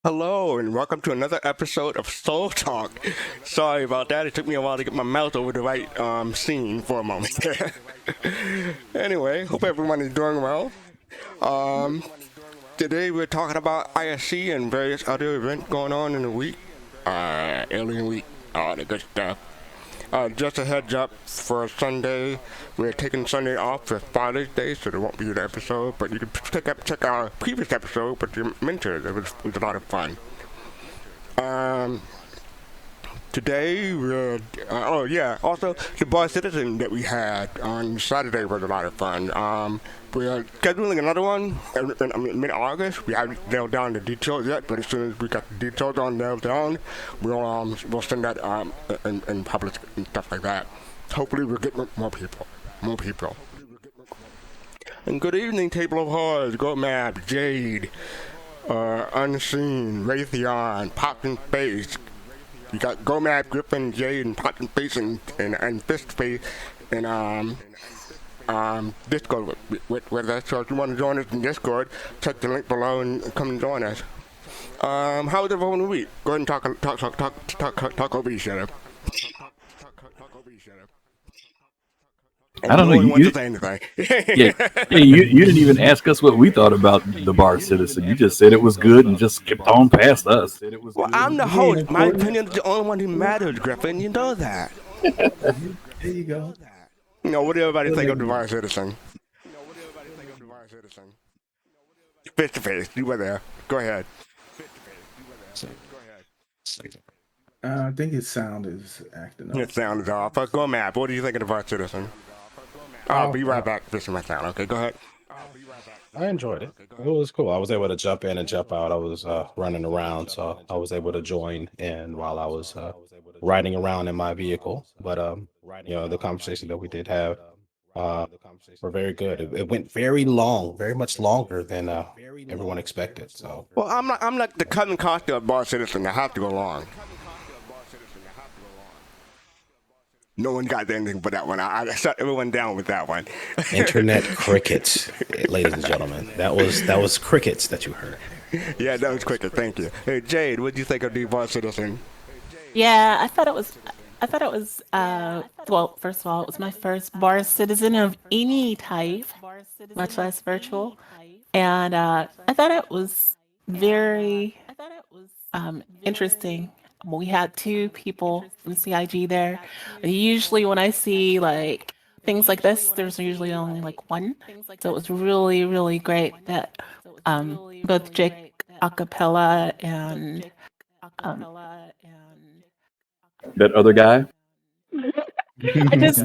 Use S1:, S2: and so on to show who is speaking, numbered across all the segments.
S1: Hello and welcome to another episode of Soul Talk. Sorry about that. It took me a while to get my mouth over the right scene for a moment. Anyway, hope everyone is doing well. Um, Today we're talking about ISC and various other events going on in the week. Alien Week, all the good stuff. Just a heads up for Sunday, we're taking Sunday off for Father's Day, so there won't be an episode. But you can check our previous episode, but you mentioned it was a lot of fun. Um, Today oh yeah, also the bar citizen that we had on Saturday was a lot of fun. We're scheduling another one in mid-August. We haven't nailed down the details yet, but as soon as we got the details on nailed down, we'll send that in public and stuff like that. Hopefully we'll get more people. More people. And good evening, Table of Horrors, Go Map, Jade, Unseen, Raytheon, Pop in Space. You got Gomab, Griffin, Jade, and Pot and Face and Fist Face and Discord with us. So if you want to join us in Discord, check the link below and come and join us. How was everyone in the week? Go ahead and talk over each other. And
S2: I don't
S1: no
S2: know.
S1: one wants to say anything.
S2: You didn't even ask us what we thought about the Bar Citizen. You just said it was good and just skipped on past us.
S1: Well, I'm the host. My opinion is the only one who matters, Griffin. You know that.
S3: There you go.
S1: You know, what do everybody think of the Bar Citizen? Face to face, you were there. Go ahead.
S3: I think his sound is acting
S1: Your
S3: up.
S1: sound is off. Go map. What do you think of the Bar Citizen? I'll be right back fixing my sound. Okay, go ahead.
S4: I enjoyed it. It was cool. I was able to jump in and jump out. I was running around, so I was able to join in while I was riding around in my vehicle. But the conversation that we did have were very good. It went very long, very much longer than everyone expected. So
S1: Well, I'm like the cut and cost of Bar Citizen. I have to go long. No one got anything but that one. I shut everyone down with that one.
S4: internet crickets, ladies and gentlemen. That was crickets that you heard.
S1: Yeah, that was quicker. Thank you. Hey, Jade, what do you think of the Bar Citizen?
S5: Yeah, I thought it was well, first of all, it was my first bar citizen of any type, much less virtual. And I thought it was very interesting. We had two people from CIG there. Usually when I see like things like this, there's usually only like one. So it was really, really great that both Jake Acapella and um,
S2: That other guy.
S5: I just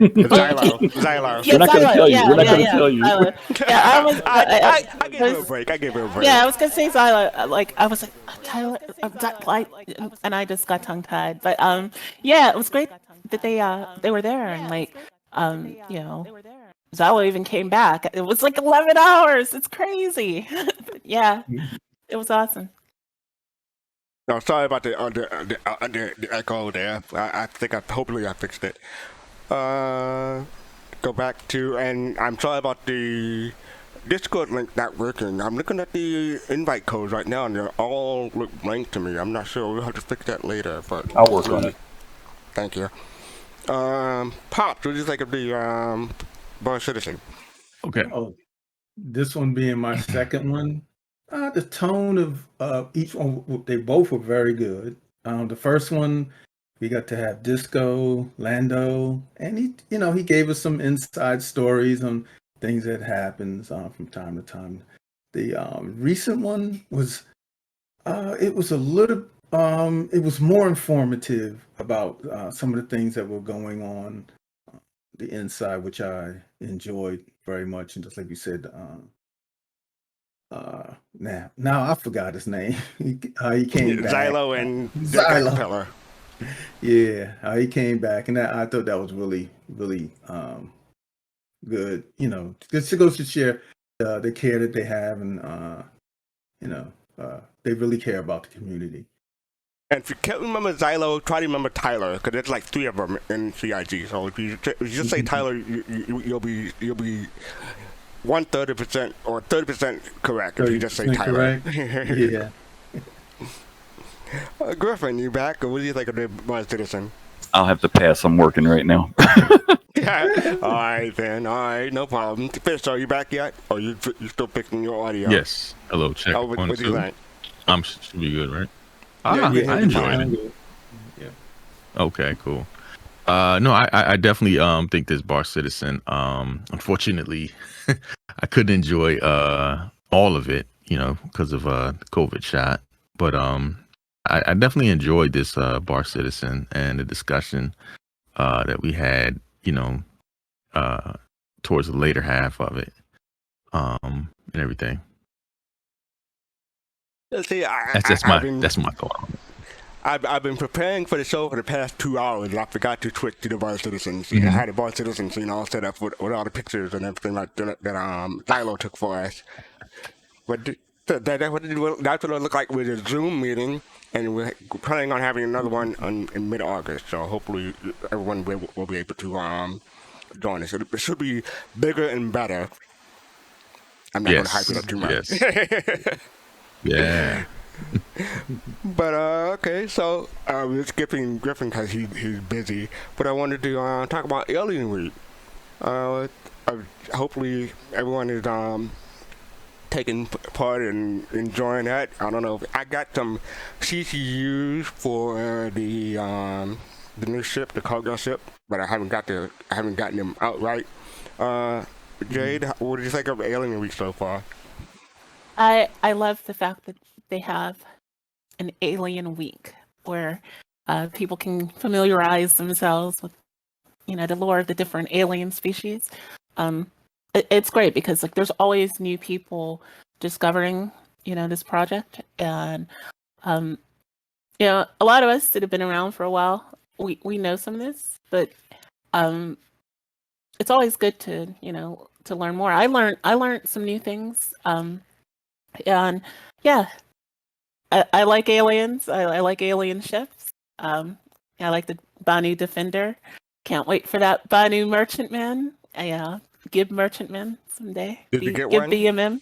S1: Xylo.
S5: yeah,
S2: We're not going to
S5: Xylo,
S2: tell you.
S5: yeah,
S2: We're not
S5: yeah,
S2: going to
S5: yeah,
S2: tell you.
S5: Xylo. Yeah, I was,
S1: I gave her a
S5: was-
S1: break. I gave her a break.
S5: yeah, I was gonna say Xylo. Like I was like Tyler, like, and I just got tongue tied. But yeah, it was great that they were there and like you know, Xylo even came back. It was like 11 hours. It's crazy. Yeah, it was awesome.
S1: No, sorry about the echo there. I think hopefully I fixed it. Uh, Go back to, and I'm sorry about the Discord link not working. I'm looking at the invite codes right now, and they all look blank to me. I'm not sure. We'll have to fix that later. But
S2: I'll work on it.
S1: thank you. Pops, what do you think of the Bar Citizen?
S2: Okay.
S3: Oh, this one being my second one. The tone of each one, they both were very good. The first one, we got to have Disco, Lando, and he gave us some inside stories on things that happens from time to time. The recent one was, it was a little, it was more informative about some of the things that were going on the inside, which I enjoyed very much. And just like you said, now I forgot his name. He came back.
S1: Xylo and
S3: Xylo.
S1: Acapella.
S3: Yeah, he came back, and I thought that was really, really good. Just to go to share the care that they have, and they really care about the community.
S1: And if you can't remember Xylo, try to remember Tyler, because there's like three of them in CIG. So if you just say Tyler, you'll be 130% or 30% correct if you just say Tyler.
S3: Correct. Yeah.
S1: Griffin, you back? Or what do you think of the Bar Citizen?
S2: I'll have to pass. I'm working right now.
S1: Yeah. All right, then. All right, no problem. Fish, are you back yet? Or you still picking your audio?
S6: Yes. Hello, check.
S1: Oh, what do you think?
S6: Should be good, right?
S1: Yeah, you
S6: I
S1: can
S6: enjoyed
S1: hear
S6: it. Yeah. Okay, cool. No, I definitely think this Bar Citizen. Unfortunately, I couldn't enjoy all of it, because of the COVID shot. But I definitely enjoyed this Bar Citizen and the discussion that we had, towards the later half of it, and everything.
S1: See,
S6: That's my thought.
S1: I've been preparing for the show for the past 2 hours, and I forgot to switch to the Bar Citizens.
S6: Mm-hmm.
S1: I had the Bar Citizens, all set up with all the pictures and everything like that Dilo took for us. But that's what it looked like with a Zoom meeting, and we're planning on having another one in mid-August. So hopefully everyone will be able to join us. It should be bigger and better. I'm not going to hype it up too much.
S6: Yes. Yeah.
S1: But okay, so we're skipping Griffin because he's busy. But I wanted to talk about Alien Week. Hopefully everyone is taking part and enjoying that. I don't know. I got some CCUs for the new ship, the cargo ship, but I haven't gotten them outright. Jade, what did you think of Alien Week so far?
S5: I love the fact that they have an Alien Week where people can familiarize themselves with, the lore of the different alien species. It's great because there's always new people discovering, this project, and a lot of us that have been around for a while, we know some of this, but it's always good to to learn more. I learned some new things, and yeah. I like aliens. I like alien ships. I like the Banu Defender. Can't wait for that Banu Merchantman. Gib Merchantman someday.
S1: Did you get
S5: Gib
S1: one?
S5: BMM.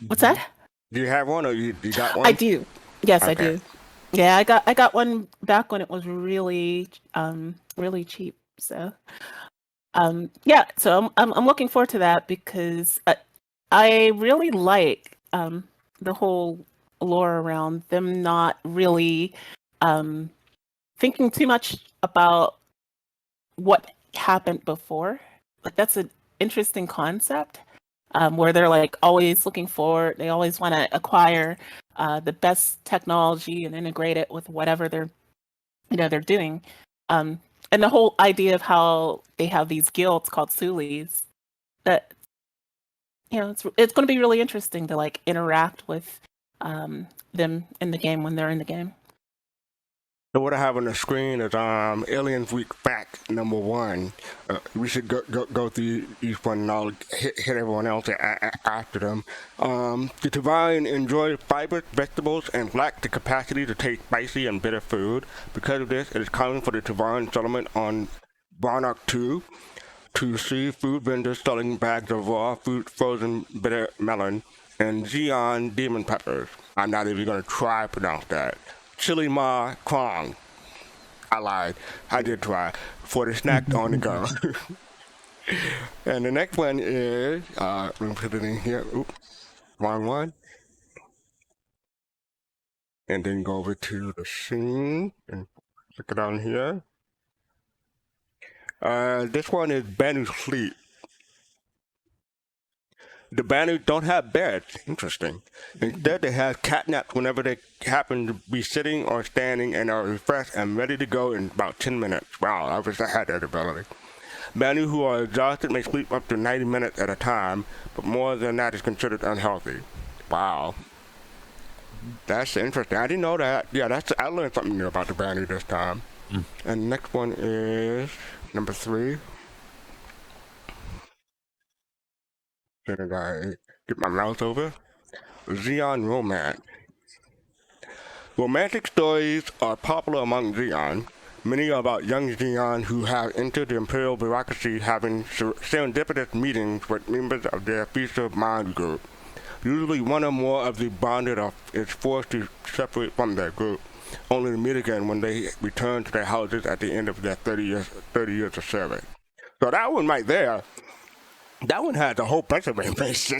S5: What's that?
S1: Do you have one, or you got one?
S5: I do. Yes,
S1: Okay.
S5: I do. Yeah, I got one back when it was really really cheap. So yeah, so I'm looking forward to that because I really like the whole lore around them not really thinking too much about what happened before. That's an interesting concept, where they're always looking forward. They always want to acquire the best technology and integrate it with whatever they're doing. And the whole idea of how they have these guilds called Sulis, that it's going to be really interesting to interact with them in the game when they're in the game.
S1: So what I have on the screen is Aliens Week fact number 1. We should go through each one and I'll hit everyone else after them. The Tavarian enjoy fibrous vegetables and lack the capacity to taste spicy and bitter food. Because of this, it is common for the Tavarian settlement on Barnock 2 to see food vendors selling bags of raw fruit, frozen bitter melon, and Xeon demon peppers. I'm not even going to try to pronounce that. Chili Ma Kwong. I lied. I did try. For the snack on the go. And the next one is, let me put it in here. Oops. Wrong one. And then go over to the scene and click it on here. This one is Banu's Sleep. The Banu don't have beds. Interesting. Instead, they have catnaps whenever they happen to be sitting or standing and are refreshed and ready to go in about 10 minutes. Wow, I wish I had that ability. Banu who are exhausted may sleep up to 90 minutes at a time, but more than that is considered unhealthy. Wow. That's interesting. I didn't know that. Yeah, I learned something new about the Banu this time. And the next one is number 3. Did I get my mouse over? Xeon Romance. Romantic stories are popular among Xeon. Many are about young Xeon who have entered the Imperial bureaucracy having serendipitous meetings with members of their future mind group. Usually one or more of the bonded is forced to separate from their group, only to meet again when they return to their houses at the end of their 30 years of service. So that one right there, that one has a whole bunch of information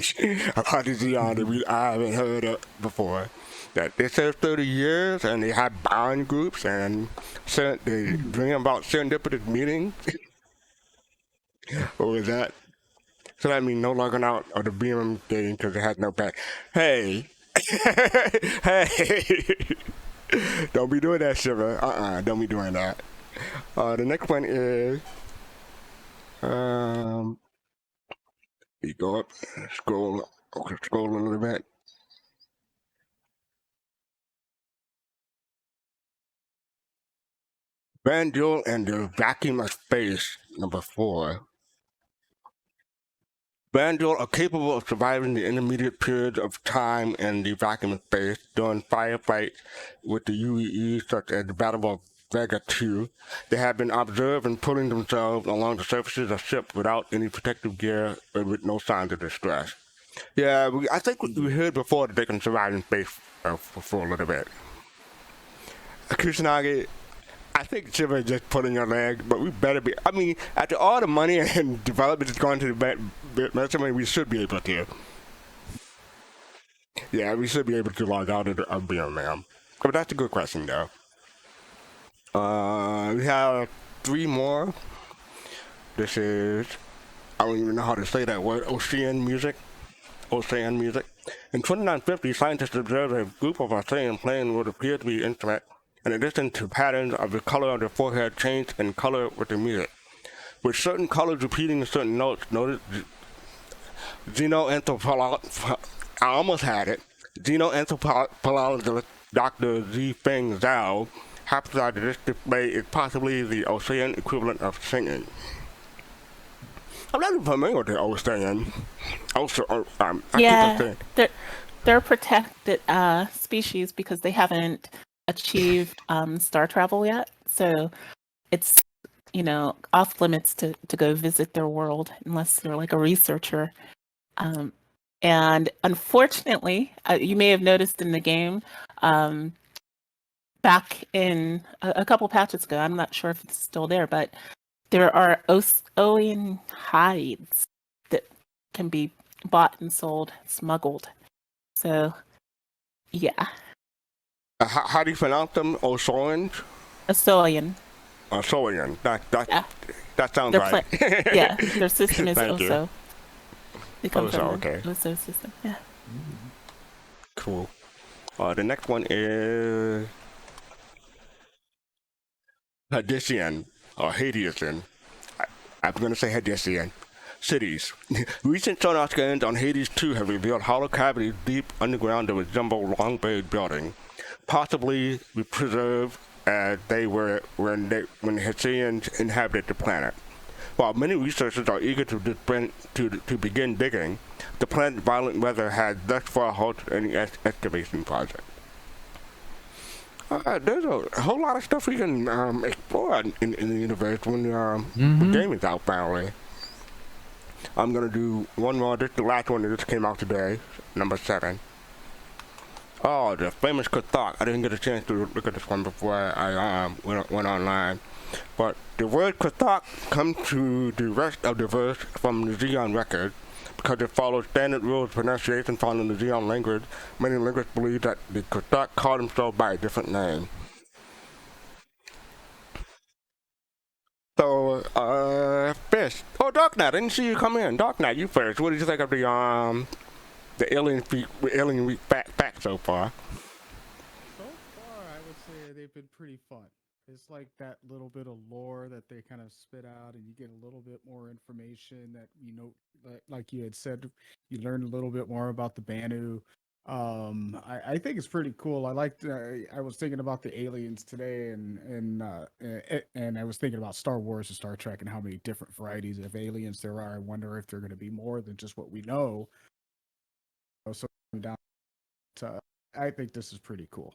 S1: about the Xeon that I haven't heard of before. That it says 30 years, and they have bond groups, and they dream about serendipitous meetings. What was that? So that means no logging out of the BM game because it has no pack. Hey, hey, don't be doing that, Shiver. Don't be doing that. The next one is you go up, scroll a little bit. Banjul and the Vacuum of Space, number 4. Banjul are capable of surviving the intermediate periods of time in the vacuum of space during firefights with the UEE, such as the Battle of Vega 2. They have been observed in pulling themselves along the surfaces of ships without any protective gear and with no signs of distress. Yeah, I think we heard before that they can survive in space for a little bit. Kusanagi, I think Shiver is just pulling your leg, but we better be. I mean, after all the money and development that's gone to the we should be able to. Yeah, we should be able to log out of BMM. But that's a good question, though. We have 3 more. This is, I don't even know how to say that word, Ocean music. In 2950, scientists observed a group of Ocean planes would appear to be intimate. In addition to patterns of the color of the forehead changed in color with the music, with certain colors repeating certain notes. Noted xenoanthropologist, I almost had it. Xenoanthropologist Dr. Z Feng Zhao hypothesized that this display is possibly the Ocean equivalent of singing. I'm not familiar with the Ocean.
S5: Yeah, they're protected species because they haven't achieved star travel yet, so it's off limits to go visit their world unless you're like a researcher. And unfortunately, you may have noticed in the game back in a couple patches ago, I'm not sure if it's still there, but there are Ocean hides that can be bought and sold, smuggled. So yeah.
S1: How do you pronounce them? Ocean?
S5: Ocean.
S1: Ocean. That sounds
S5: Their
S1: right.
S5: Yeah, their system is Oso. They come from
S1: okay.
S5: the Oso system. Yeah.
S1: Cool. The next one is Hadesian or Hadesian. I'm going to say Hadesian. Cities. Recent sonar scans on Hades 2 have revealed hollow cavities deep underground that resemble long-buried buildings, possibly preserved as they were when the Hessians inhabited the planet. While many researchers are eager to begin digging, the planet's violent weather has thus far halted any excavation project. There's a whole lot of stuff we can explore in the universe when the game is out finally. I'm gonna do one more. This is the last one that just came out today, number 7. Oh, the famous Kathak. I didn't get a chance to look at this one before I went online. But the word Kathak comes to the rest of the verse from the Xeon record because it follows standard rules of pronunciation found in the Xeon language. Many linguists believe that the Kathak called himself by a different name. So, Fish. Oh, Dark Knight, I didn't see you come in. Dark Knight, you first. What did you think of the Alien Week fact so far?
S7: So far, I would say they've been pretty fun. It's like that little bit of lore that they kind of spit out, and you get a little bit more information that, like you had said, you learn a little bit more about the Banu. I think it's pretty cool. I liked. I was thinking about the aliens today, and I was thinking about Star Wars and Star Trek and how many different varieties of aliens there are. I wonder if they're going to be more than just what we know. So down to, I think this is pretty cool.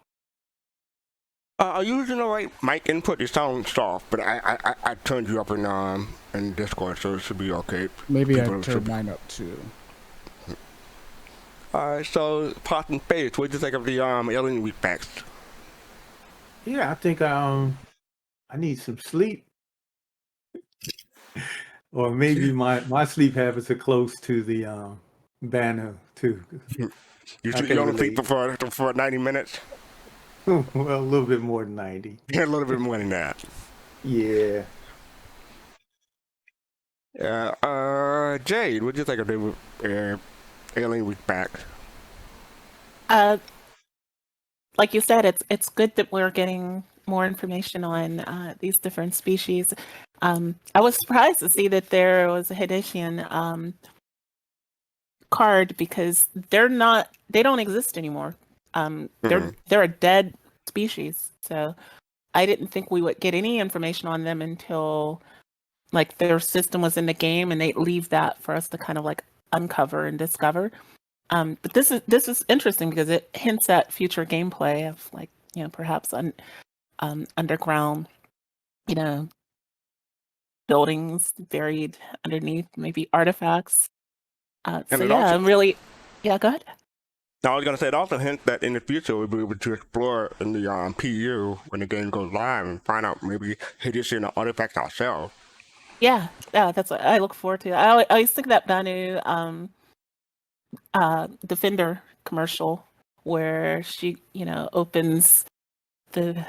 S1: Are you using the right mic input? It sounds soft, but I turned you up in Discord, so it should be okay.
S7: Maybe I turned mine up too.
S1: So Pot and Face, what do you think of the Alien Week packs?
S3: Yeah, I think I need some sleep, or maybe my sleep habits are close to the banner too.
S1: You
S3: I can
S1: only sleep
S3: relate.
S1: for 90 minutes?
S3: Well, a little bit more than 90.
S1: Yeah, a little bit more than that.
S3: Yeah.
S1: Jade, what do you think of the Alien Week packs?
S5: Like you said, it's good that we're getting more information on these different species. I was surprised to see that there was a Haitian card because they don't exist anymore. They're a dead species, so I didn't think we would get any information on them until like their system was in the game, and they leave that for us to kind of like uncover and discover. But this is interesting because it hints at future gameplay of like, perhaps underground, buildings buried underneath, maybe artifacts. So yeah, I'm really, yeah, go ahead.
S1: Now, I was going to say, it also hints that in the future we'll be able to explore in the PU when the game goes live and find out maybe Haitian artifacts ourselves.
S5: Yeah, that's what I look forward to. I always think that Banu Defender commercial where she, opens the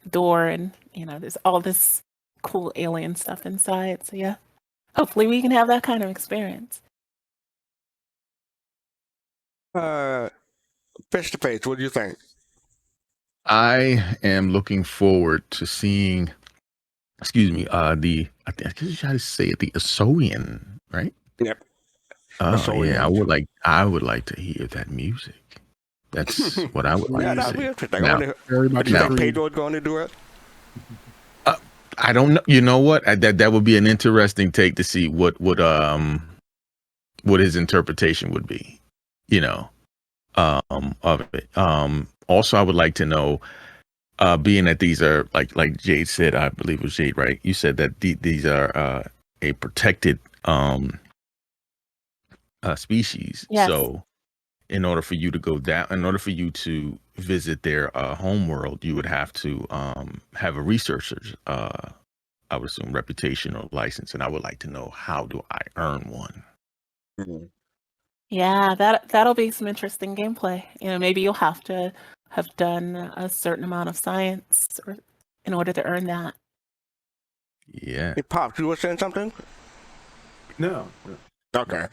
S5: door and, there's all this cool alien stuff inside. So yeah, hopefully we can have that kind of experience.
S1: Face to face, what do you think?
S6: I am looking forward to seeing, I think I guess you to say it, the Asoian, right?
S1: Yep.
S6: Oh yeah, I would like to hear that music. That's what I would like to see.
S1: That'd be interesting.
S6: Now,
S7: Very much.
S1: Do you think Pedro's going to do it?
S6: I don't know. You know what? That would be an interesting take to see what his interpretation would be. Of it. Also, I would like to know, being that these are like Jade said, I believe it was Jade, right? You said that these are a protected species.
S5: Yes.
S6: So, in order for you to visit their home world, you would have to have a researcher's, I would assume, reputation or license, and I would like to know, how do I earn one?
S1: Mm-hmm.
S5: Yeah, that'll be some interesting gameplay. Maybe you'll have to have done a certain amount of science in order to earn that.
S6: Yeah.
S1: Hey, Pop, you were saying something?
S3: No.
S1: Okay.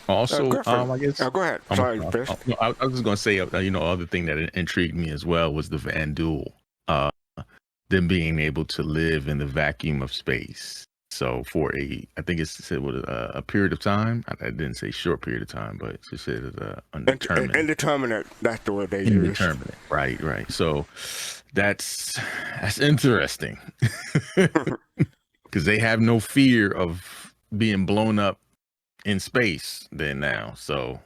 S6: Also, I guess.
S1: go ahead. Sorry, Chris.
S6: No, I was just going to say, other thing that intrigued me as well was the Vandul, them being able to live in the vacuum of space. So for I think it said a period of time. I didn't say short period of time, but it said undetermined.
S1: Indeterminate. That's the word they use.
S6: Indeterminate. Right. So that's interesting because they have no fear of being blown up in space then now. So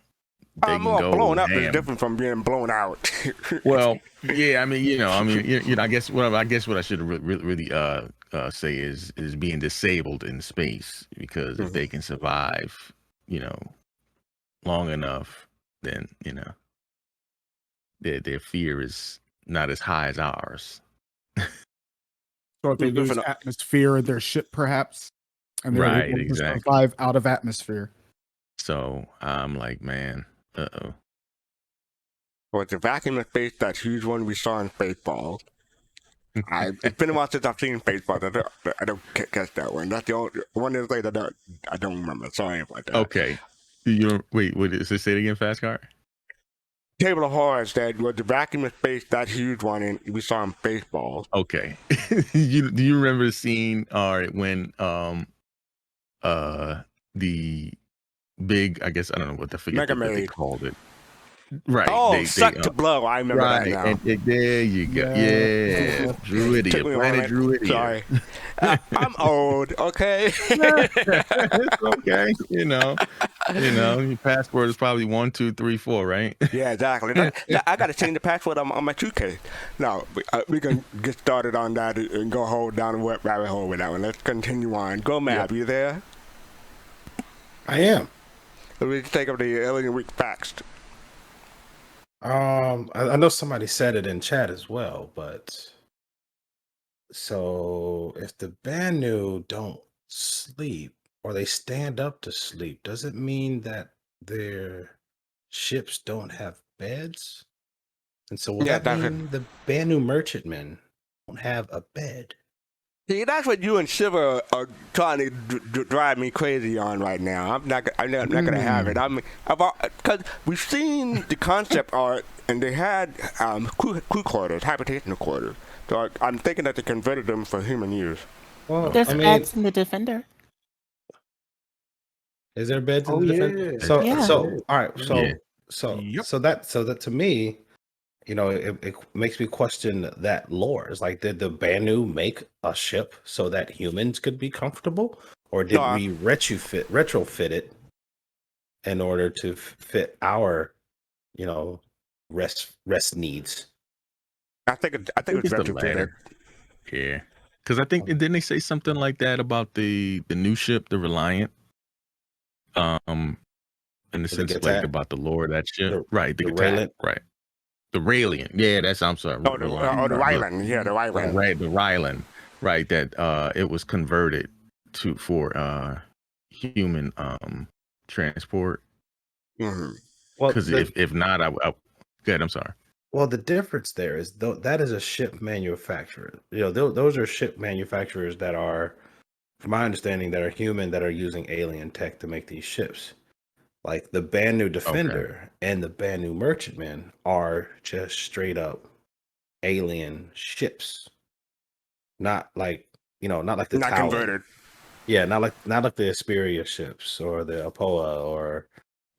S6: they can go
S1: blown up
S6: ham.
S1: is different from being blown out.
S6: Well, yeah, I guess what I should really say is being disabled in space, because if they can survive, long enough, then their fear is not as high as ours.
S7: So if they lose atmosphere in their ship, perhaps, and they're
S6: Right,
S7: able to
S6: exactly.
S7: survive out of atmosphere.
S6: So I'm like, man,
S1: Well, the vacuum of space, that huge one we saw in Spaceballs. It's been a while since I've seen Spaceballs. I don't catch that one. That's the only one is like that I don't remember. Sorry about that.
S6: Okay. Wait, what is it? Say it again, Fast Car?
S1: Table of Horrors, that was the vacuum of space, that huge one, and we saw in Spaceballs.
S6: Okay. Do you remember the scene when the big, I guess, I don't know what they called it. Right.
S1: Oh, Suck to Blow. I remember that now.
S6: There you go. Yeah. Druidia. Planet Druidia.
S1: Sorry. I'm old, okay?
S6: It's okay. Your password is probably 1, 2, 3, 4, right?
S1: Yeah, exactly. I got to change the password on my 2K. Now, we can get started on that and go hold down the rabbit hole with that one. Let's continue on. Go, Matt. You there?
S8: I am.
S1: We take up the Alien Week facts.
S4: I know somebody said it in chat as well, but so if the Banu don't sleep or they stand up to sleep, does it mean that their ships don't have beds? And so will
S1: Yeah,
S4: that
S1: that's it.
S4: mean the Banu merchantmen don't have a bed?
S1: See, that's what you and Shiva are trying to drive me crazy on right now. I'm not gonna have it. I mean, because we've seen the concept art, and they had crew quarters, habitational quarters. So I'm thinking that they converted them for human use.
S4: Well,
S5: There's
S4: I mean,
S5: beds in the Defender.
S4: is there beds in
S3: Oh
S4: the
S3: yeah.
S4: defense? So
S5: Yeah.
S4: so all right, so
S6: Yeah.
S4: so
S6: Yep.
S4: so that to me, you know, it makes me question that lore. It's like, did the Banu make a ship so that humans could be comfortable, or did
S1: No,
S4: we retrofit it in order to fit our, you know, rest needs?
S1: I think it's
S6: It's the
S1: retrofitted.
S6: latter. Yeah. Because I think didn't they say something like that about the new ship, the Reliant? In the
S4: Did it
S6: sense
S4: get
S6: of like
S4: that?
S6: about the lore of that ship,
S4: The-
S6: right? The
S4: the
S6: attack,
S4: Raylan?
S6: right? The Raylan, yeah, that's I'm sorry,
S1: Oh, the
S6: Reliant.
S1: Ryland. Yeah, the Ryland.
S6: Right, the Rylan, right? That it was converted for human transport.
S1: Mm-hmm.
S4: Well,
S6: Because if not, I good. I'm sorry.
S4: well, the difference there is that is a ship manufacturer. You know, those are ship manufacturers that are, from my understanding, that are human, that are using alien tech to make these ships. Like the Banu Defender and the Banu Merchantman are just straight up alien ships. Not like, you know, not like the
S1: Not
S4: Talon.
S1: converted.
S4: Yeah, not like the Asperia ships or the Apoa or,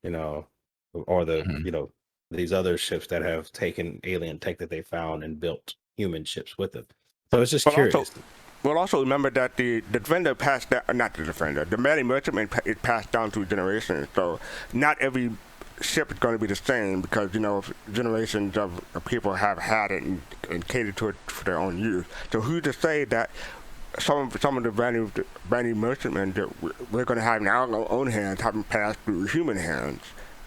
S4: you know, or the,
S6: Mhm.
S4: you know, these other ships that have taken alien tech that they found and built human ships with them. So it's just
S1: But
S4: curious.
S1: also, well, also remember that the Defender passed down, not the Defender, the Mary Merchantman it passed down through generations. So not every ship is going to be the same because, you know, generations of people have had it and catered to it for their own use. So who's to say that some of the brand new merchantmen that we're going to have in our own hands haven't passed through human hands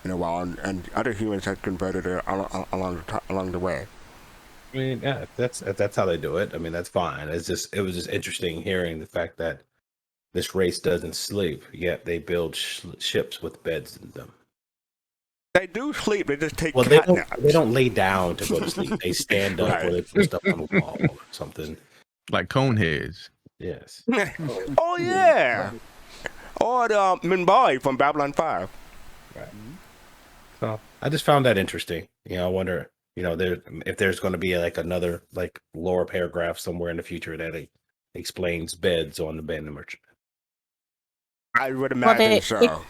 S1: in a while, and other humans have converted it along the way.
S4: I mean, yeah, that's how they do it. I mean, that's fine. It was just interesting hearing the fact that this race doesn't sleep, yet they build ships with beds in them.
S1: They do sleep. They just take
S4: Well,
S1: cat naps.
S4: they don't lay down to go to sleep. They stand up
S1: Right.
S4: or they put stuff on the wall or something.
S6: Like Coneheads.
S4: Yes.
S1: Oh yeah. Or the Minbari from Babylon 5.
S4: Right. So I just found that interesting. You know, I wonder, you know, if there's going to be like another like lore paragraph somewhere in the future that explains beds on the Band of Merchant.
S1: I would imagine so.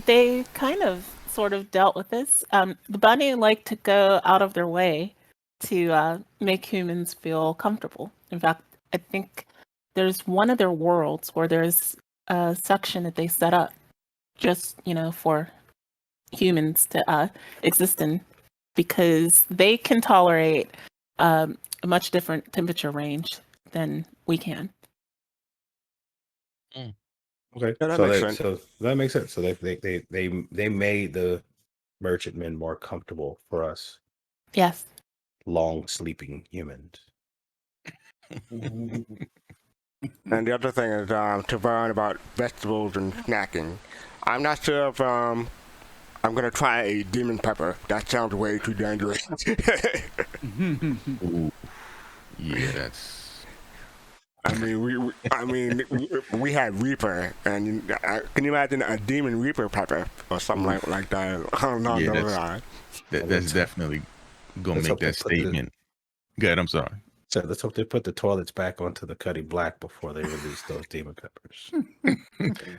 S5: They kind of sort of dealt with this. The Bunny like to go out of their way to make humans feel comfortable. In fact, I think there's one of their worlds where there's a section that they set up just, you know, for humans to exist in, because they can tolerate a much different temperature range than we can.
S4: Okay,
S1: Yeah, that
S4: so
S1: makes sense.
S4: so that makes sense. So they made the merchantmen more comfortable for us
S5: Yes.
S4: long sleeping humans.
S1: And the other thing is to learn about vegetables and snacking. I'm not sure if I'm gonna try a demon pepper. That sounds way too dangerous.
S6: Ooh. Yeah, that's.
S1: I mean, we had Reaper, and can you imagine a demon Reaper pepper or something like that? Oh, no,
S6: Yeah,
S1: no,
S6: that's definitely gonna
S4: Let's
S6: make
S4: hope they
S6: that
S4: put the-
S6: statement. Good. I'm sorry.
S4: So let's hope they put the toilets back onto the Cuddy Black before they release those demon peppers.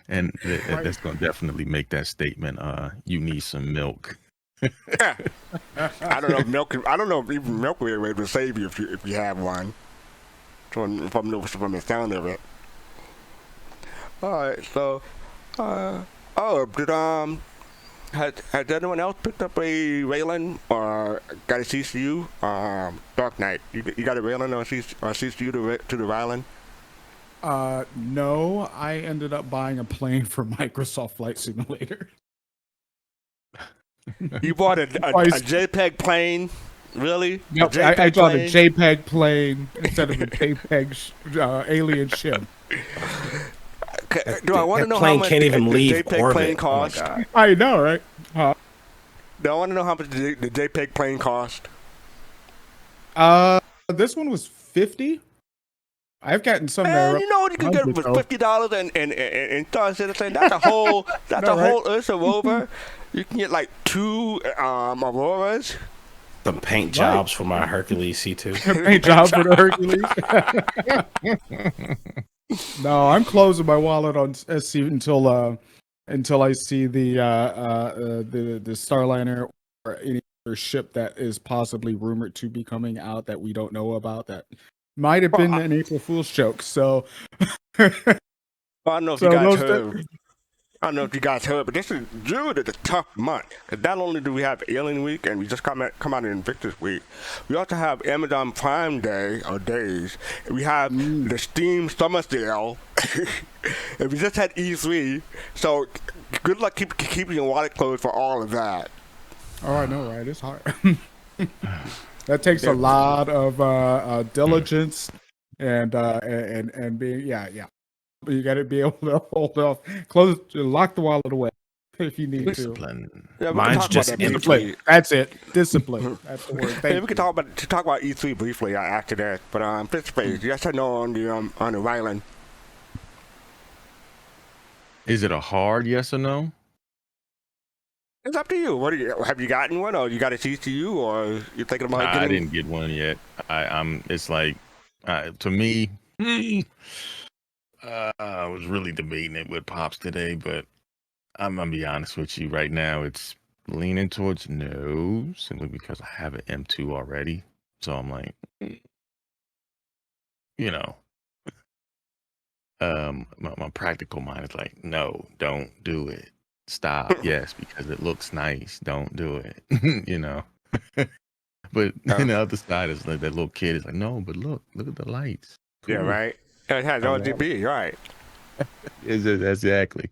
S6: And that's gonna definitely make that statement. You need some milk.
S1: I don't know if milk. I don't know if even milk will be able to save you if you have one. From the sound of it. All right, so has anyone else picked up a Raylan or got a CCU? Dark Knight, you got a Raylan or CCU to the Raylan?
S7: No, I ended up buying a plane for Microsoft Flight Simulator.
S1: You bought a JPEG plane? Really?
S7: Yep, I bought a JPEG plane instead of a JPEG alien ship.
S1: Do I want to know how much
S8: can't even
S1: the
S8: leave
S1: JPEG
S8: orbit.
S1: plane cost?
S8: Oh my God.
S7: I know, right?
S1: Do I want to know how much the JPEG plane cost?
S7: This one was $50. I've gotten some.
S1: Man, you know what you can get for $50 and Star Citizen? That's a whole whole Ursa rover. You can get like 2 Auroras.
S8: Some paint jobs for my Hercules C2.
S7: Paint job for the Hercules. No, I'm closing my wallet on SC until I see the Starliner or any other ship that is possibly rumored to be coming out that we don't know about. That might have been an April Fool's joke. So
S1: I don't know if you guys heard. I don't know if you guys heard, but June is a tough month. Because not only do we have Alien Week and we just come out in Invictus Week, we also have Amazon Prime Day or days. And we have the Steam Summer Sale, and we just had E3. So good luck keeping your wallet closed for all of that.
S7: Oh, I know, right? It's hard. That takes a lot of diligence and being you got to be able to hold off, lock the wallet away if you need
S6: Discipline.
S7: to.
S1: Yeah,
S8: Mine's just
S7: discipline. That's it. Discipline. That's the word.
S1: Hey, we can talk about E3 briefly after that. But fifth phase, yes or no on the Ryland?
S6: Is it a hard yes or no?
S1: It's up to you. Have you gotten one, or you got a CCU, or you thinking about getting?
S6: I didn't get one yet. I'm. It's like, to me, I was really debating it with Pops today, but I'm gonna be honest with you. Right now, it's leaning towards no, simply because I have an M2 already. So I'm like, my practical mind is like, no, don't do it. Stop. Yes, because it looks nice. Don't do it. But then the other side is like that little kid is like, no, but look at the lights.
S1: Cool. Yeah, right. It has RGB, right?
S6: Is it exactly?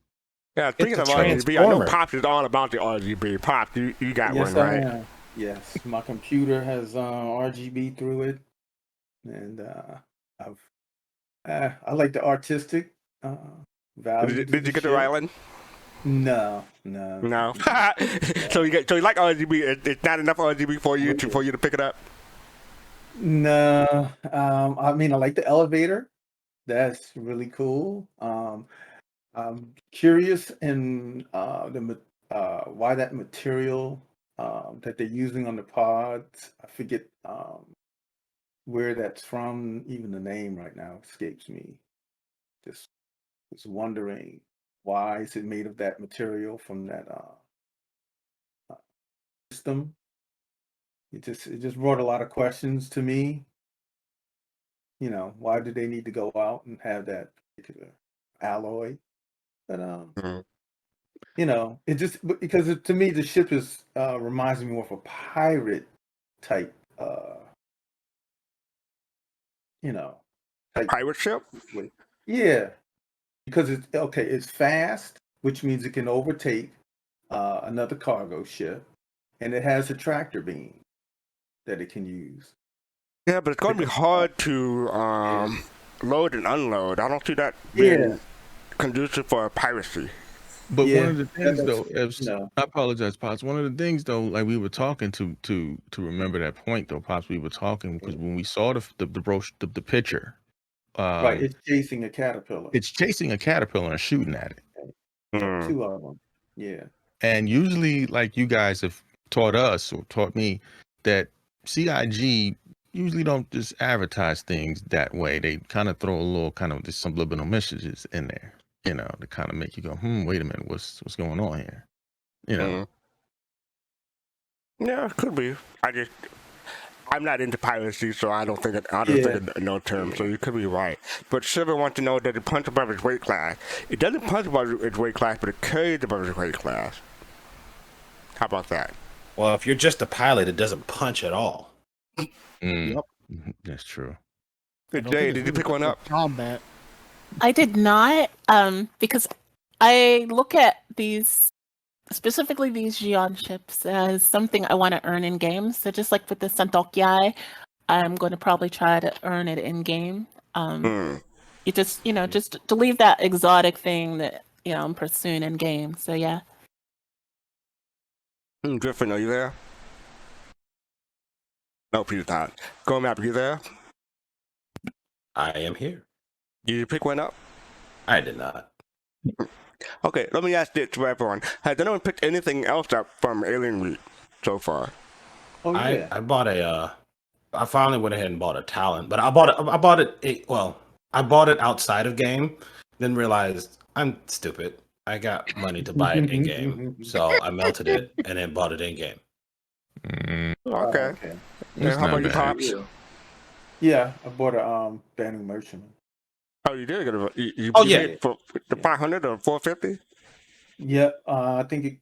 S1: Yeah, speaking of RGB, I know Pops is all about the RGB. Pops, you got one, right?
S3: Yes, my computer has RGB through it, and I like the artistic value.
S1: Did you get the right one?
S3: No.
S1: So you like RGB? It's not enough RGB for you to pick it up.
S3: No, I mean I like the elevator. That's really cool. I'm curious in why that material that they're using on the pods. I forget where that's from. Even the name right now escapes me. Just wondering why is it made of that material from that system. It just brought a lot of questions to me. Why do they need to go out and have that particular alloy? But it just because to me the ship is reminds me more of a pirate type
S1: pirate ship.
S3: Yeah, because it's fast, which means it can overtake another cargo ship, and it has a tractor beam that it can use.
S1: Yeah, but it's going to be hard to load and unload. I don't see that being conducive for piracy.
S6: But one of the things, though, I apologize, Pops. One of the things, though, like we were talking to remember that point, though, Pops. We were talking because when we saw the picture,
S3: right, it's chasing a caterpillar.
S6: It's chasing a caterpillar and shooting at it.
S3: Two of them, yeah.
S6: And usually, like you guys have taught us or taught me, that CIG usually don't just advertise things that way. They kind of throw a little kind of just subliminal messages in there, to kind of make you go, wait a minute, what's going on here?
S1: Yeah, it could be. I'm not into piracy, so I don't think it no term. So you could be right. But Shiver wants to know that it punches above its weight class. It doesn't punch above its weight class, but it carries above its weight class. How about that?
S8: Well, if you're just a pilot, it doesn't punch at all.
S6: Yep. That's true.
S1: Good day. Did you pick one up?
S7: Combat.
S5: I did not, because I look at these specifically these Gion ships as something I want to earn in games. So just like with the Santokyai, I'm going to probably try to earn it in game. You just just to leave that exotic thing that I'm pursuing in game. So yeah.
S1: Griffin, are you there? No, Peter's not. Go Map, are you there?
S8: I am here.
S1: Did you pick one up?
S8: I did not.
S1: Okay, let me ask this to everyone. Has anyone picked anything else up from Alien Week so far?
S3: Oh yeah.
S8: I bought I finally went ahead and bought a Talon, but I bought it outside of game, then realized I'm stupid. I got money to buy it in game, so I melted it and then bought it in game.
S1: Okay.
S3: Okay.
S1: And how about you, Pops?
S3: Yeah, I bought a Banning Merchantman.
S1: Oh, you did get you
S8: yeah.
S1: paid for the 500 or 450?
S3: Yeah, I think it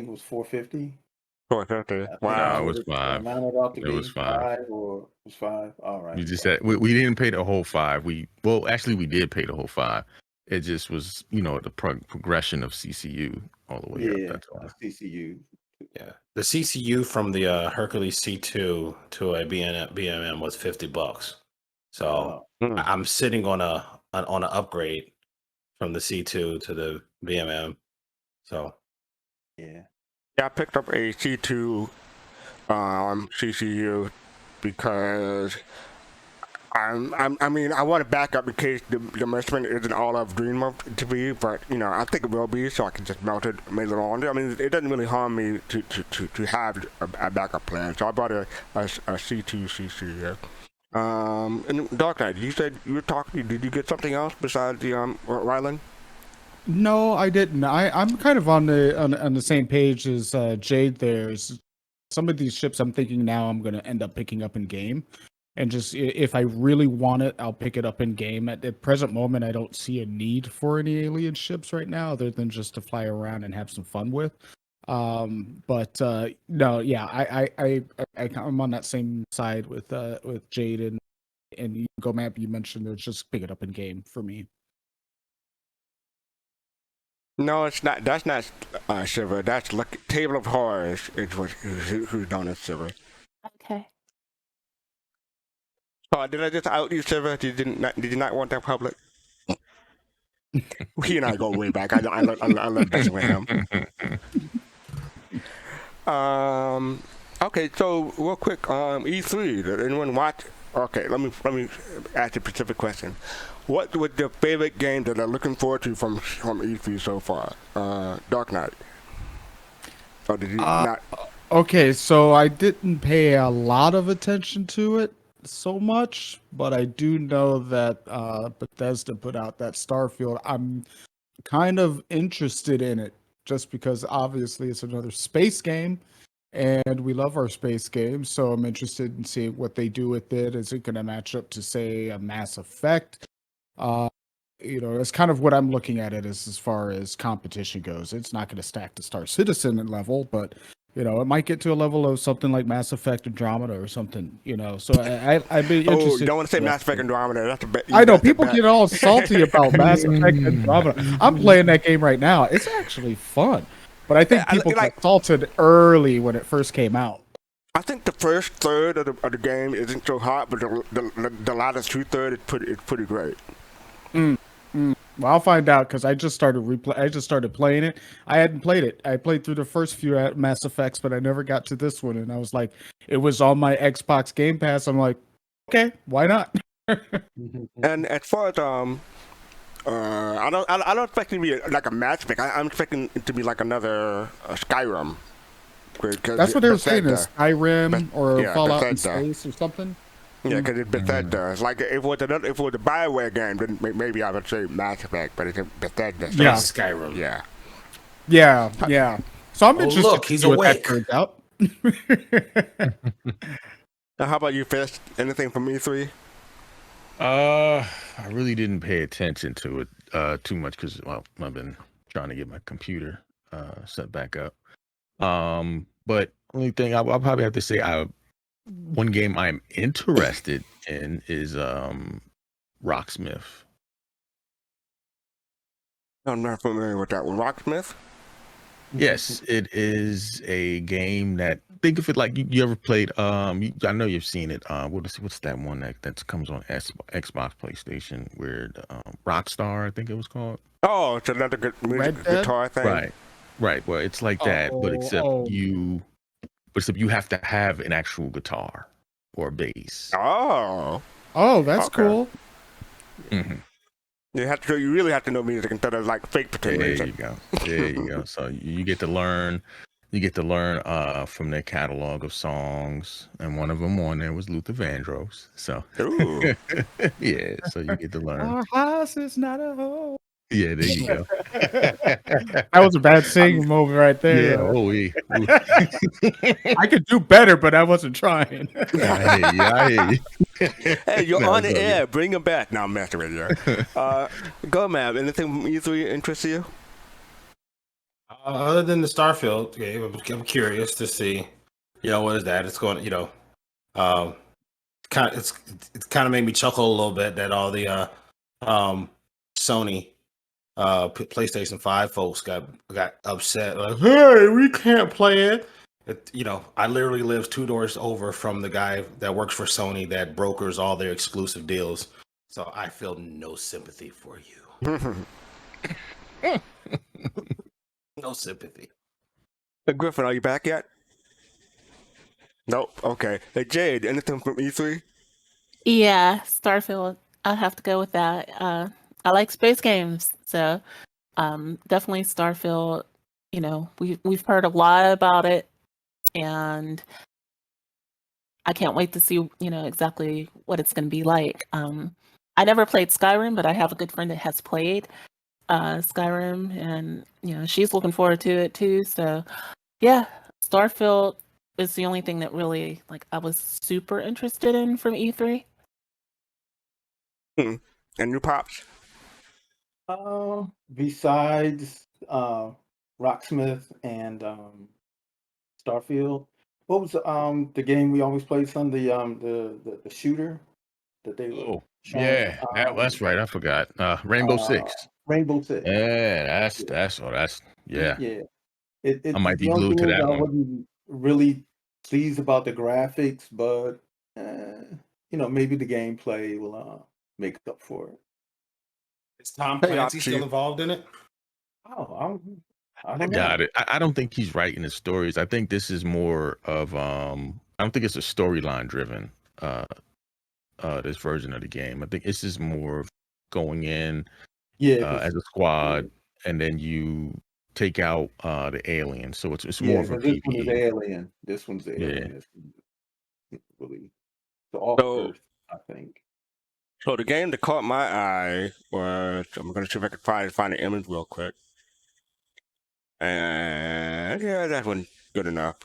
S3: was 450.
S1: 450.
S8: Yeah,
S1: Wow.
S6: it was 5.
S3: Mounted out the
S6: It was
S3: gate,
S6: 5.
S3: or it was 5. All right.
S6: You just said we didn't pay the whole 5. We did pay the whole 5. It just was, the progression of CCU all the way up. That's all.
S3: CCU.
S8: Yeah, the CCU from the Hercules C2 to a BMM was $50. So I'm sitting on an upgrade from the C2 to the BMM. So
S3: yeah,
S1: I picked up a C2 CCU because I want to back up in case the Merchantman isn't all I've dreamed of to be, but I think it will be, so I can just melt it later on. I mean, it doesn't really harm me to have a backup plan, so I bought a C2 CCU. And Dark Knight, you said you were talking. Did you get something else besides the Ryland?
S7: No, I didn't. I'm kind of on the same page as Jade. There's some of these ships I'm thinking now I'm going to end up picking up in game, and just if I really want it, I'll pick it up in game. At the present moment, I don't see a need for any alien ships right now, other than just to fly around and have some fun with. But no, yeah, I'm on that same side with Jade and Go Map. You mentioned it's just pick it up in game for me.
S1: No, it's not. That's not Shiver. That's Table of Horrors. Who's known as Shiver.
S5: Okay.
S1: Oh, did I just out you, Shiver? Did you not want that public? He and I go way back. I love messing with him. Okay, so real quick, E3. Did anyone watch? Okay, let me ask a specific question. What was your favorite game that you're looking forward to from E3 so far? Dark Knight. Or did you not?
S7: Okay, so I didn't pay a lot of attention to it so much, but I do know that Bethesda put out that Starfield. I'm kind of interested in it just because obviously it's another space game and we love our space games, so I'm interested in seeing what they do with it. Is it going to match up to, say, a Mass Effect? That's kind of what I'm looking at it as far as competition goes. It's not going to stack to Star Citizen level, but it might get to a level of something like Mass Effect Andromeda or something. So I'd be interested.
S1: Oh, you don't want to say Mass Effect Andromeda. That's a bit.
S7: I know people get all salty about Mass Effect Andromeda. I'm playing that game right now. It's actually fun, but I think people got salted early when it first came out.
S1: I think the first third of the game isn't so hot, but the latter 2/3 is pretty great.
S7: Well, I'll find out because I just started playing it. I hadn't played it. I played through the first few Mass Effects, but I never got to this one. And I was like, it was on my Xbox Game Pass. I'm like, okay, why not?
S1: And as far as I don't expect it to be like a Mass Effect. I'm expecting it to be like another Skyrim.
S7: That's what they were saying, is Skyrim or Fallout in
S1: Bethesda.
S7: Space or something.
S1: Yeah, because it's Bethesda. It's like if it was a BioWare game, then maybe I would say Mass Effect, but it's Bethesda.
S8: Yeah, Skyrim.
S1: Yeah.
S7: Yeah. So I'm interested.
S8: Look, he's awake.
S7: Turns out.
S1: Now, how about you, Fist? Anything from E3?
S6: I really didn't pay attention to it too much because I've been trying to get my computer set back up. But only thing I'll probably have to say, one game I'm interested in is Rocksmith.
S1: I'm not familiar with that one. Rocksmith?
S6: Yes, it is a game that think of it like you ever played. I know you've seen it. What's that one that comes on Xbox, PlayStation, where the, Rockstar, I think it was called.
S1: Oh, it's another good music
S7: Red Dead?
S1: guitar thing.
S6: Right. Well, it's like that, but except
S7: Oh.
S6: you have to have an actual guitar or bass.
S1: Oh,
S7: That's
S1: Okay.
S7: cool.
S6: hmm
S1: you really have to know music instead of like fake pretend
S6: There
S1: music.
S6: you go. There you go. So you get to learn. From their catalog of songs, and one of them on there was Luther Vandross. So
S1: Ooh.
S6: yeah, so you get to learn.
S7: Our house is not a hole.
S6: Yeah, there you go.
S7: That was a bad singing moment right there.
S6: Yeah. Oh, yeah.
S7: I could do better, but I wasn't trying.
S6: I hear you.
S1: Hey, you're
S6: No,
S1: on
S6: it's
S1: the
S6: all
S1: air. Bring him back. Now I'm messing with you. Go, Mav. Anything from E3 interests you?
S8: Other than the Starfield game, I'm curious to see, what is that? It's going, it's kind of made me chuckle a little bit that all the Sony PlayStation 5 folks got upset, like, hey, we can't play it. I literally live 2 doors over from the guy that works for Sony that brokers all their exclusive deals, so I feel no sympathy for you. No sympathy.
S1: Hey, Griffin, are you back yet? Nope. Okay. Hey, Jade, anything from E3?
S5: Yeah, Starfield. I have to go with that. I like space games, so definitely Starfield. We've heard a lot about it, and I can't wait to see exactly what it's going to be like. I never played Skyrim, but I have a good friend that has played Skyrim, and she's looking forward to it too. So yeah, Starfield is the only thing that really I was super interested in from E3.
S1: And you, Pops?
S3: Besides Rocksmith and Starfield, what was the game we always played? The shooter that they were
S6: Oh,
S3: showing,
S6: yeah, that's right. I forgot. Rainbow Six.
S3: Rainbow Six.
S6: Yeah, that's yeah.
S3: Yeah.
S6: I might be
S3: The only
S6: glued to
S3: thing is
S6: that
S3: I
S6: one.
S3: wasn't really pleased about the graphics, but maybe the gameplay will make up for it.
S8: Is Tom
S1: Hey,
S8: Clancy
S1: Oxy.
S8: still involved in it?
S3: Oh, I
S6: I
S3: don't know.
S6: got it. I don't think he's writing the stories. I think this is more of I don't think it's a storyline driven this version of the game. I think this is more of going in as a squad, and then you take out the alien. So it's more of a
S3: this one is
S6: PvE.
S3: Alien. This one's the
S6: Yeah.
S3: Alien. This one's really the off
S1: So-
S3: Earth, I think.
S1: So the game that caught my eye was, I'm going to see if I can find the image real quick. And yeah, that one's good enough.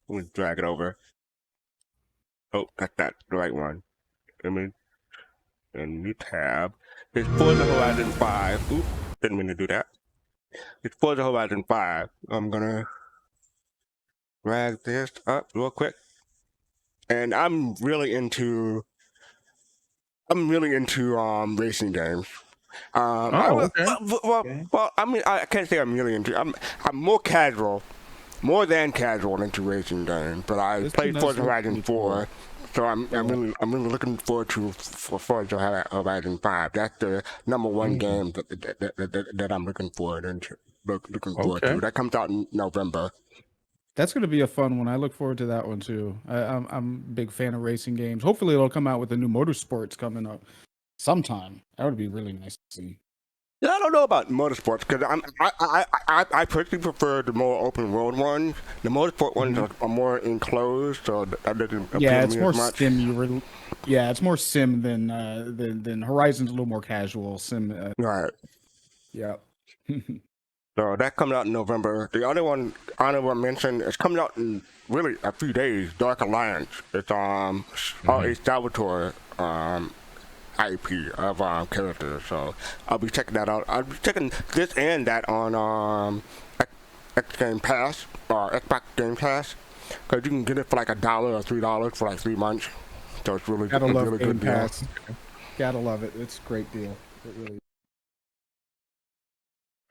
S1: I'm going to drag it over. Oh, that's not the right one. Image. And new tab. It's Forza Horizon 5. Oop, didn't mean to do that. It's Forza Horizon 5. I'm going to drag this up real quick. And I'm really into racing games.
S6: Okay.
S1: Well, I mean, I can't say I'm really into. I'm more casual, more than casual into racing games. But I
S7: This
S1: played
S7: one
S1: Forza
S7: does look
S1: Horizon
S7: pretty
S1: 4, so I'm really looking forward to Forza Horizon 5. That's the number one game that I'm looking forward
S6: Okay.
S1: to. That comes out in November.
S7: That's going to be a fun one. I look forward to that one too. I'm a big fan of racing games. Hopefully, it'll come out with the new motorsports coming up sometime. That would be really nice to see.
S1: Yeah, I don't know about motorsports because I personally prefer the more open world ones. The motorsport ones are more enclosed, so that doesn't appeal
S7: Yeah,
S1: to
S7: it's
S1: me
S7: more
S1: as much.
S7: sim. Yeah, it's more sim than Horizon's a little more casual sim.
S1: Right.
S7: Yeah.
S1: So that comes out in November. The other one honorable mention is coming out in really a few days. Dark Alliance. It's a Salvatore IP of characters. So I'll be checking that out. I'll be checking this and that on X Game Pass or Xbox Game Pass because you can get it for like $1 or $3 for like 3 months. So it's really
S7: Gotta
S1: it's
S7: love
S1: really
S7: Game
S1: good deal.
S7: Pass. Gotta love it. It's a great deal. It really.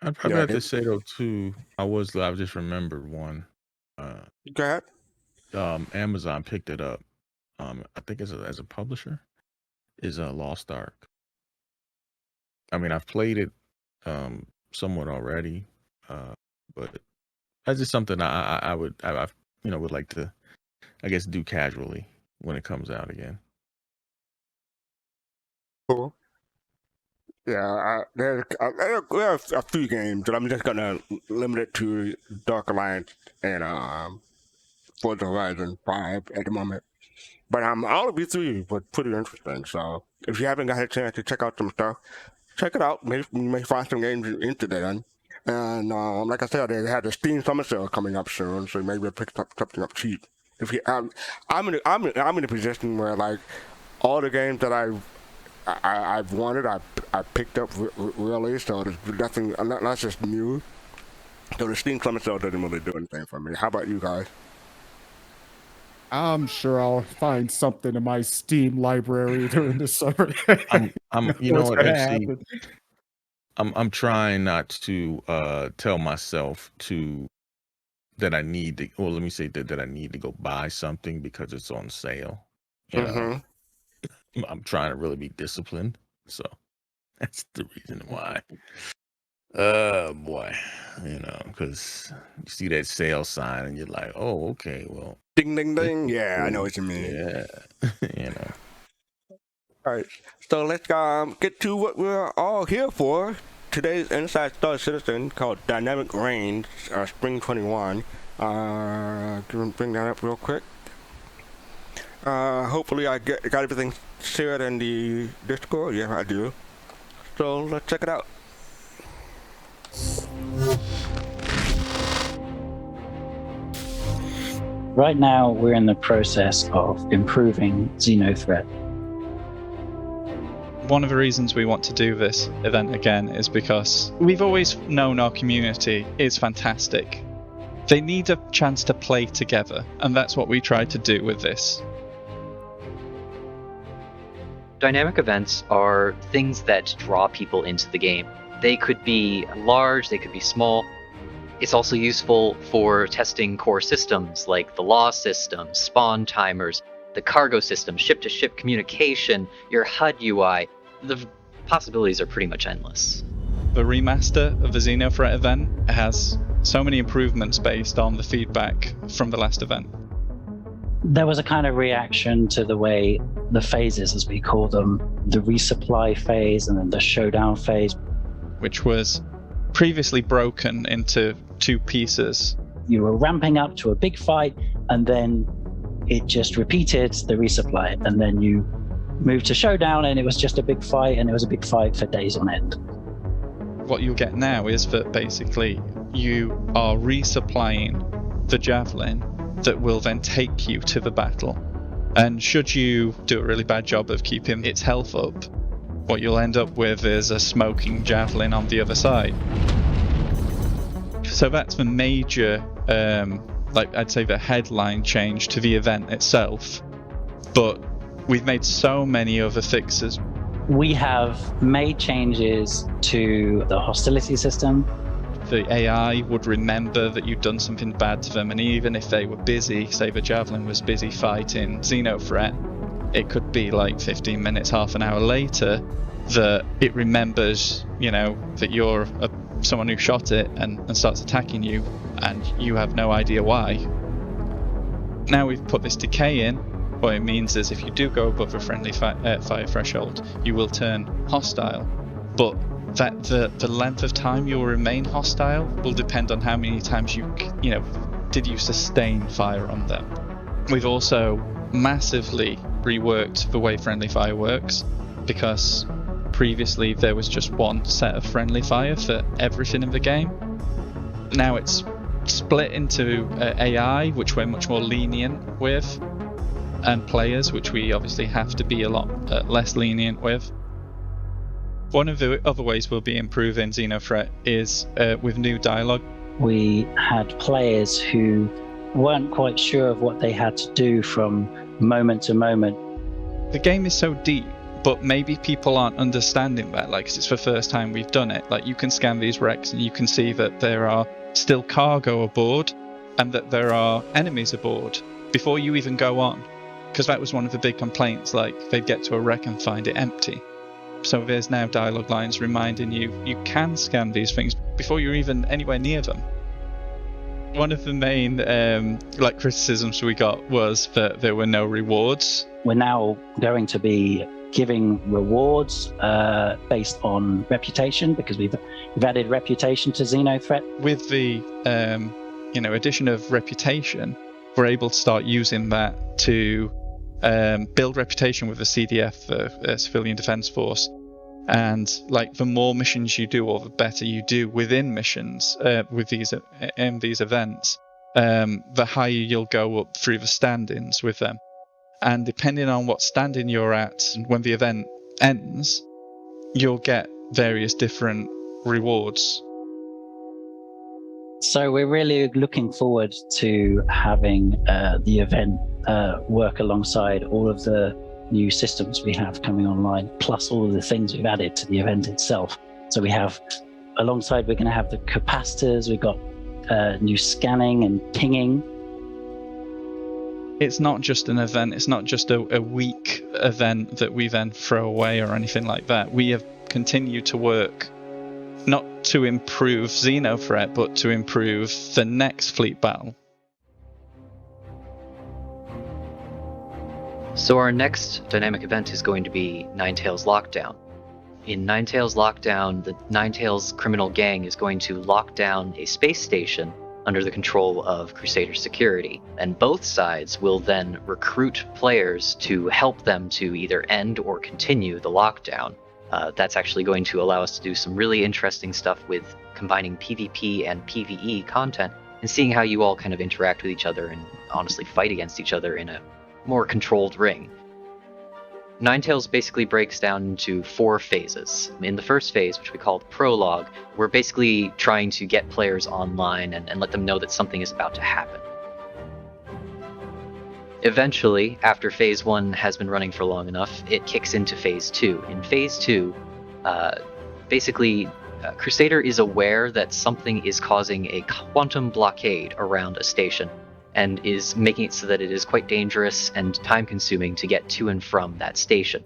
S6: I'd probably
S1: Yeah,
S6: have to say though too. I just remembered one.
S1: go ahead.
S6: Amazon picked it up. I think as a publisher is Lost Ark. I mean, I've played it somewhat already, but that's just something I would like to, I guess, do casually when it comes out again.
S1: Cool. Yeah, there are a few games, but I'm just gonna limit it to Dark Alliance and Forza Horizon 5 at the moment. But all of these three were pretty interesting. So if you haven't got a chance to check out some stuff, check it out. Maybe you may find some games you're interested in. And like I said, they had the Steam Summer Sale coming up soon, so maybe pick something up cheap. If you, I'm in a position where like all the games that I've wanted, I picked up really. So there's nothing, not just new. So the Steam Summer Sale doesn't really do anything for me. How about you guys?
S7: I'm sure I'll find something in my Steam library during the summer.
S6: You know what, MC? I'm trying not to tell myself that I need to. Well, let me say that I need to go buy something because it's on sale. You know, I'm trying to really be disciplined, so that's the reason why. Oh boy, because you see that sale sign and you're like, oh, okay, well,
S1: ding, ding, ding. Yeah, I know what you mean.
S6: Yeah,
S1: All right, so let's get to what we're all here for. Today's Inside Star Citizen called Dynamic Range, Spring 21. Bring that up real quick. Hopefully I got everything shared in the Discord. Yeah, I do. So let's check it out.
S9: Right now, we're in the process of improving Xenothreat.
S10: One of the reasons we want to do this event again is because we've always known our community is fantastic. They need a chance to play together, and that's what we try to do with this.
S11: Dynamic events are things that draw people into the game. They could be large, they could be small. It's also useful for testing core systems like the law system, spawn timers, the cargo system, ship-to-ship communication, your HUD UI. The possibilities are pretty much endless.
S10: The remaster of the Xenothreat event has so many improvements based on the feedback from the last event.
S9: There was a kind of reaction to the way the phases, as we call them, the resupply phase and then the showdown phase,
S10: which was previously broken into two pieces.
S9: You were ramping up to a big fight, and then it just repeated the resupply, and then you moved to showdown, and it was just a big fight, and it was a big fight for days on end.
S10: What you'll get now is that basically you are resupplying the javelin that will then take you to the battle. And should you do a really bad job of keeping its health up, what you'll end up with is a smoking javelin on the other side. So that's the major, I'd say the headline change to the event itself. But we've made so many other fixes.
S9: We have made changes to the hostility system.
S10: The AI would remember that you'd done something bad to them, and even if they were busy, say the javelin was busy fighting Xenothreat, it could be like 15 minutes, half an hour later, that it remembers, that you're someone who shot it and starts attacking you, and you have no idea why. Now we've put this decay in, what it means is if you do go above a friendly fire threshold, you will turn hostile. But that the length of time you'll remain hostile will depend on how many times did you sustain fire on them. We've also massively reworked the way friendly fire works, because previously there was just one set of friendly fire for everything in the game. Now it's split into AI, which we're much more lenient with, and players, which we obviously have to be a lot less lenient with. One of the other ways we'll be improving Xenothreat is with new dialogue.
S9: We had players who weren't quite sure of what they had to do from moment to moment.
S10: The game is so deep, but maybe people aren't understanding that. Like, 'cause it's the first time we've done it. Like, you can scan these wrecks and you can see that there are still cargo aboard and that there are enemies aboard before you even go on. Because that was one of the big complaints, like they'd get to a wreck and find it empty. So there's now dialogue lines reminding you can scan these things before you're even anywhere near them. One of the main criticisms we got was that there were no rewards.
S9: We're now going to be giving rewards based on reputation, because we've added reputation to Xenothreat.
S10: With the addition of reputation, we're able to start using that to build reputation with the CDF, the Civilian Defense Force. And like, the more missions you do, or the better you do within missions with these events, the higher you'll go up through the standings with them. And depending on what standing you're at, when the event ends, you'll get various different rewards.
S9: So we're really looking forward to having the event work alongside all of the new systems we have coming online, plus all of the things we've added to the event itself. So we have, alongside, we're going to have the capacitors, we've got new scanning and pinging.
S10: It's not just an event, it's not just a weak event that we then throw away or anything like that. We have continued to work not to improve Xenothreat, but to improve the next fleet battle.
S11: So our next dynamic event is going to be Ninetails Lockdown. In Ninetails Lockdown, the Ninetails criminal gang is going to lock down a space station under the control of Crusader security, and both sides will then recruit players to help them to either end or continue the lockdown. That's actually going to allow us to do some really interesting stuff with combining PvP and PvE content and seeing how you all kind of interact with each other and honestly fight against each other in a more controlled ring. Ninetails basically breaks down into 4 phases. In the first phase, which we call the prologue, we're basically trying to get players online and let them know that something is about to happen. Eventually, after phase 1 has been running for long enough, it kicks into phase 2. In phase 2, Crusader is aware that something is causing a quantum blockade around a station, and is making it so that it is quite dangerous and time-consuming to get to and from that station.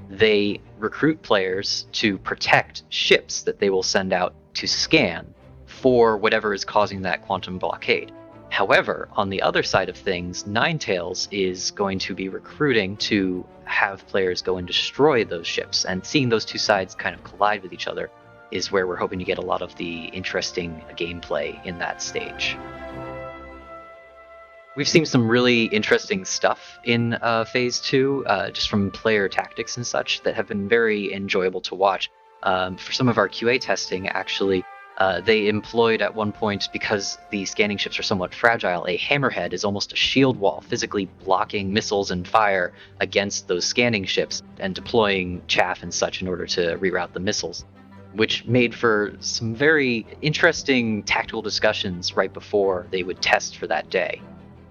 S11: They recruit players to protect ships that they will send out to scan for whatever is causing that quantum blockade. However, on the other side of things, Ninetails is going to be recruiting to have players go and destroy those ships, and seeing those two sides kind of collide with each other is where we're hoping to get a lot of the interesting gameplay in that stage. We've seen some really interesting stuff in Phase 2, just from player tactics and such, that have been very enjoyable to watch. For some of our QA testing, actually, they employed at one point, because the scanning ships are somewhat fragile, a hammerhead is almost a shield wall, physically blocking missiles and fire against those scanning ships, and deploying chaff and such in order to reroute the missiles, which made for some very interesting tactical discussions right before they would test for that day.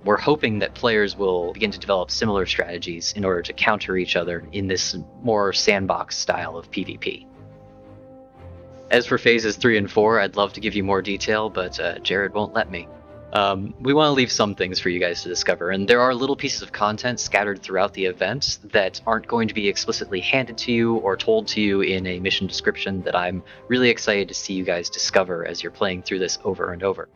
S11: We're hoping that players will begin to develop similar strategies in order to counter each other in this more sandbox style of PvP. As for phases 3 and 4, I'd love to give you more detail, but Jared won't let me. We want to leave some things for you guys to discover, and there are little pieces of content scattered throughout the event that aren't going to be explicitly handed to you or told to you in a mission description that I'm really excited to see you guys discover as you're playing through this over and over.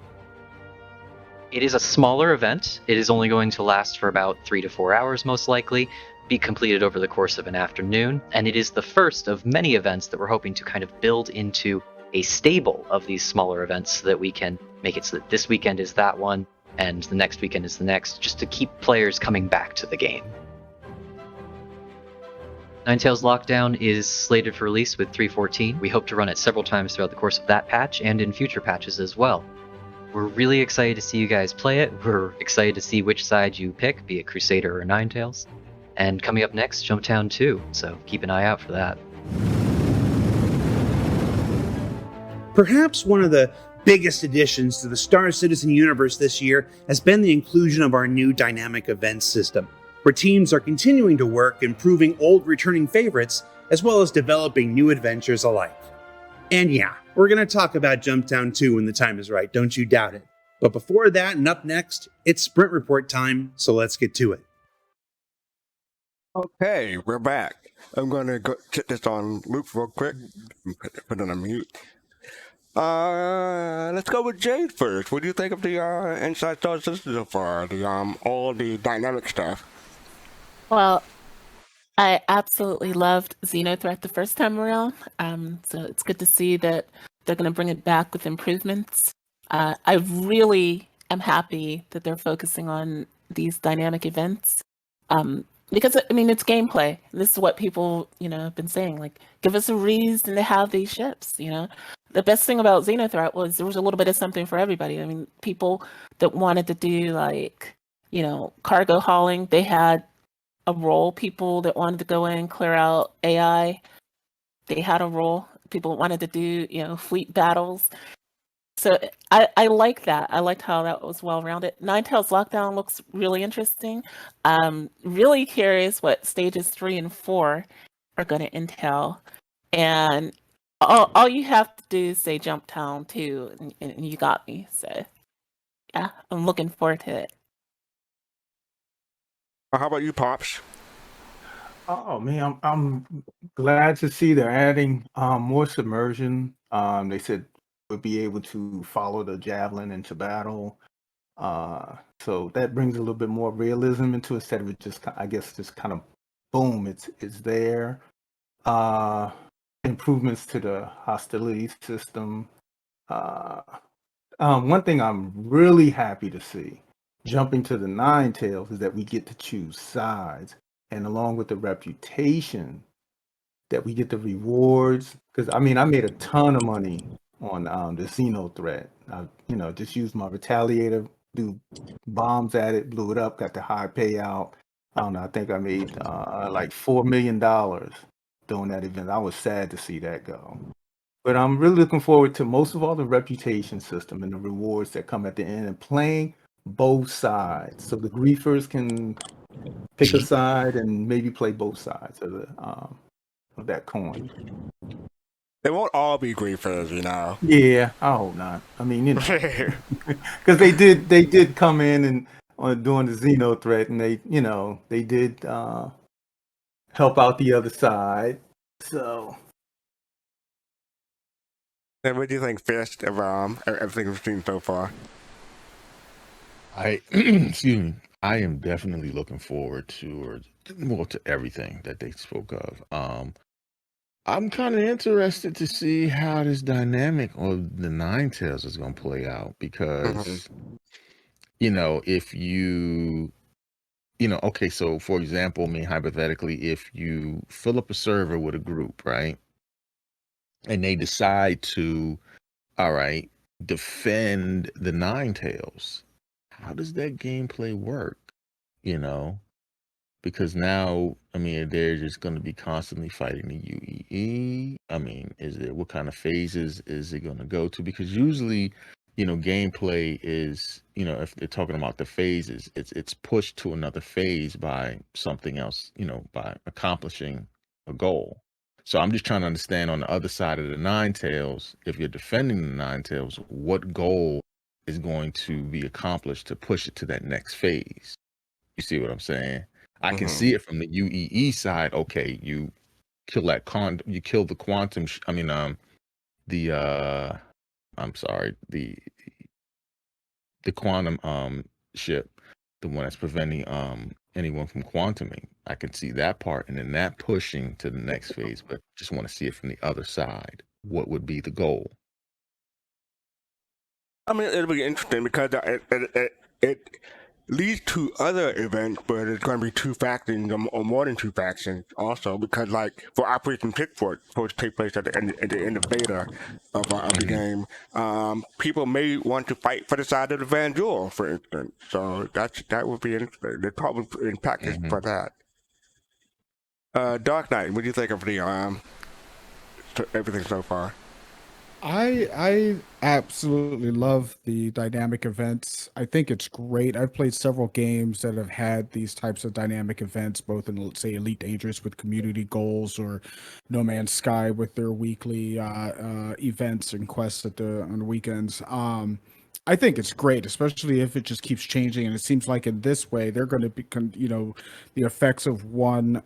S11: It is a smaller event. It is only going to last for about 3 to 4 hours, most likely, be completed over the course of an afternoon, and it is the first of many events that we're hoping to kind of build into a stable of these smaller events so that we can make it so that this weekend is that one, and the next weekend is the next, just to keep players coming back to the game. Ninetails Lockdown is slated for release with 3.14. We hope to run it several times throughout the course of that patch, and in future patches as well. We're really excited to see you guys play it. We're excited to see which side you pick, be it Crusader or Ninetails. And coming up next, Jumptown 2, so keep an eye out for that.
S12: Perhaps one of the biggest additions to the Star Citizen universe this year has been the inclusion of our new dynamic events system. where teams are continuing to work improving old returning favorites as well as developing new adventures alike. And yeah, we're going to talk about Jumptown 2 when the time is right, don't you doubt it. But before that and up next, it's Sprint Report time, so let's get to it.
S1: Okay, we're back. I'm going to go get this on loop real quick. Put it on mute. Let's go with Jade first. What do you think of the Inside Star System so far? The all the dynamic stuff.
S5: Well, I absolutely loved Xenothreat the first time around. So it's good to see that they're going to bring it back with improvements. I really am happy that they're focusing on these dynamic events. Because I mean, it's gameplay. This is what people, have been saying. Like, give us a reason to have these ships. The best thing about Xenothreat was there was a little bit of something for everybody. I mean, people that wanted to do cargo hauling, they had a role. People that wanted to go in and clear out AI, they had a role. People that wanted to do, fleet battles. So I like that. I liked how that was well-rounded. Ninetails Lockdown looks really interesting. Really curious what stages 3 and 4 are going to entail. And all you have to do is say Jumptown 2, and you got me. So, yeah, I'm looking forward to it.
S1: How about you, Pops?
S3: Oh man, I'm glad to see they're adding more submersion. They said we'll be able to follow the javelin into battle. So that brings a little bit more realism into it instead of it just kind of boom, it's there. Improvements to the hostility system. One thing I'm really happy to see, jumping to the Ninetails, is that we get to choose sides. And along with the reputation, that we get the rewards. Because I made a ton of money on the Xenothreat. I, just used my Retaliator, do bombs at it, blew it up, got the high payout. I don't know. I think I made like $4 million doing that event. I was sad to see that go. But I'm really looking forward to most of all the reputation system and the rewards that come at the end and playing both sides. So the griefers can pick a side and maybe play both sides of that coin.
S1: They won't all be griefers,
S3: Yeah, I hope not. Because they did come in and during the Xenothreat, and they did help out the other side. So.
S1: And what do you think, Fist, of everything we've seen so far?
S6: Excuse me. I am definitely looking forward to everything that they spoke of. I'm kind of interested to see how this dynamic of the Ninetails is going to play out because, if you, okay, so for example, hypothetically, if you fill up a server with a group, right, and they decide to, all right, defend the Ninetails, how does that gameplay work, Because now, they're just going to be constantly fighting the UEE. What kind of phases is it going to go to? Because usually, gameplay is, if they're talking about the phases, it's pushed to another phase by something else, by accomplishing a goal. So I'm just trying to understand on the other side of the Ninetails, if you're defending the Ninetails, what goal is going to be accomplished to push it to that next phase? You see what I'm saying? I can see it from the UEE side. Okay, you kill that you kill the quantum. The quantum ship, the one that's preventing anyone from quantuming. I can see that part, and then that pushing to the next phase. But just want to see it from the other side. What would be the goal?
S1: It'll be interesting because it leads to other events, but it's going to be two factions or more than two factions also, because like for Operation Pickford, which take place at the end of beta of the game, people may want to fight for the side of the Van Jewel, for instance. So that would be interesting. They're probably in package for that. Dark Knight, what do you think of the everything so far?
S7: I absolutely love the dynamic events. I think it's great. I've played several games that have had these types of dynamic events, both in, let's say, Elite Dangerous with community goals, or No Man's Sky with their weekly events and quests on the weekends. I think it's great, especially if it just keeps changing. And it seems like in this way, they're going to be, the effects of one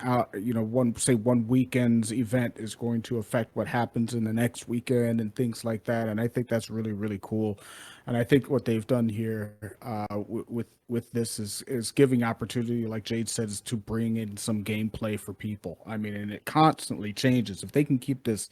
S7: weekend's event is going to affect what happens in the next weekend and things like that. And I think that's really, really cool. And I think what they've done here with this is giving opportunity, like Jade says, to bring in some gameplay for people. I mean, and it constantly changes. If they can keep this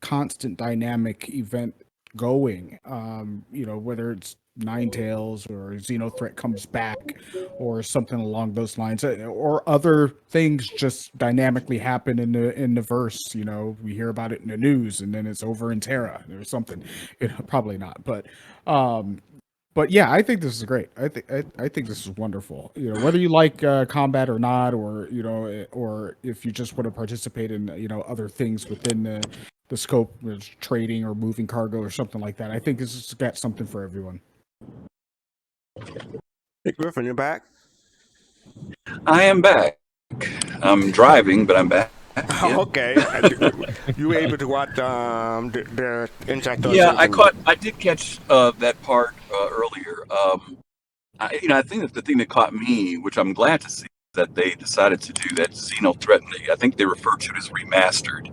S7: constant dynamic event going, whether it's Ninetails or Xenothreat comes back or something along those lines, or other things just dynamically happen in the verse. We hear about it in the news and then it's over in Terra or something. Probably not, but yeah, I think this is great. I think this is wonderful. Whether you like combat or not, or or if you just want to participate in other things within the scope of trading or moving cargo or something like that. I think this has got something for everyone.
S1: Hey, Griffin, you're back?
S2: I am back. I'm driving, but I'm back.
S1: Yeah. Okay. You were able to watch the Inside?
S2: Yeah, I did catch that part earlier. I think that the thing that caught me, which I'm glad to see, is that they decided to do that Xenothreat. I think they referred to it as remastered,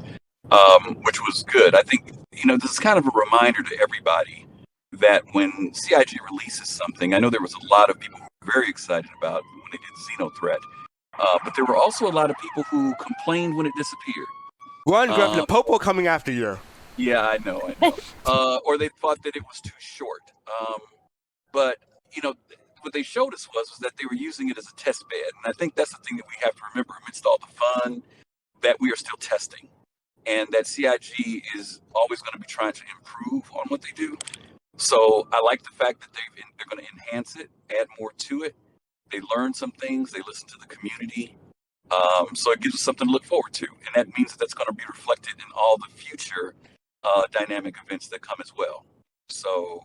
S2: which was good. I think this is kind of a reminder to everybody that when CIG releases something, I know there was a lot of people who were very excited about when they did Xenothreat, but there were also a lot of people who complained when it disappeared.
S1: One, the Popo coming after you.
S2: Yeah, I know. Or they thought that it was too short. But what they showed us was that they were using it as a test bed, and I think that's the thing that we have to remember amidst all the fun, that we are still testing, and that CIG is always going to be trying to improve on what they do. So I like the fact that they're going to enhance it, add more to it. They learn some things. They listen to the community. So it gives us something to look forward to. And that means that's going to be reflected in all the future dynamic events that come as well. So,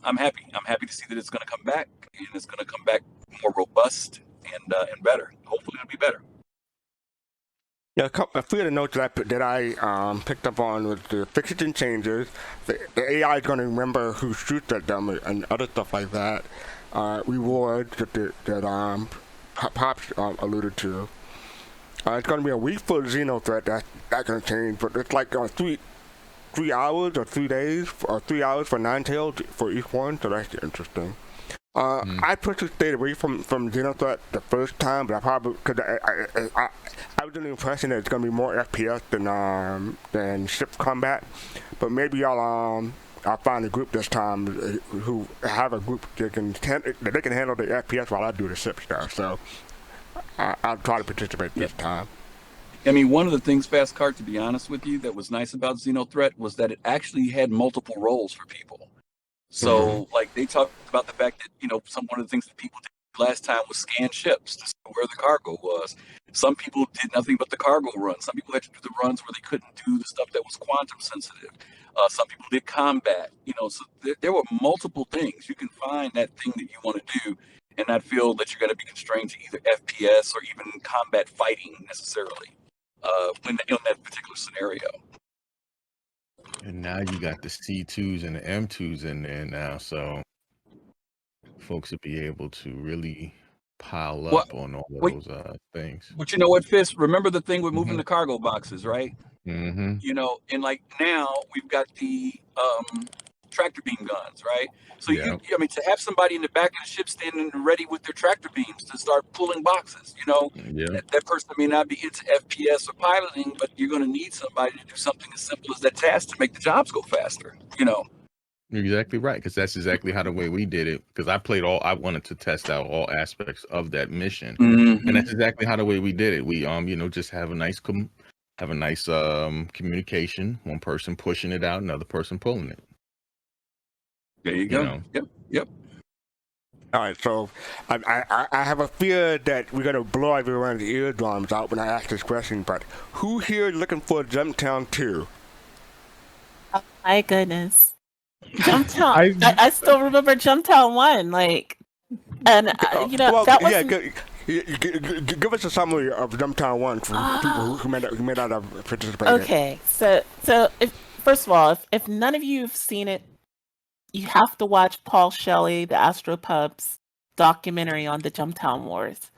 S2: I'm happy. I'm happy to see that it's going to come back, and it's going to come back more robust and better. Hopefully it'll be better.
S1: Yeah, a few of the notes that I picked up on was the fixing changes. The AI is going to remember who shoots at them and other stuff like that. Rewards that Pops alluded to. It's going to be a week for Xenothreat. That's going to change, but it's like 3 hours or 3 days or 3 hours for Ninetails for each one. So that's interesting. I personally stayed away from Xenothreat the first time, but I probably because I was under the impression that it's going to be more FPS than ship combat. But maybe I'll find a group this time who have a group that can handle the FPS while I do the ship stuff. So I'll try to participate this time.
S2: I mean, one of the things, Fast Cart, to be honest with you, that was nice about Xenothreat was that it actually had multiple roles for people. So, like, they talked about the fact that, one of the things that people did last time was scan ships to see where the cargo was. Some people did nothing but the cargo run. Some people had to do the runs where they couldn't do the stuff that was quantum sensitive. Some people did combat, so there were multiple things. You can find that thing that you want to do and not feel that you're going to be constrained to either FPS or even combat fighting necessarily in that particular scenario.
S6: And now you got the C2s and the M2s in there now, so folks will be able to really pile up on all of those things.
S2: But you know what, Fist? Remember the thing with moving the cargo boxes, right?
S6: Mm-hmm.
S2: And like now we've got the tractor beam guns, right? So to have somebody in the back of the ship standing ready with their tractor beams to start pulling boxes, that person may not be into FPS or piloting, but you're going to need somebody to do something as simple as that task to make the jobs go faster,
S6: You're exactly right, because that's exactly how the way we did it. Because I wanted to test out all aspects of that mission, and that's exactly how the way we did it. We just have a nice communication. One person pushing it out, another person pulling it.
S2: There you go. Yep.
S1: All right, so I have a fear that we're gonna blow everyone's eardrums out when I ask this question. But who here is looking for Jumptown 2?
S5: My goodness. Jumptown. I still remember Jumptown 1, like, and
S1: well,
S5: that
S1: yeah,
S5: wasn't.
S1: give us a summary of Jumptown 1 for people who may not have participated.
S5: Okay, so if first of all, if none of you have seen it, you have to watch Paul Shelley, the Astropub's documentary on the Jumptown Wars.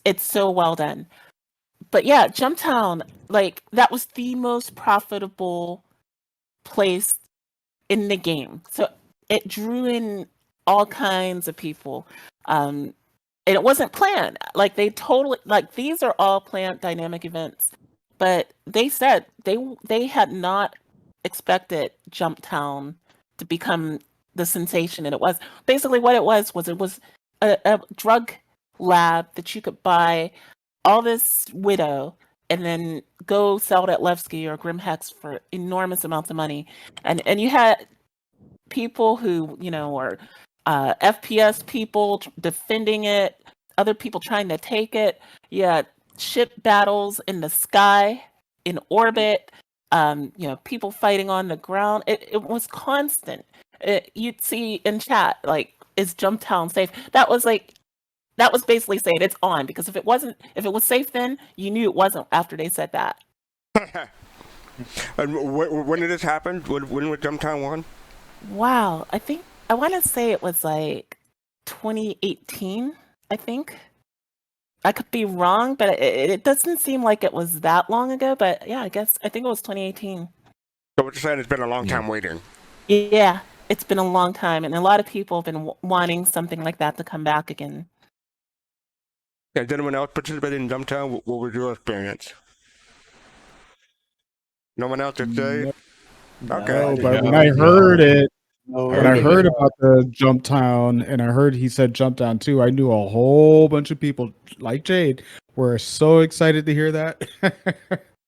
S5: It's so well done. But yeah, Jumptown, like, that was the most profitable place in the game. So it drew in all kinds of people. And it wasn't planned. Like, they totally, like, these are all planned dynamic events. But they said they had not expected Jumptown to become the sensation, and it was basically what it was a drug lab that you could buy all this widow and then go sell it at Levski or Grimhex for enormous amounts of money, and you had people who were FPS people defending it, other people trying to take it. You had ship battles in the sky, in orbit. People fighting on the ground. It was constant. You'd see in chat, like, is Jumptown safe? That was basically saying it's on, because if it was safe then, you knew it wasn't after they said that.
S1: And when did this happen? When was Jumptown 1?
S5: Wow, I want to say it was like 2018, I think. I could be wrong, but it doesn't seem like it was that long ago. But yeah, I think it was 2018.
S1: So what you're saying, it's been a long time waiting.
S5: Yeah, it's been a long time, and a lot of people have been wanting something like that to come back again.
S1: Yeah, did anyone else participate in Jumptown? What was your experience? No one else did say? Okay.
S7: No, but when I heard it, when I heard about the Jumptown, and I heard he said Jumptown 2, I knew a whole bunch of people like Jade were so excited to hear that.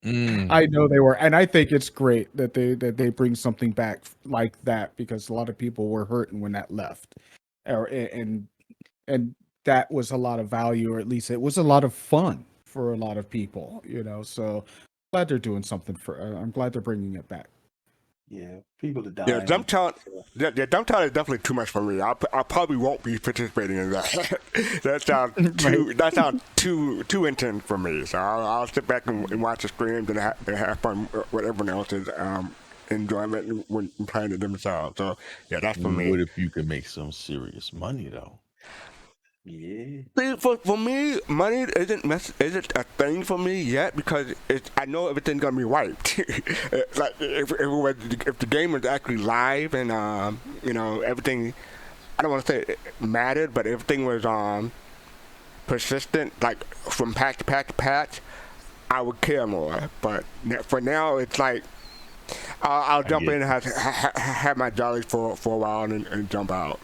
S7: I know they were, and I think it's great that they bring something back like that, because a lot of people were hurting when that left, and that was a lot of value, or at least it was a lot of fun for a lot of people, So glad they're doing something I'm glad they're bringing it back.
S12: Yeah, people to die.
S1: Yeah, Jumptown is definitely too much for me. I probably won't be participating in that. that sounds too intense for me. So I'll sit back and watch the streams and have fun with everyone else's enjoyment when playing it themselves. So yeah, that's for me.
S6: What if you could make some serious money though?
S12: Yeah.
S1: See, for me, money isn't a thing for me yet, because I know everything's gonna be wiped. Like if the game is actually live and everything, I don't want to say it mattered, but everything was persistent, like from patch to patch to patch, I would care more. But for now, it's like I'll jump in and have my jollies for a while and jump out.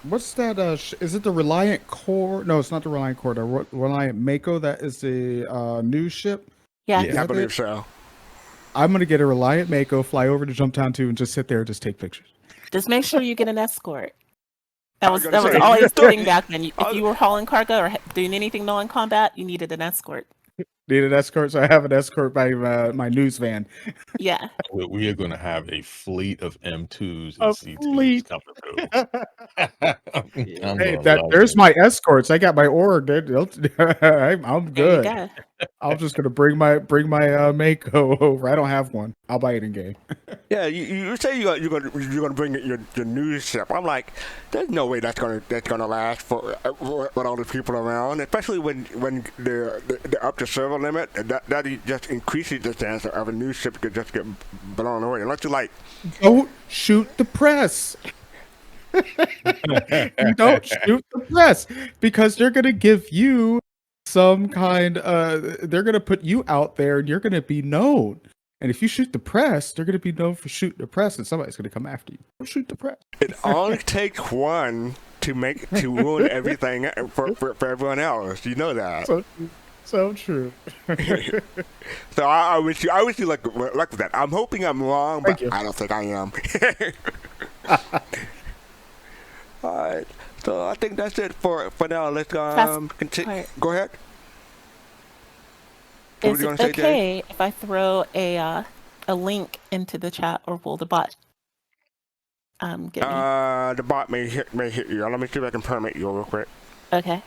S7: What's that? Is it the Reliant Core? No, it's not the Reliant Core. The Reliant Mako. That is the new ship.
S5: Yeah,
S1: I believe so.
S7: I'm gonna get a Reliant Mako, fly over to Jumptown 2, and just sit there and just take pictures.
S5: Just make sure you get an escort. That was always the thing back then. If you were hauling cargo or doing anything non-combat, you needed an escort.
S7: Need an escort, so I have an escort by my news van.
S5: Yeah.
S6: We are going to have a fleet of M2s and C2s coming through.
S7: Hey, there's my escorts. I got my org. I'm good. I'm just gonna bring my Mako over. I don't have one. I'll buy it in game.
S1: Yeah, you say you're gonna bring your news ship. I'm like, there's no way that's gonna last for with all the people around, especially when they're up to server limit. That just increases the chance of a news ship could just get blown away. Unless you like,
S7: don't shoot the press. You don't shoot the press, because they're gonna give you some kind. They're gonna put you out there, and you're gonna be known. And if you shoot the press, they're gonna be known for shooting the press, and somebody's gonna come after you. Don't shoot the press.
S1: It only takes one to ruin everything for everyone else. You know that.
S7: So true.
S1: So I wish you luck with that. I'm hoping I'm wrong, but I don't think I am. All right. So I think that's it for now. Let's continue. Go ahead.
S5: Is it okay if I throw a a link into the chat, or will the bot get me?
S1: The bot may hit you. Let me see if I can permit you real quick.
S5: Okay.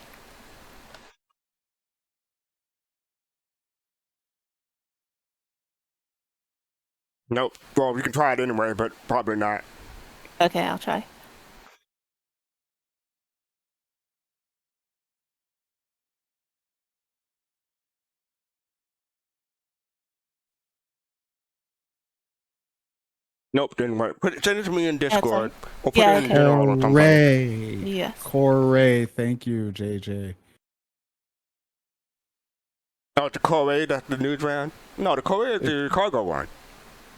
S1: Nope. Well, you can try it anyway, but probably not.
S5: Okay, I'll try.
S1: Nope, didn't work. Send it to me in Discord. Or put
S5: Yeah,
S1: it in
S5: okay.
S1: general or something.
S7: Corey.
S5: Yes.
S7: Corey. Thank you, JJ.
S1: Oh, it's the Corey, that's the news round? No, the Corey is the cargo one.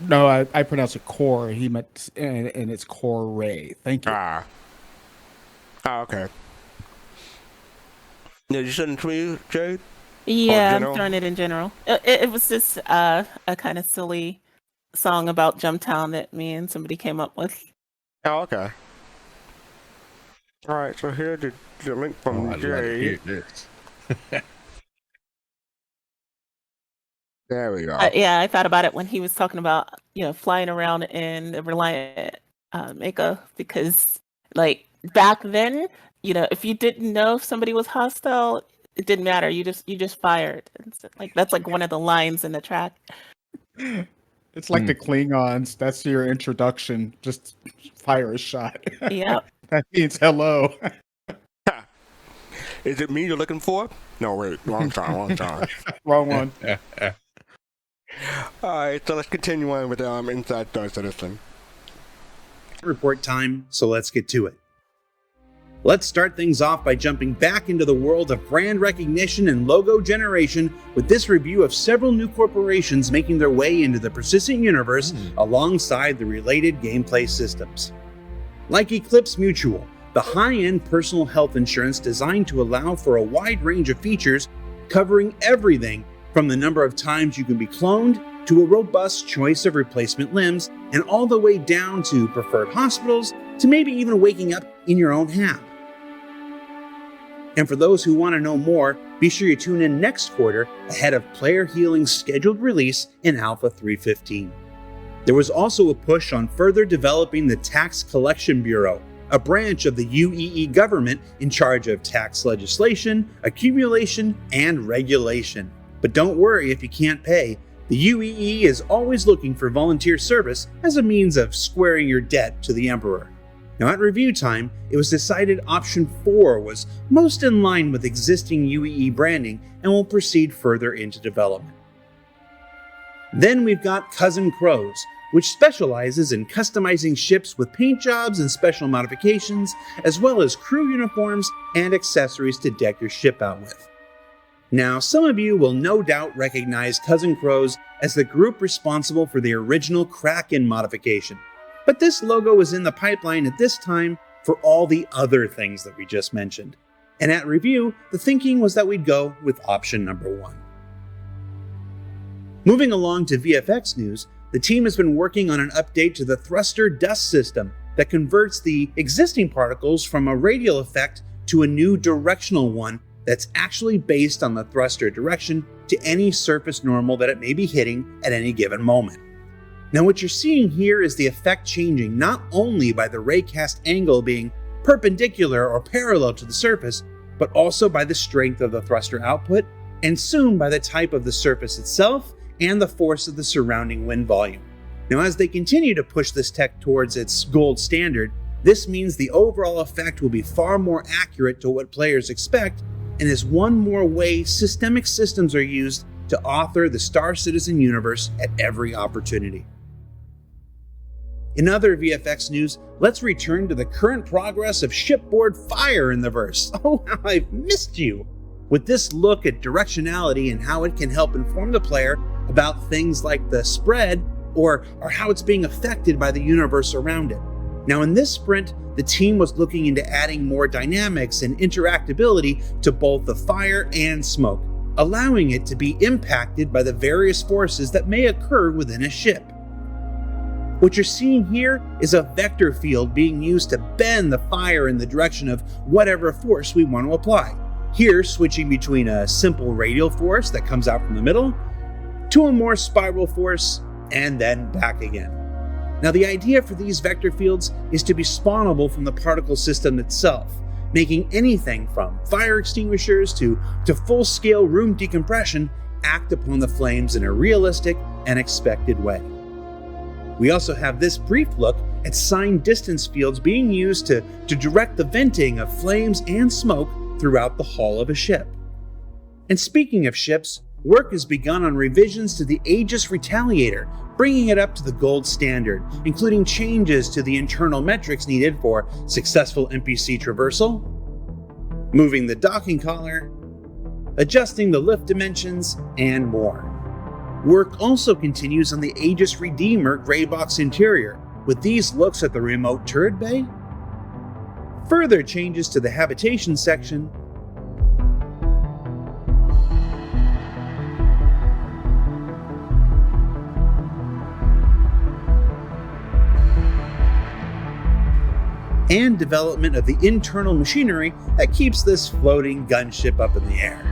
S7: No, I pronounced it core. He meant, and it's Corey. Thank you.
S1: Okay. Yeah, you send it to me, Jade?
S5: Yeah, I'm throwing it in general. It was just a kind of silly song about Jumptown that me and somebody came up with.
S1: Oh, okay. All right, so here's the link from Jade. There we go.
S5: Yeah, I thought about it when he was talking about, flying around in the Reliant Mako, because like back then, if you didn't know if somebody was hostile, it didn't matter. You just fired. Like that's like one of the lines in the track.
S7: It's like the Klingons. That's your introduction. Just fire a shot.
S5: Yep.
S7: That means hello.
S1: Is it me you're looking for? No, wait. Wrong song.
S7: Wrong one.
S1: All right, so let's continue on with Inside Star Citizen.
S12: Report time, so let's get to it. Let's start things off by jumping back into the world of brand recognition and logo generation with this review of several new corporations making their way into the persistent universe alongside the related gameplay systems. Like Eclipse Mutual, the high-end personal health insurance designed to allow for a wide range of features covering everything from the number of times you can be cloned to a robust choice of replacement limbs, and all the way down to preferred hospitals to maybe even waking up in your own hab. And for those who want to know more, be sure you tune in next quarter ahead of Player Healing's scheduled release in Alpha 3.15. There was also a push on further developing the Tax Collection Bureau, a branch of the UEE government in charge of tax legislation, accumulation, and regulation. But don't worry if you can't pay. The UEE is always looking for volunteer service as a means of squaring your debt to the Emperor. Now at review time, it was decided option 4 was most in line with existing UEE branding and will proceed further into development. Then we've got Cousin Crows, which specializes in customizing ships with paint jobs and special modifications, as well as crew uniforms and accessories to deck your ship out with. Now, some of you will no doubt recognize Cousin Crows as the group responsible for the original Kraken modification, but this logo is in the pipeline at this time for all the other things that we just mentioned. And at review, the thinking was that we'd go with option number 1. Moving along to VFX news, the team has been working on an update to the thruster dust system that converts the existing particles from a radial effect to a new directional one that's actually based on the thruster direction to any surface normal that it may be hitting at any given moment. Now what you're seeing here is the effect changing not only by the raycast angle being perpendicular or parallel to the surface, but also by the strength of the thruster output, and soon by the type of the surface itself and the force of the surrounding wind volume. Now as they continue to push this tech towards its gold standard, this means the overall effect will be far more accurate to what players expect, and is one more way systemic systems are used to author the Star Citizen universe at every opportunity. In other VFX news, let's return to the current progress of shipboard fire in the verse. Oh, how I've missed you! With this look at directionality and how it can help inform the player about things like the spread or how it's being affected by the universe around it. Now in this sprint, the team was looking into adding more dynamics and interactability to both the fire and smoke, allowing it to be impacted by the various forces that may occur within a ship. What you're seeing here is a vector field being used to bend the fire in the direction of whatever force we want to apply. Here, switching between a simple radial force that comes out from the middle, to a more spiral force, and then back again. Now, the idea for these vector fields is to be spawnable from the particle system itself, making anything from fire extinguishers to full-scale room decompression act upon the flames in a realistic and expected way. We also have this brief look at signed distance fields being used to direct the venting of flames and smoke throughout the hull of a ship. And speaking of ships, work has begun on revisions to the Aegis Retaliator, bringing it up to the gold standard, including changes to the internal metrics needed for successful NPC traversal, moving the docking collar, adjusting the lift dimensions, and more. Work also continues on the Aegis Redeemer gray box interior, with these looks at the remote turret bay, further changes to the habitation section, and development of the internal machinery that keeps this floating gunship up in the air.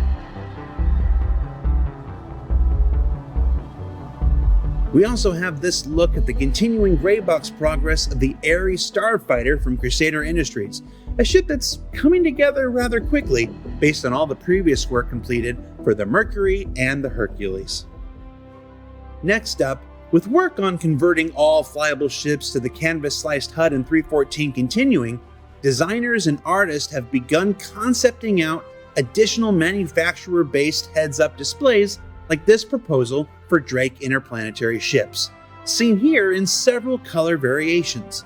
S12: We also have this look at the continuing gray box progress of the Ares Starfighter from Crusader Industries, a ship that's coming together rather quickly based on all the previous work completed for the Mercury and the Hercules. Next up, with work on converting all flyable ships to the canvas-sliced HUD in 3.14 continuing, designers and artists have begun concepting out additional manufacturer-based heads-up displays like this proposal for Drake interplanetary ships, seen here in several color variations.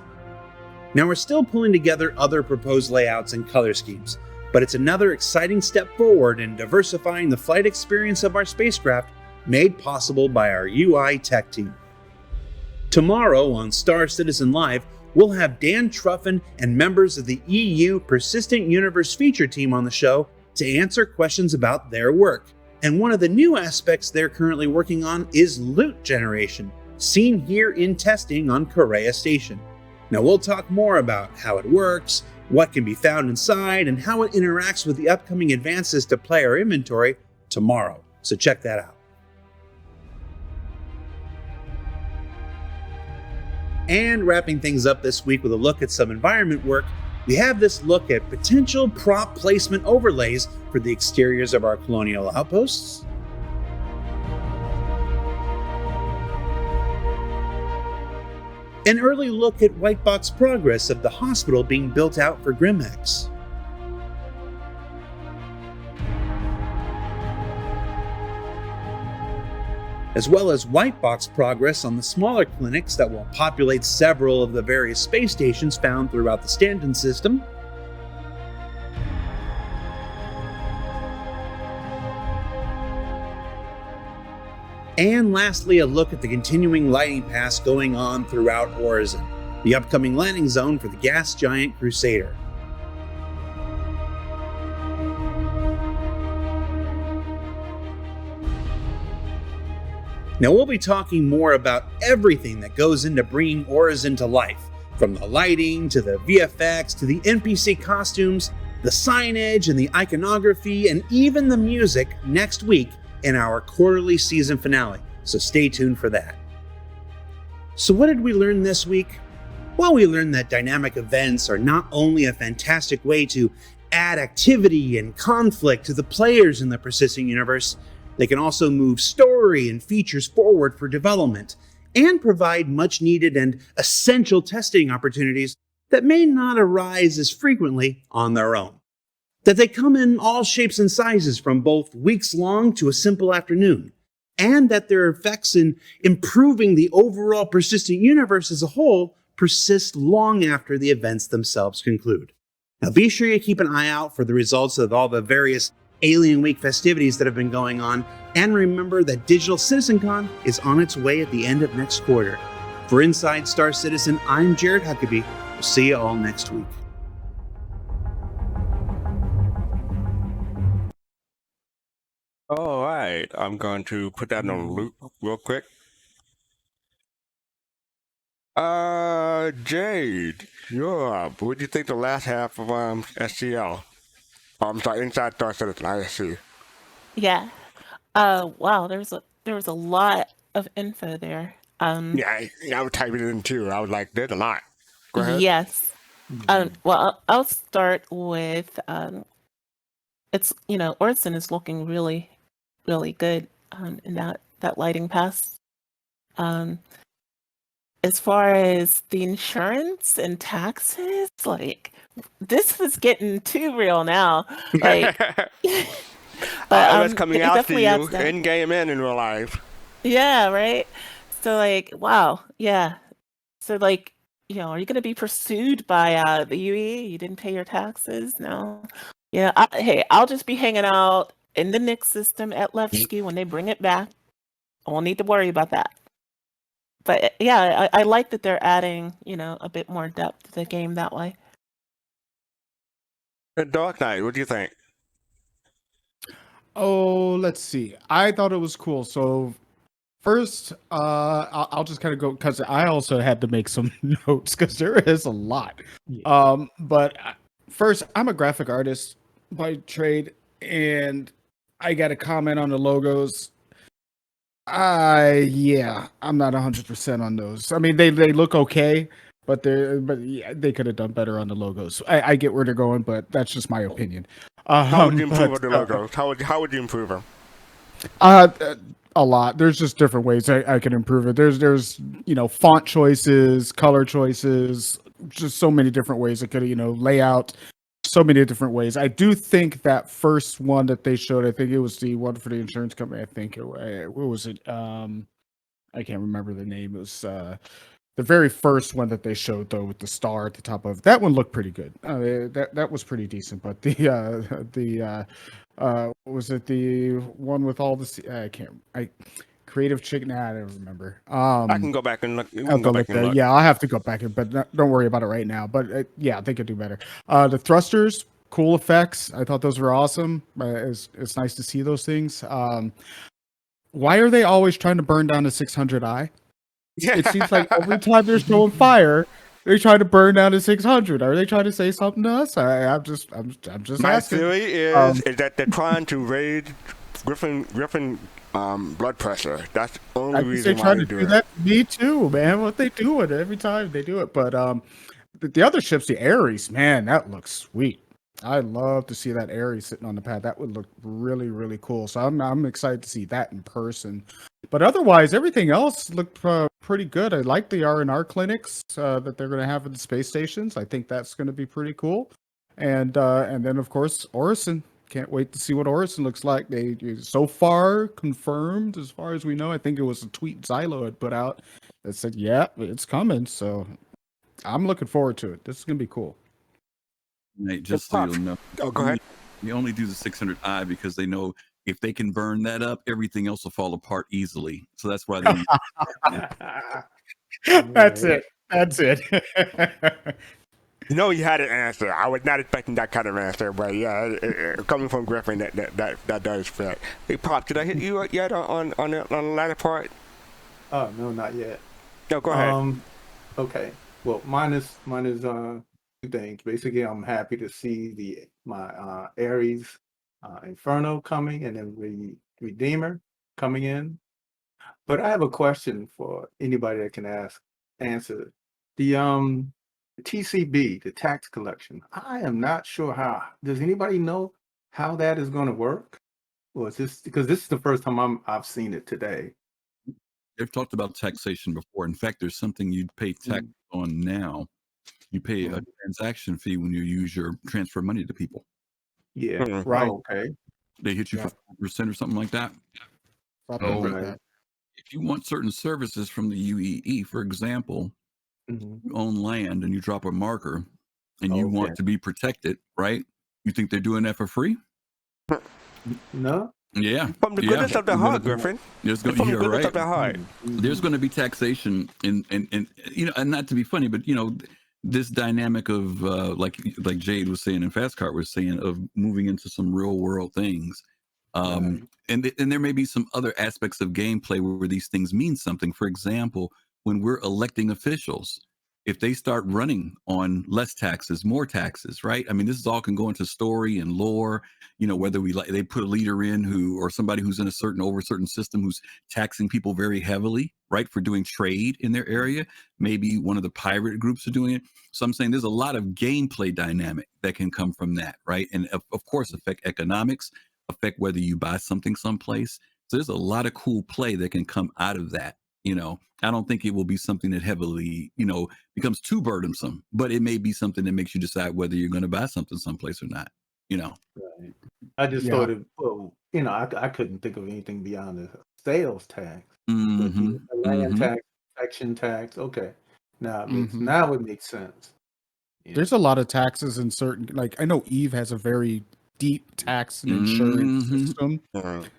S12: Now, we're still pulling together other proposed layouts and color schemes, but it's another exciting step forward in diversifying the flight experience of our spacecraft, made possible by our UI tech team. Tomorrow on Star Citizen Live, we'll have Dan Truffin and members of the EU Persistent Universe feature team on the show to answer questions about their work. And one of the new aspects they're currently working on is loot generation, seen here in testing on Korea Station. Now, we'll talk more about how it works, what can be found inside, and how it interacts with the upcoming advances to player inventory tomorrow. So check that out. And wrapping things up this week with a look at some environment work, we have this look at potential prop placement overlays for the exteriors of our colonial outposts, an early look at white box progress of the hospital being built out for Grimhex, as well as white box progress on the smaller clinics that will populate several of the various space stations found throughout the Stanton system, and lastly a look at the continuing lighting paths going on throughout Horizon, the upcoming landing zone for the gas giant Crusader. Now, we'll be talking more about everything that goes into bringing Horizon to life, from the lighting to the VFX to the NPC costumes, the signage and the iconography, and even the music next week in our quarterly season finale, so stay tuned for that. So what did we learn this week? Well, we learned that dynamic events are not only a fantastic way to add activity and conflict to the players in the persisting universe, they can also move story and features forward for development and provide much needed and essential testing opportunities that may not arise as frequently on their own. That they come in all shapes and sizes from both weeks long to a simple afternoon, and that their effects in improving the overall persistent universe as a whole persist long after the events themselves conclude. Now, be sure you keep an eye out for the results of all the various Alien Week festivities that have been going on, and remember that Digital CitizenCon is on its way at the end of next quarter. For Inside Star Citizen, I'm Jared Huckabee. We'll see you all next week.
S1: All right, I'm going to put that on loop real quick. Jade, you're up. What do you think the last half of SCL? I'm sorry, Inside Star Citizen, ISC.
S5: Yeah. Wow, there was a lot of info there.
S1: Yeah, I would type it in too. I was like, there's a lot. Go ahead.
S5: Yes. Well, I'll start with it's Orson is looking really, really good in that lighting pass. As far as the insurance and taxes, like this is getting too real now. Like, but
S1: That's coming
S5: it
S1: out to
S5: definitely
S1: you
S5: adds that.
S1: in game and in real life.
S5: Yeah, right. So like, wow, yeah. So like, are you gonna be pursued by the UE? You didn't pay your taxes? No. Yeah. Hey, I'll just be hanging out in the Nick system at Levski when they bring it back. I won't need to worry about that. But yeah, I like that they're adding, a bit more depth to the game that way.
S1: Dark Knight, what do you think?
S7: Oh, let's see. I thought it was cool. So first, I'll just kind of go because I also had to make some notes because there is a lot. But first, I'm a graphic artist by trade, and I got to comment on the logos. Yeah, I'm not 100% on those. I mean, they look okay, but they could have done better on the logos. I get where they're going, but that's just my opinion.
S1: How would you improve on the logos? How would you improve them?
S7: A lot. There's just different ways I can improve it. There's font choices, color choices, just so many different ways it could layout. So many different ways. I do think that first one that they showed, I think it was the one for the insurance company. I think what was it? I can't remember the name. It was the very first one that they showed though, with the star at the top of that one looked pretty good. That was pretty decent. But was it the one with all the Creative Chicken? I don't remember.
S1: I can go back and look.
S7: Look. Yeah, I'll have to go back, but don't worry about it right now. But yeah, they could do better. The thrusters, cool effects. I thought those were awesome. It's nice to see those things. Why are they always trying to burn down a 600i? It seems like every time they're showing fire, they're trying to burn down a 600. Are they trying to say something to us? I'm just
S1: My
S7: asking.
S1: theory is that they're trying to raise Griffin blood pressure. That's the only reason why they do
S7: that. Me too, man. What they do it every time they do it. But the other ships, the Ares, man, that looks sweet. I love to see that Ares sitting on the pad. That would look really, really cool. So I'm excited to see that in person. But otherwise, everything else looked pretty good. I like the R&R clinics that they're going to have at the space stations. I think that's going to be pretty cool. And then of course Orison. Can't wait to see what Orison looks like. They so far confirmed, as far as we know. I think it was a tweet Xylo had put out that said, "Yeah, it's coming." So I'm looking forward to it. This is gonna be cool.
S2: Right, just so you'll know.
S1: Oh, go ahead.
S2: We only do the 600i because they know if they can burn that up, everything else will fall apart easily. So that's why they.
S7: That's it. That's it.
S1: You had an answer. I was not expecting that kind of answer, but yeah, coming from Griffin, that does fit. Hey, Pop, did I hit you yet on the latter part?
S3: Oh no, not yet.
S1: No, go ahead.
S3: Okay. Well, mine is two things. Basically, I'm happy to see my Ares Inferno coming, and then Redeemer coming in. But I have a question for anybody that can answer. The TCB, the tax collection. I am not sure how. Does anybody know how that is going to work? Or is this because this is the first time I've seen it today?
S2: They've talked about taxation before. In fact, there's something you'd pay tax on now. You pay a transaction fee when you use your transfer money to people.
S3: Yeah. Right. Oh, okay.
S2: They hit you for 4% or something like that. If you want certain services from the UEE, for example, you own land and you drop a marker and you want to be protected, right? You think they're doing that for free?
S3: No.
S2: Yeah.
S1: From the goodness of their heart, Griffin.
S2: There's
S1: from the goodness of their heart.
S2: There's going to be taxation and not to be funny, but this dynamic of like Jade was saying and Fastcart was saying of moving into some real world things. And there may be some other aspects of gameplay where these things mean something. For example, when we're electing officials, if they start running on less taxes, more taxes, right? I mean, this is all can go into story and lore, whether they put a leader in or somebody who's in a certain system who's taxing people very heavily, right, for doing trade in their area. Maybe one of the pirate groups are doing it. So I'm saying there's a lot of gameplay dynamic that can come from that, right? And of course, affect economics, affect whether you buy something someplace. So there's a lot of cool play that can come out of that. I don't think it will be something that heavily, becomes too burdensome, but it may be something that makes you decide whether you're going to buy something someplace or not.
S3: Right. I just thought it. Well, I couldn't think of anything beyond the sales tax, but the land tax, action tax. Okay, now it makes sense.
S7: There's a lot of taxes in certain, like I know Eve has a very deep tax and insurance system,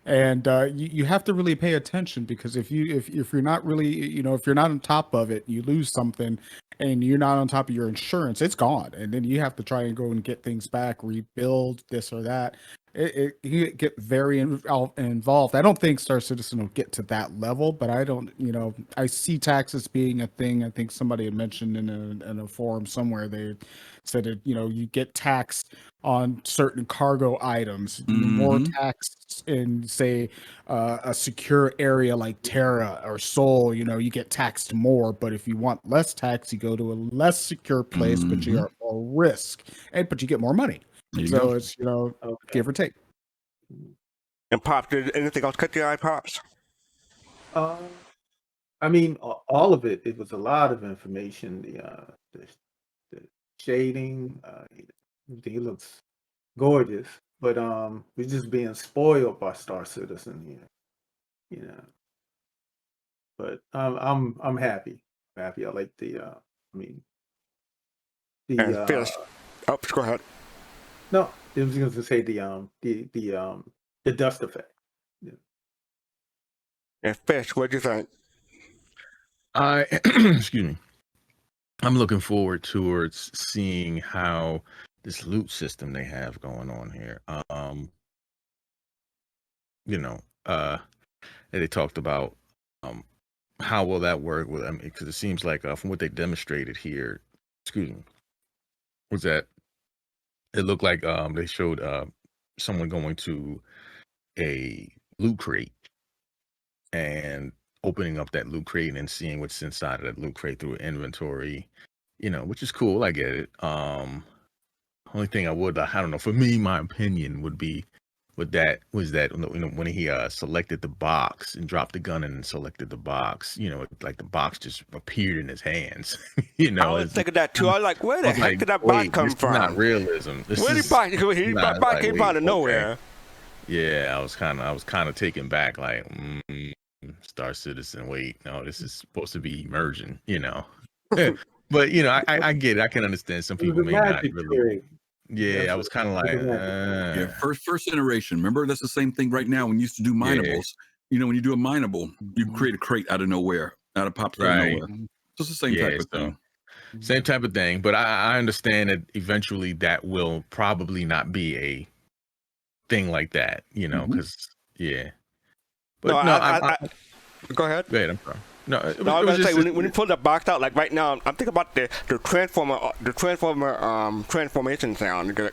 S7: and you have to really pay attention, because if you're not really, if you're not on top of it, you lose something, and you're not on top of your insurance, it's gone, and then you have to try and go and get things back, rebuild this or that. You get very involved. I don't think Star Citizen will get to that level, but I don't, I see taxes being a thing. I think somebody had mentioned in a forum somewhere, they said that, you get taxed on certain cargo items, more taxed in, say, a secure area like Terra or Sol, you get taxed more. But if you want less tax, you go to a less secure place, but you are more risk, but you get more money. So it's, give or take.
S1: And Pop, did anything else cut your eye, Pops?
S3: I mean, all of it. It was a lot of information. The shading, everything. It looks gorgeous, but we're just being spoiled by Star Citizen here. But I'm happy. I like the.
S1: And Fist. Oh, go ahead.
S3: No, I was going to say the dust effect. Yeah.
S1: And Fish, what do you think?
S6: Excuse me. I'm looking forward towards seeing how this loot system they have going on here. They talked about how will that work with, because it seems like from what they demonstrated here, was that it looked like they showed someone going to a loot crate and opening up that loot crate and seeing what's inside of that loot crate through inventory, which is cool. I get it. Only thing I don't know, for me, my opinion would be with that was that when he selected the box and dropped the gun and selected the box, like the box just appeared in his hands.
S1: I was thinking that too. I was like, where the heck did that box come from?
S6: Not realism.
S1: Where did the box came out of nowhere?
S6: Yeah, I was kind of taken back, like Star Citizen. Wait, no, this is supposed to be immersion, But I get it. I can understand some people may not really. Yeah, I was kind of like,
S2: first iteration. Remember, that's the same thing right now. When you used to do minables, when you do a mineable, you create a crate out of nowhere, out of pop nowhere. So it's the same type of thing.
S6: Same type of thing, but I understand that eventually that will probably not be a thing like that, because But
S1: go ahead.
S6: Go ahead. I'm sorry. No,
S1: I was going to say, when you pull the box out, like right now, I'm thinking about the transformation sound. That's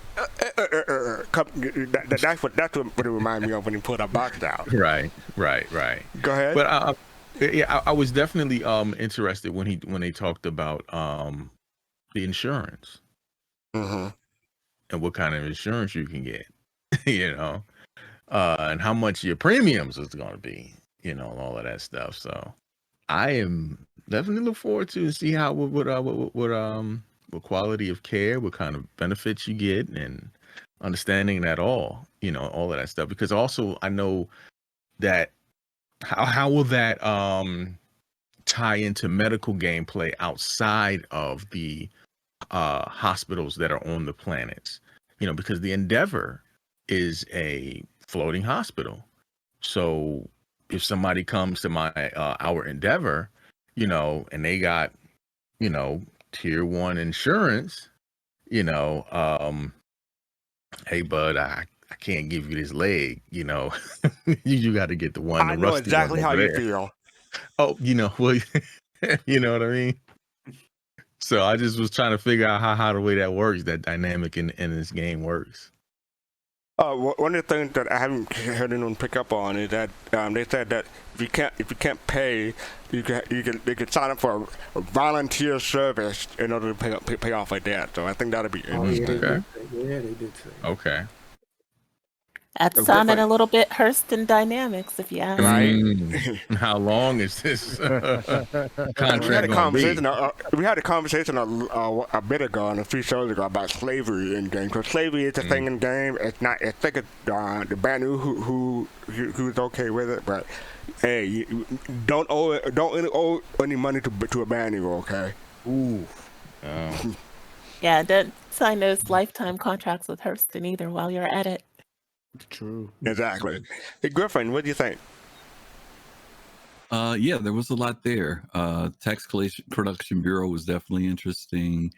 S1: what it reminds me of when you pull that box out.
S6: Right.
S1: Go ahead.
S6: But I was definitely interested when they talked about the insurance, and what kind of insurance you can get, and how much your premiums is going to be, and all of that stuff. So I am definitely look forward to see how what quality of care, what kind of benefits you get, and understanding that all of that stuff. Because also I know that how will that tie into medical gameplay outside of the hospitals that are on the planets, because the Endeavor is a floating hospital. So if somebody comes to our Endeavor, and they got, tier 1 insurance, hey bud, I can't give you this leg, you got to get the one.
S1: I know exactly how you feel.
S6: Oh, well, you know what I mean? So I just was trying to figure out how the way that works, that dynamic in this game works.
S1: One of the things that I haven't heard anyone pick up on is that they said that if you can't pay, they could sign up for a volunteer service in order to pay off a debt. So I think that'd be interesting.
S3: Yeah, they did say.
S6: Okay.
S5: That sounded a little bit Hurston Dynamics, if you ask me.
S6: How long is this contract
S1: we had a conversation.
S6: gonna
S1: We had a conversation a bit ago, and a few shows ago, about slavery in game. Because slavery is a thing in game. It's not. I think it's the Banu who's okay with it, but hey, you don't owe any money to a Banu, okay?
S6: Ooh.
S5: Yeah, don't sign those lifetime contracts with Hurston either while you're at it.
S7: True.
S1: Exactly. Hey, Griffin, what do you think?
S2: Yeah, there was a lot there. Tax Collection Bureau was definitely interesting.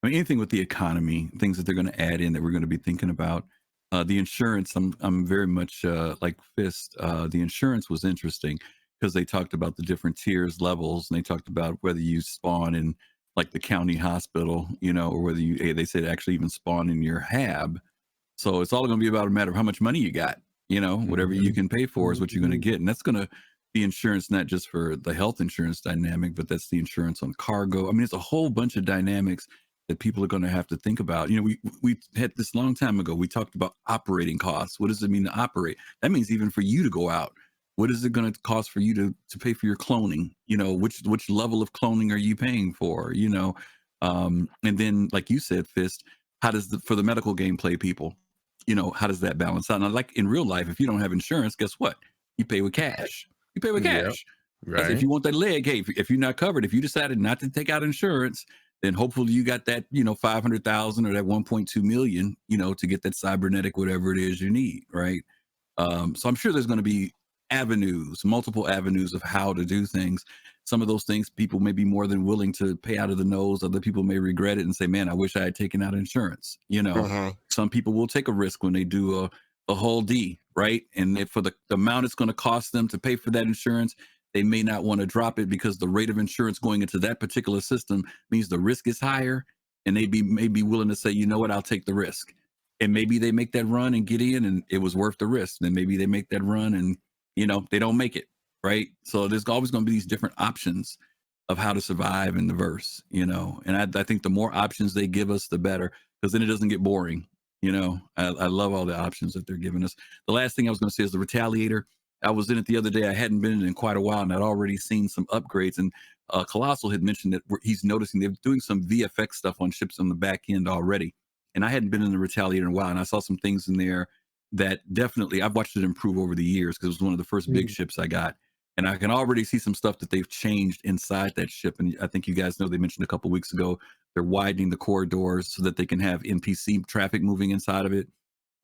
S2: I mean, anything with the economy, things that they're going to add in that we're going to be thinking about. The insurance, I'm very much like Fist. The insurance was interesting because they talked about the different tiers, levels, and they talked about whether you spawn in like the county hospital, or whether they said actually even spawn in your HAB. So it's all going to be about a matter of how much money you got. Whatever you can pay for is what you're going to get. And that's going to be insurance, not just for the health insurance dynamic, but that's the insurance on cargo. I mean, it's a whole bunch of dynamics that people are going to have to think about. We had this long time ago, we talked about operating costs. What does it mean to operate? That means even for you to go out, what is it going to cost for you to pay for your cloning? Which level of cloning are you paying for? And then, like you said, Fist, how does for the medical gameplay people, how does that balance out? Now, like in real life, if you don't have insurance, guess what? You pay with cash. You pay with cash.
S6: Yep. Right.
S2: If you want that leg, hey, if you're not covered, if you decided not to take out insurance, then hopefully you got that, 500,000 or that 1.2 million, to get that cybernetic, whatever it is you need. Right. So I'm sure there's going to be multiple avenues of how to do things. Some of those things people may be more than willing to pay out of the nose. Other people may regret it and say, man, I wish I had taken out insurance. Some people will take a risk when they do a whole D, right? And if for the amount it's going to cost them to pay for that insurance, they may not want to drop it because the rate of insurance going into that particular system means the risk is higher, and they may be willing to say, you know what, I'll take the risk. And maybe they make that run and get in and it was worth the risk. Then maybe they make that run and they don't make it, right? So there's always going to be these different options of how to survive in the verse, and I think the more options they give us, the better, because then it doesn't get boring. I love all the options that they're giving us. The last thing I was going to say is the Retaliator. I was in it the other day. I hadn't been in it in quite a while, and I'd already seen some upgrades. And Colossal had mentioned that he's noticing they're doing some VFX stuff on ships on the back end already. And I hadn't been in the Retaliator in a while, and I saw some things in there that definitely I've watched it improve over the years because it was one of the first big ships I got. And I can already see some stuff that they've changed inside that ship. And I think you guys know they mentioned a couple weeks ago, they're widening the corridors so that they can have NPC traffic moving inside of it.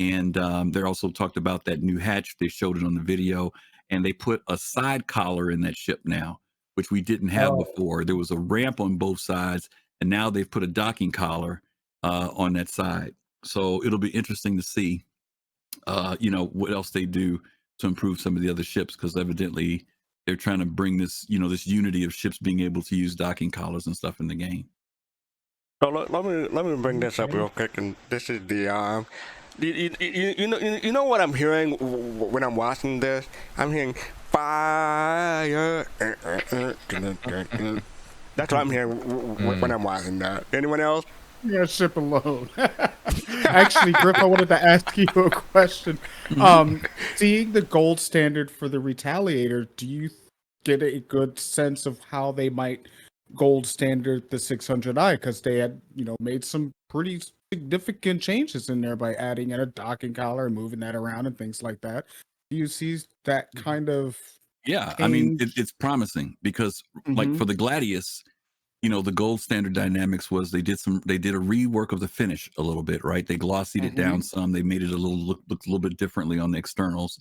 S2: And they're also talked about that new hatch. They showed it on the video, and they put a side collar in that ship now, which we didn't have before. There was a ramp on both sides, and now they've put a docking collar on that side. So it'll be interesting to see, what else they do to improve some of the other ships, because evidently they're trying to bring this, this unity of ships being able to use docking collars and stuff in the game.
S1: So let me bring this up real quick, and this is the you know what I'm hearing when I'm watching this? I'm hearing fire. That's what I'm hearing when I'm watching that. Anyone else?
S7: Yeah, ship alone. Actually, Griff, I wanted to ask you a question. Seeing the gold standard for the Retaliator, do you get a good sense of how they might gold standard the 600i? Because they had, made some pretty significant changes in there by adding in a docking collar and moving that around and things like that. Do you see that kind of
S2: change? I mean, it's promising because like for the Gladius, the gold standard dynamics was they did a rework of the finish a little bit, right? They glossied it down some. They made it look a little bit differently on the externals.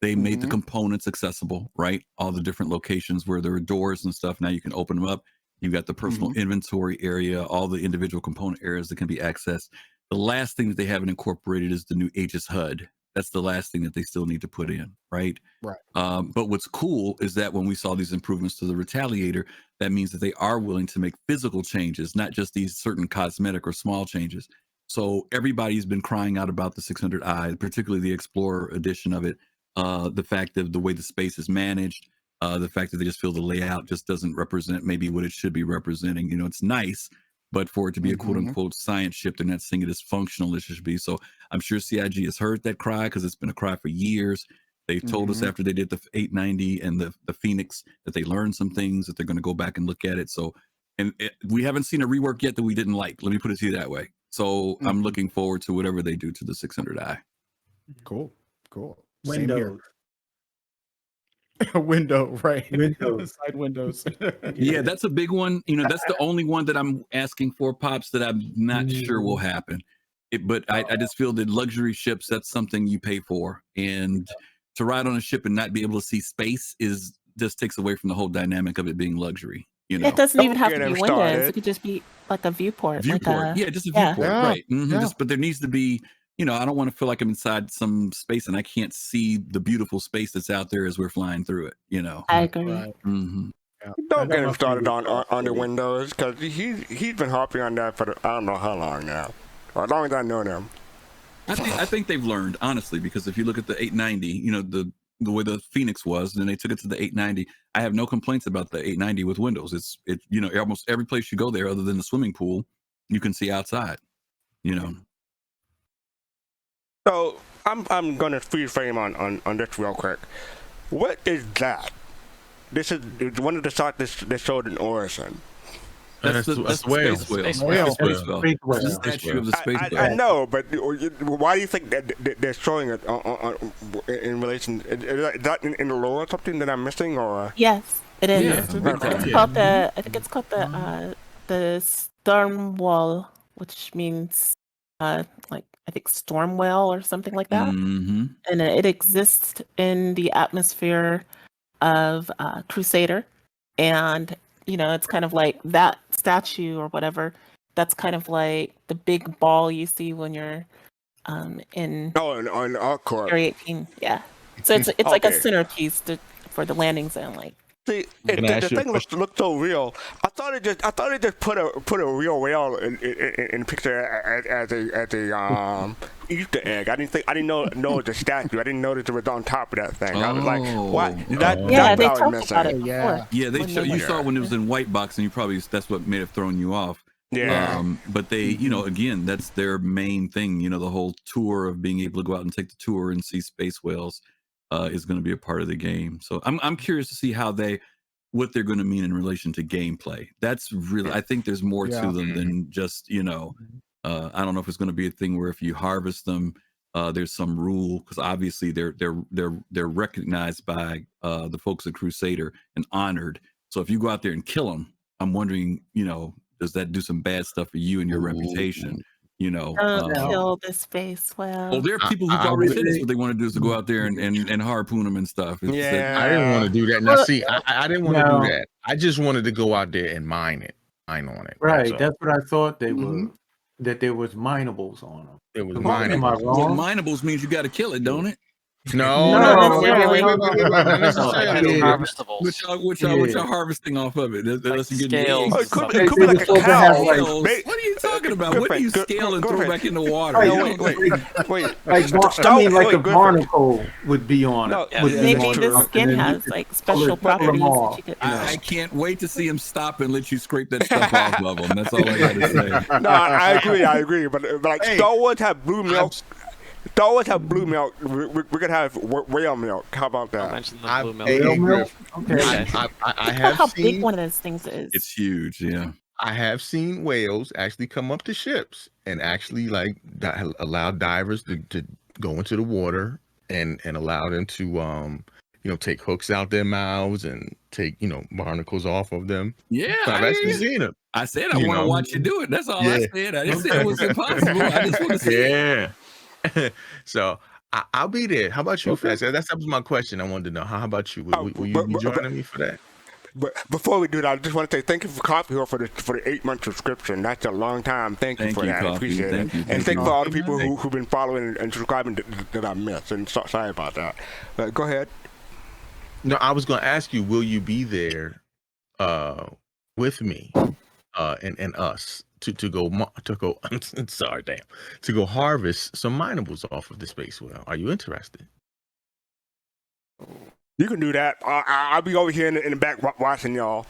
S2: They made the components accessible, right? All the different locations where there are doors and stuff. Now you can open them up. You've got the personal inventory area, all the individual component areas that can be accessed. The last thing that they haven't incorporated is the new Aegis HUD That's the last thing that they still need to put in, right?
S7: Right.
S2: But what's cool is that when we saw these improvements to the Retaliator, that means that they are willing to make physical changes, not just these certain cosmetic or small changes. So everybody's been crying out about the 600i, particularly the Explorer edition of it. The fact that the way the space is managed, the fact that they just feel the layout just doesn't represent maybe what it should be representing. You know, it's nice, but for it to be a quote unquote science ship, they're not seeing it as functional as it should be. So I'm sure CIG has heard that cry because it's been a cry for years. They've told us after they did the 890 and the Phoenix that they learned some things, that they're going to go back and look at it. So, we haven't seen a rework yet that we didn't like. Let me put it to you that way. So I'm looking forward to whatever they do to the 600i.
S7: Cool.
S3: Windows.
S7: Window, right?
S3: Windows.
S7: Side windows.
S2: Yeah, that's a big one. You know, that's the only one that I'm asking for, Pops, that I'm not sure will happen. But I just feel that luxury ships, that's something you pay for. And to ride on a ship and not be able to see space just takes away from the whole dynamic of it being luxury. You know,
S5: It doesn't even have to
S1: get
S5: be
S1: them
S5: windows.
S1: started.
S5: It could just be like a viewport.
S2: Viewport.
S5: Like
S2: Just a viewport.
S7: Yeah.
S2: Right.
S7: Yeah.
S2: But there needs to be, you know, I don't want to feel like I'm inside some space and I can't see the beautiful space that's out there as we're flying through it, you know.
S5: I agree.
S7: Right.
S2: Mm-hmm.
S1: Don't get him started on the Windows, because he's been harping on that for I don't know how long now. As long as I know them.
S2: I think they've learned, honestly, because if you look at the 890, you know, the way the Phoenix was, and then they took it to the 890. I have no complaints about the 890 with Windows. It's you know, almost every place you go there, other than the swimming pool, you can see outside. You know.
S1: So I'm gonna free frame on this real quick. What is that? This is one of the shots they showed in Origin.
S2: That's the space whale.
S7: Space whale.
S2: It's the statue of the space whale.
S1: I know, but why do you think that they're showing it in relation? Is that in the lore or something that I'm missing, or?
S5: Yes, it is.
S2: Yeah,
S5: It's called the. I think it's called the storm wall, which means like I think storm whale or something like that.
S2: Mm-hmm.
S5: And it exists in the atmosphere of Crusader, and you know, it's kind of like that statue or whatever. That's kind of like the big ball you see when you're in
S1: on our court.
S5: Area 18. Yeah. So it's like a centerpiece for the landing zone. Like,
S1: see, the thing looked so real. I thought it just put a real whale in picture as a Easter egg. I didn't know it was a statue. I didn't know that it was on top of that thing. I was like, what? That's
S5: they
S1: what I was
S5: talked about it
S1: missing.
S5: before.
S2: Yeah, you saw it when it was in white box, and that's what may have thrown you off.
S1: Yeah.
S2: But they, you know, again, that's their main thing. You know, the whole tour of being able to go out and take the tour and see space whales is going to be a part of the game. So I'm curious to see what they're going to mean in relation to gameplay. That's really, I think there's more to them than just, you know, I don't know if it's going to be a thing where if you harvest them, there's some rule, because obviously they're recognized by the folks at Crusader and honored. So if you go out there and kill them, I'm wondering, you know, does that do some bad stuff for you and your reputation? You know,
S5: don't kill the space whale.
S2: well, there are people who've already said this. What they want to do is to go out there and harpoon them and stuff.
S6: I didn't want to do that. Now, see, I didn't want to do that. I just wanted to go out there and mine on it.
S13: Right. That's what I thought they were. That there was minables on them.
S6: It was
S13: mineables. Am I wrong?
S2: Well, minables means you got to kill it, don't it?
S6: No, wait.
S2: What y'all harvesting off of it? Unless you get
S1: scales. It could be like a cow.
S2: What are you talking about? What do you scale and throw back in the water?
S1: Wait.
S13: I mean, like a barnacle would be on it.
S5: Maybe the skin has like special properties that you could.
S2: I can't wait to see him stop and let you scrape that stuff off of him. That's all I got to say.
S1: No, I agree. But like Star Wars have blue milk. Star Wars have blue milk. We're gonna have whale milk. How about that?
S14: I'll mention the blue milk.
S6: I have
S5: how
S6: seen
S5: big one of those things is.
S2: It's huge, yeah.
S6: I have seen whales actually come up to ships and actually like allow divers to go into the water and allow them to you know, take hooks out their mouths and take, you know, barnacles off of them.
S2: Yeah,
S6: so I've actually seen it.
S2: I said I want to watch you do it. That's all I said. I didn't say it was impossible. I just want to see it.
S6: So I'll be there. How about you, Fast? That was my question. I wanted to know. How about you? Will you be joining me for that?
S1: But before we do that, I just want to say thank you for Coffee for the 8-month subscription. That's a long time. Thank you for that. I appreciate it. And thank you for all the people who've been following and subscribing that I missed. And sorry about that. Go ahead.
S6: No, I was going to ask you, will you be there with me and us to go I'm sorry, to go harvest some minables off of the space whale? Are you interested?
S1: You can do that. I'll be over here in the back watching y'all.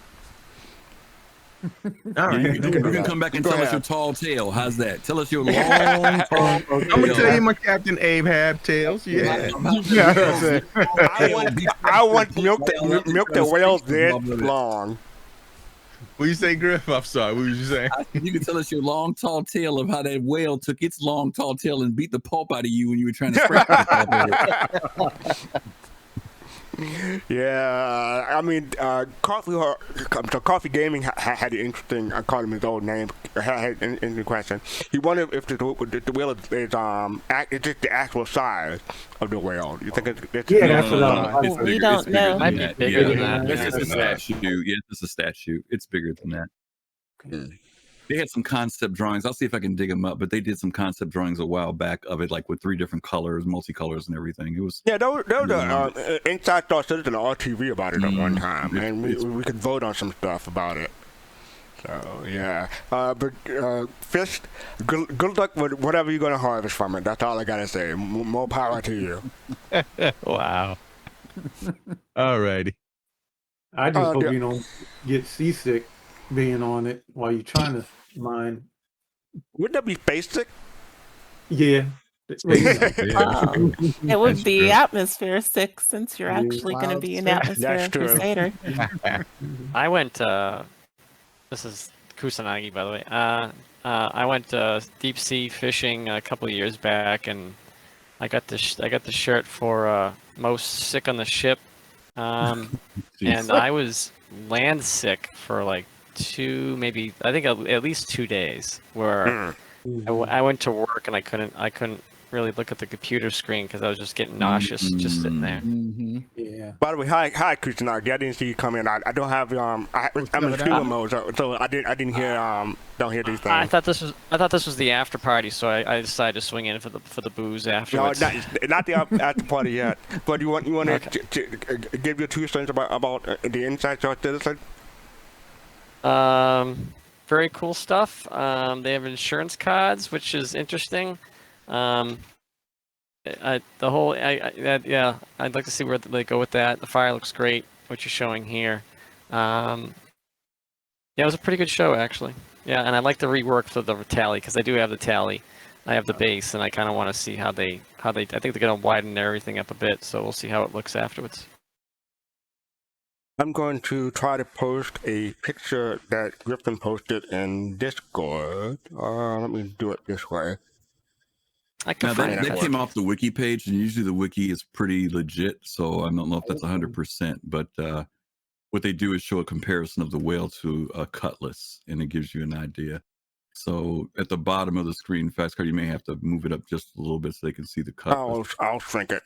S6: All right.
S2: You can come back and tell us your tall tale. How's that? Tell us your long tall tale.
S6: I'm gonna tell you my Captain Abe Hab tales. Yeah.
S1: I want milk the whales dead long.
S6: What you say, Griff? I'm sorry. What was you saying?
S2: You can tell us your long tall tale of how that whale took its long tall tail and beat the pulp out of you when you were trying to scrape it.
S1: Yeah, I mean, Coffee Gaming had an interesting. I called him his old name. Had an interesting question. He wondered if the whale is it's just the actual size of the whale. You think it's
S7: that's what
S5: we don't know.
S14: Might be bigger than that.
S2: It's just a statue. Yeah, it's a statue. It's bigger than that. Yeah. They had some concept drawings. I'll see if I can dig them up, but they did some concept drawings a while back of it, like with 3 different colors, multicolors and everything. It was
S1: there was Inside Star Citizen on RTV about it at one time, and we could vote on some stuff about it. So yeah, but Fish, good luck with whatever you're gonna harvest from it. That's all I gotta say. More power to you.
S14: Wow.
S6: Alrighty.
S3: I just hope you don't get seasick being on it while you're trying to mine.
S1: Wouldn't that be basic?
S3: Yeah.
S5: It would be atmosphere 6 since you're actually going to be an atmosphere crusader.
S14: I went. This is Kusanagi, by the way. I went deep sea fishing a couple of years back, and I got the shirt for most sick on the ship, and I was land sick for like 2, maybe I think at least 2 days, where I went to work and I couldn't really look at the computer screen because I was just getting nauseous just sitting there.
S3: Yeah.
S1: By the way, hi, Kusanagi. I didn't see you come in. I don't have I'm in streamer mode, so I didn't hear don't hear these things.
S14: I thought this was the after party, so I decided to swing in for the booze afterwards.
S1: No, not the after party yet. But you want to give your 2 cents about the Inside Star Citizen?
S14: Very cool stuff. They have insurance cards, which is interesting. I'd like to see where they go with that. The fire looks great, what you're showing here. Yeah, it was a pretty good show actually. Yeah, and I like the rework for the tally because I do have the tally. I have the base, and I kind of want to see how they. I think they're gonna widen everything up a bit, so we'll see how it looks afterwards.
S1: I'm going to try to post a picture that Griffin posted in Discord. Let me do it this way.
S2: Now that came off the wiki page, and usually the wiki is pretty legit, so I don't know if that's 100%, but what they do is show a comparison of the whale to a cutlass, and it gives you an idea. So at the bottom of the screen, Fast Card, you may have to move it up just a little bit so they can see the cutlass.
S1: I'll shrink it.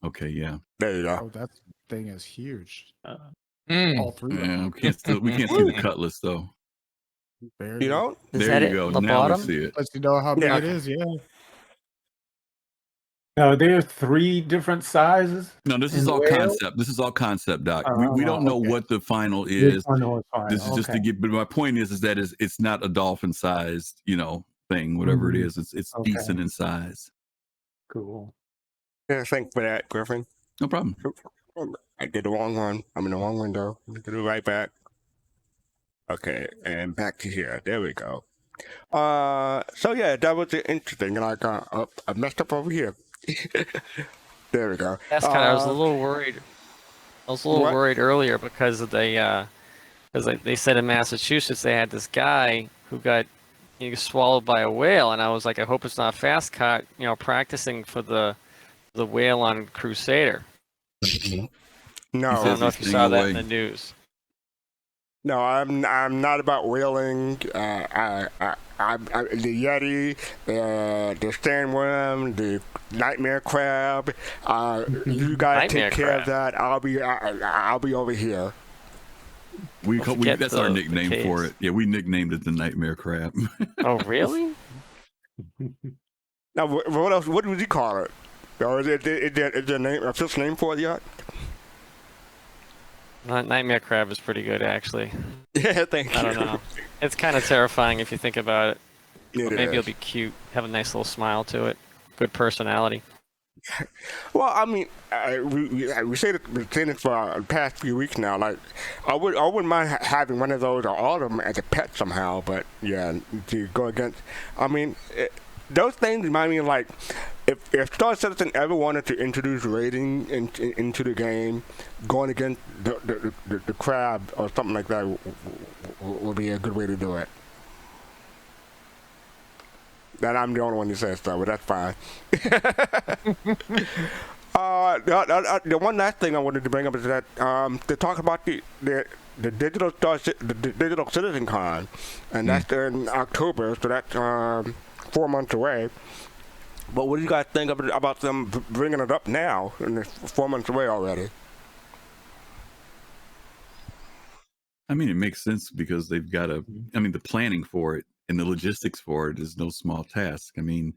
S2: Okay, yeah.
S1: There you go.
S7: Oh, that thing is huge.
S2: All 3. Yeah, we can't see the cutlass though.
S1: You know?
S2: There you go. Now we see it.
S7: Lets you know how big it is. Yeah.
S3: Now, there are 3 different sizes.
S2: No, this is all concept. This is all concept, Doc. We don't know what the final is. This is just to get. But my point is that it's not a dolphin-sized, thing. Whatever it is, it's decent in size.
S3: Cool.
S1: Yeah, thanks for that, Griffin.
S2: No problem.
S1: I did the wrong one. I'm in the wrong window. I'm gonna do it right back. Okay, and back to here. There we go. So yeah, that was interesting. And I messed up over here. There we go.
S14: That's kind of. I was a little worried. I was a little worried earlier because they said in Massachusetts they had this guy who got swallowed by a whale, and I was like, I hope it's not Fast Caught, practicing for the whale on Crusader.
S1: No,
S14: I don't know if you saw that in the news.
S1: No, I'm not about whaling. I'm the Yeti, the sandworm, the nightmare crab. You guys take care of that. I'll be over here.
S2: That's our nickname for it. Yeah, we nicknamed it the Nightmare Crab.
S14: Oh, really?
S1: Now, what else? What would you call it? Or is there a name, a official name for it yet?
S14: Nightmare Crab is pretty good, actually.
S1: Yeah, thank you.
S14: I don't know. It's kind of terrifying if you think about it.
S1: It
S14: But maybe
S1: is.
S14: it'll be cute. Have a nice little smile to it. Good personality.
S1: Well, I mean, we say it for the past few weeks now. Like, I wouldn't mind having one of those or all of them as a pet somehow. But yeah, to go against, I mean, those things remind me of like, if Star Citizen ever wanted to introduce raiding into the game, going against the crab or something like that would be a good way to do it. That I'm the only one who says so, but that's fine. The one last thing I wanted to bring up is that to talk about the digital digital Citizen Con, and that's in October, so that's 4 months away. But what do you guys think about them bringing it up now, and it's 4 months away already?
S2: I mean, it makes sense because they've got the planning for it and the logistics for it is no small task. I mean,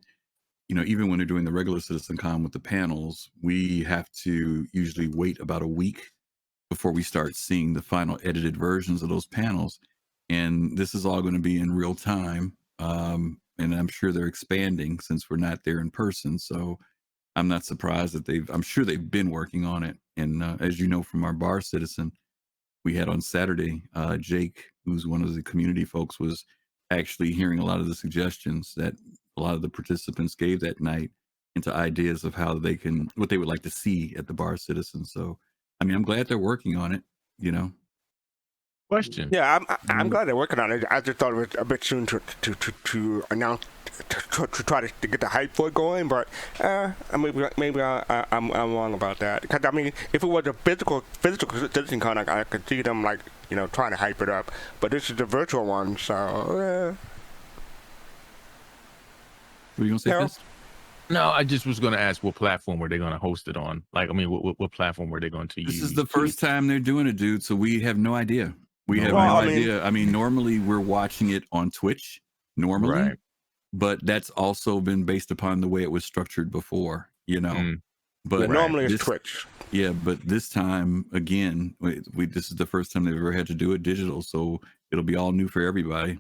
S2: even when they're doing the regular CitizenCon with the panels, we have to usually wait about a week before we start seeing the final edited versions of those panels. And this is all going to be in real time. And I'm sure they're expanding since we're not there in person. So I'm not surprised that I'm sure they've been working on it. And as you know, from our bar citizen, we had on Saturday, Jake, who's one of the community folks, was actually hearing a lot of the suggestions that a lot of the participants gave that night into ideas of what they would like to see at the bar citizen. So, I mean, I'm glad they're working on it,
S6: Question.
S1: Yeah, I'm glad they're working on it. I just thought it was a bit soon to announce, to try to get the hype for it going, but maybe I'm wrong about that. Because I mean, if it was a physical Citizen Con, I could see them trying to hype it up. But this is the virtual one, so.
S2: What are you gonna say, Fist?
S6: No, I just was going to ask what platform were they going to host it on? Like, I mean, what platform were they going to use?
S2: This is the first time they're doing it, dude. So we have no idea. We have no idea. I mean, normally we're watching it on Twitch, right. But that's also been based upon the way it was structured before, But
S1: normally it's Twitch.
S2: Yeah, but this time, again, this is the first time they've ever had to do it digital, so it'll be all new for everybody.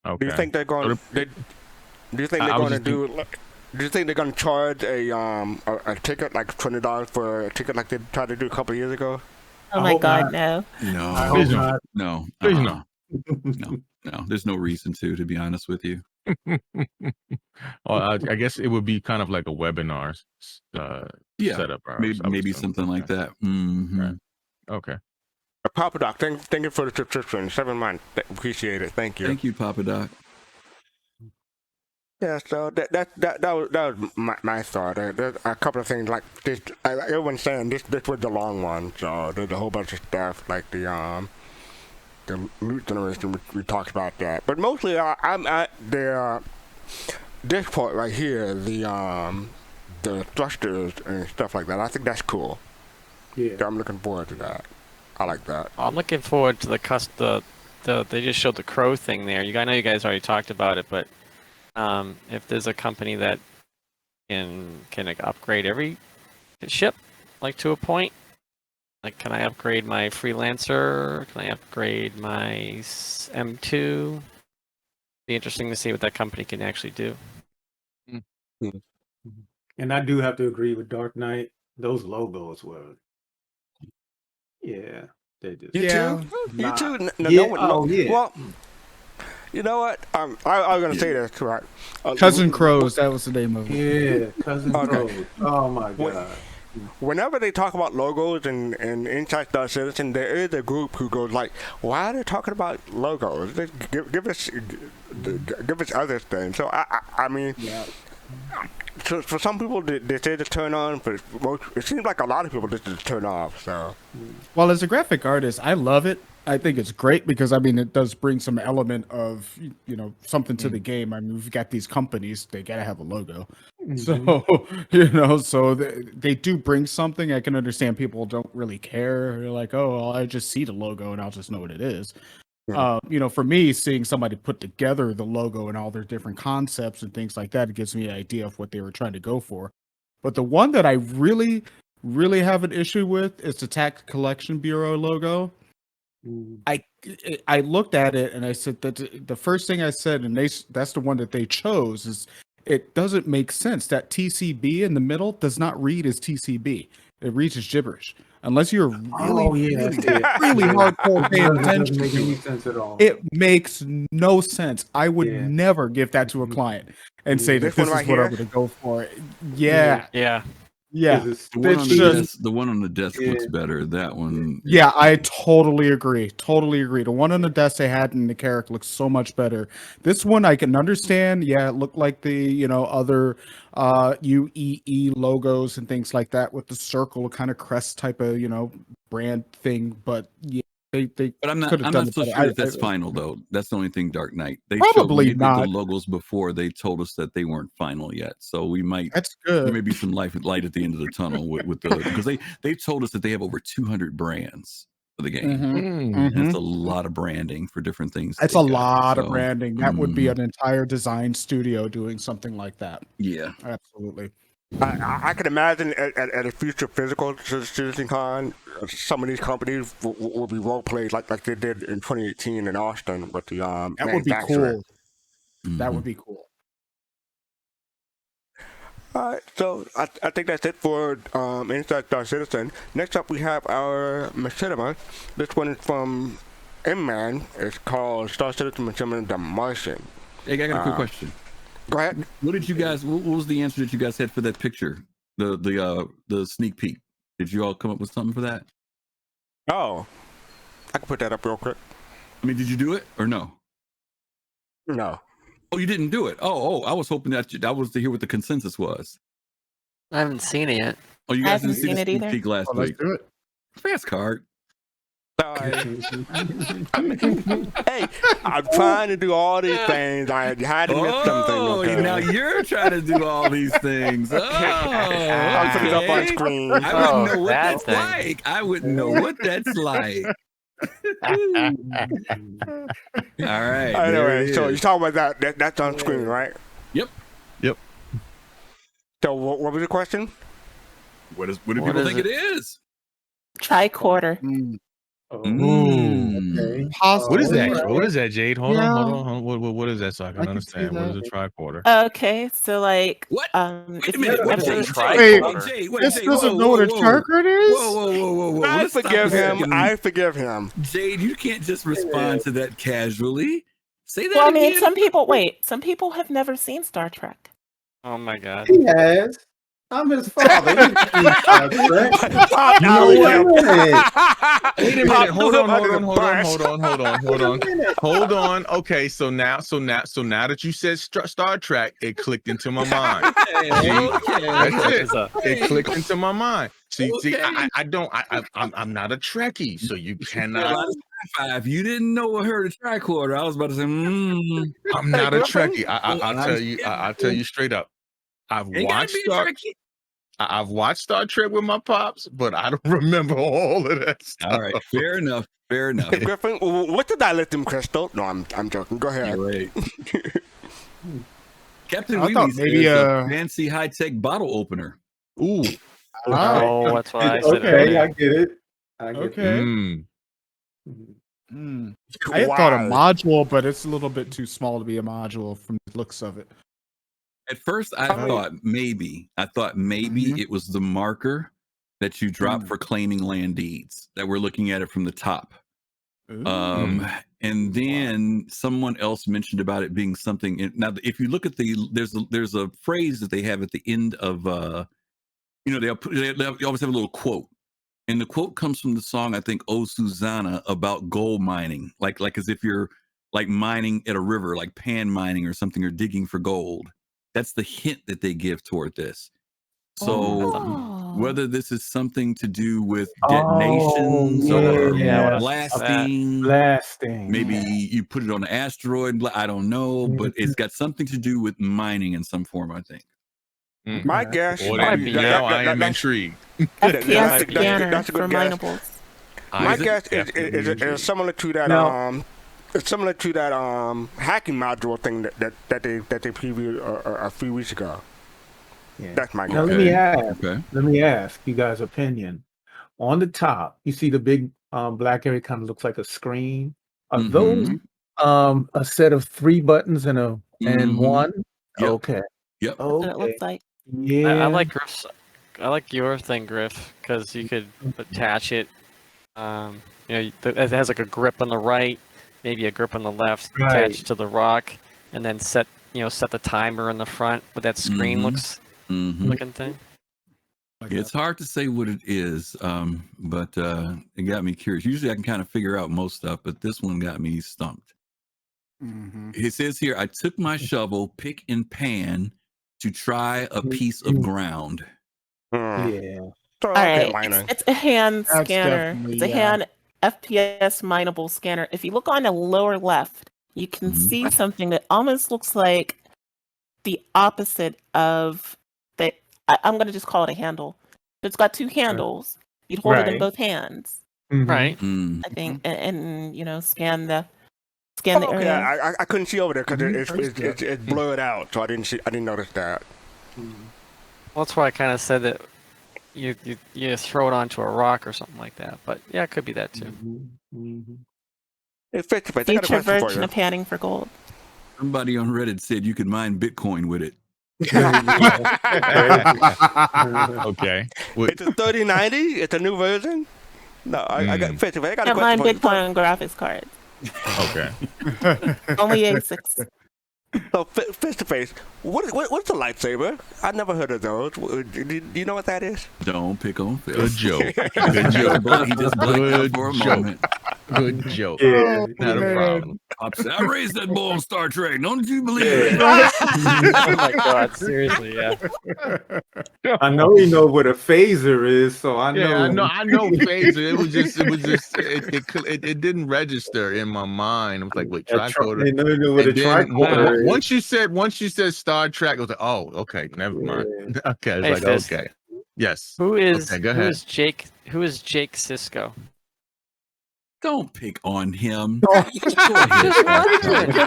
S1: Okay. Do you think they're going to do you think they're going to charge a ticket, like $20 for a ticket like they tried to do a couple of years ago?
S5: Oh my God, no.
S2: No.
S3: I hope not.
S2: No. No. There's no reason to be honest with you.
S6: Well, I guess it would be kind of like a webinar setup.
S2: Maybe something like that. Mm-hmm.
S6: Right. Okay.
S1: Papa Doc, thank you for the subscription. 7 months. Appreciate it. Thank you.
S2: Thank you, Papa Doc.
S1: Yeah, so that was my thought. There's a couple of things like this. Everyone's saying this was the long one, so there's a whole bunch of stuff like the loot generation. We talked about that, but mostly this part right here, the thrusters and stuff like that. I think that's cool. Yeah, I'm looking forward to that. I like that.
S14: I'm looking forward to they just showed the crow thing there. I know you guys already talked about it, but. If there's a company that can upgrade every ship, like to a point, like can I upgrade my Freelancer? Can I upgrade my M2? Be interesting to see what that company can actually do.
S3: And I do have to agree with Dark Knight. Those logos were, they just
S1: you too. Well. You know what? I was going to say this, right?
S7: Cousin Crows, that was the name of it.
S3: Yeah, Cousin Crows. Oh, my God.
S1: Whenever they talk about logos and Inside Star Citizen, there is a group who goes like, why are they talking about logos? Give us other things. So, I mean... Yeah. So for some people, they say to turn on, but it seems like a lot of people just to turn off. So,
S7: well, as a graphic artist, I love it. I think it's great because it does bring some element of something to the game. I mean, we've got these companies; they gotta have a logo. So, so they do bring something. I can understand people don't really care. They're like, oh, well, I just see the logo and I'll just know what it is. For me, seeing somebody put together the logo and all their different concepts and things like that, it gives me an idea of what they were trying to go for. But the one that I really, really have an issue with is the Tax Collection Bureau logo. I looked at it and I said that the first thing I said, and that's the one that they chose, is it doesn't make sense. That TCB in the middle does not read as TCB. It reads as gibberish. Unless you're really hardcore paying attention
S13: Doesn't make
S7: to
S13: any
S7: it.
S13: sense at all.
S7: It makes no sense. I would never give that to a client and say that this is what I'm going to go for. Yeah.
S15: The one on the desk looks better. That one.
S7: Yeah, I totally agree. The one on the desk they had in the Carrack looks so much better. This one I can understand. Yeah, it looked like the other UEE logos and things like that with the circle kind of crest type of brand thing. But yeah, they
S15: But I'm not so sure if that's final though. That's the only thing. Dark Knight. They
S7: probably
S15: showed
S7: not.
S15: the logos before. They told us that they weren't final yet. So we might.
S7: That's good.
S15: There may be some light at the end of the tunnel with the because they told us that they have over 200 brands for the game. And it's a lot of branding for different things.
S7: It's a lot of branding. That would be an entire design studio doing something like that.
S15: Yeah,
S7: absolutely.
S1: I can imagine at a future physical CitizenCon, some of these companies will be role played like they did in 2018 in Austin with the
S7: That would be cool. That would be cool.
S1: All right, so I think that's it for Inside Star Citizen. Next up, we have our machinima. This one is from Emman. It's called Star Citizen Machinima The Martian.
S15: Hey, I got a quick question.
S1: Go ahead.
S15: What did you guys? What was the answer that you guys had for that picture? The sneak peek. Did you all come up with something for that?
S1: Oh, I can put that up real quick.
S15: I mean, did you do it or no?
S1: No.
S15: Oh, you didn't do it. Oh, I was hoping that was to hear what the consensus was.
S14: I haven't seen it yet.
S15: Oh, you guys didn't see the sneak peek last week.
S7: Let's do it.
S15: Fast card.
S1: Hey, I'm trying to do all these things. I had to miss something. Okay?
S15: Now you're trying to do all these things. Oh,
S1: I'll put it up on screen.
S15: I wouldn't know what that's like. I wouldn't know what that's like. All right.
S1: Anyway, so you're talking about that. That's on screen, right?
S15: Yep.
S1: So what was the question?
S15: What do people think it is?
S5: Tricorder.
S15: Okay.
S6: What is that? What is that, Jade? Hold on. What is that so I can understand? What is a tricorder?
S5: Okay, so like
S15: what?
S5: If
S15: a minute,
S5: you've
S15: Jade,
S7: this doesn't know what a tricorder is?
S15: Whoa.
S1: I forgive him.
S15: Jade, you can't just respond to that casually. Say that
S5: Well, I
S15: again.
S5: mean, some people have never seen Star Trek.
S14: Oh my god.
S13: He has. I'm his father.
S6: You know what? Wait a minute. Hold on. Okay, so now that you said Star Trek, it clicked into my mind. That's it. It clicked into my mind. See, I'm not a Trekkie, so you cannot.
S15: You didn't know what heard a tricorder. I was about to say,
S6: I'm not a Trekkie. I'll tell you straight up. I've watched Star Trek with my pops, but I don't remember all of that stuff.
S15: All right, fair enough.
S1: Griffin, what's the dilithium crystal? No, I'm joking. Go ahead.
S15: Right. Captain
S7: I thought
S15: Weeby's
S7: maybe
S15: is a fancy high-tech bottle opener.
S6: Ooh.
S14: Oh, that's what I said.
S13: Okay, I get it.
S7: Okay. I had thought a module, but it's a little bit too small to be a module from the looks of it.
S15: At first, I thought maybe it was the marker that you drop for claiming land deeds, that we're looking at it from the top. And then someone else mentioned about it being something. Now, if you look at there's a phrase that they have at the end of, they always have a little quote. And the quote comes from the song, I think, "Oh Susanna," about gold mining, like as if you're like mining at a river, like pan mining or something, or digging for gold. That's the hint that they give toward this. So whether this is something to do with detonations or blasting, maybe you put it on an asteroid, I don't know, but it's got something to do with mining in some form, I think.
S1: My guess.
S6: Now I am intrigued.
S5: FPS scanner
S1: that's a good
S5: for
S1: guess.
S5: minables.
S1: My guess is similar to that. It's similar to that hacking module thing that they previewed a few weeks ago.
S3: Yeah.
S1: That's my guess.
S3: Now let me ask you guys' opinion. On the top, you see the big black area kind of looks like a screen. Are those a set of 3 buttons and one?
S15: Yep.
S3: Okay.
S15: Yep.
S5: That's what it looks like.
S3: Yeah.
S14: I like Griff's. I like your thing, Griff, because you could attach it. It has like a grip on the right, maybe a grip on the left, attached to the rock, and then set the timer in the front with that screen looking thing.
S15: It's hard to say what it is, but it got me curious. Usually I can kind of figure out most stuff, but this one got me stumped. It says here, I took my shovel, pick and pan to try a piece of ground.
S3: Yeah.
S5: All right, it's a hand scanner. It's a hand FPS mineable scanner. If you look on the lower left, you can see something that almost looks like the opposite of the. I'm going to just call it a handle. It's got 2 handles. You'd hold it in both hands,
S14: right?
S5: I think, and scan the area.
S1: I couldn't see over there because it's blurred out, so I didn't notice that.
S14: Well, that's why I kind of said that you throw it onto a rock or something like that. But yeah, it could be that too.
S1: It's face-to-face.
S5: Future version of panning for gold.
S15: Somebody on Reddit said you could mine Bitcoin with it.
S6: Okay.
S1: It's a 3090. It's a new version. No, I got face-to-face. I got a
S5: Can't mine
S1: question for you.
S5: Bitcoin graphics cards.
S6: Okay.
S5: Only ASICs.
S1: So face-to-face, what's a lightsaber? I've never heard of those. Do you know what that is?
S15: Don't pick on Phil.
S6: Good joke. Good joke.
S15: He just blanked out for a moment.
S6: Good joke.
S3: Yeah.
S6: Not a problem.
S15: I raised that bull in Star Trek. Don't you believe it?
S14: Oh my God! Seriously, yeah.
S3: I know you know what a phaser is, so I know.
S6: Yeah, I know phaser. It didn't register in my mind. It was like, wait, tricorder.
S3: They know you know what a tricorder is.
S6: Once you said Star Trek, I was like, oh, okay, never mind. Okay, I was
S14: Hey,
S6: like,
S14: Fist.
S6: okay, yes.
S14: Who is
S6: Okay, go ahead.
S14: Who is Jake Sisko?
S15: Don't pick on him. Don't pick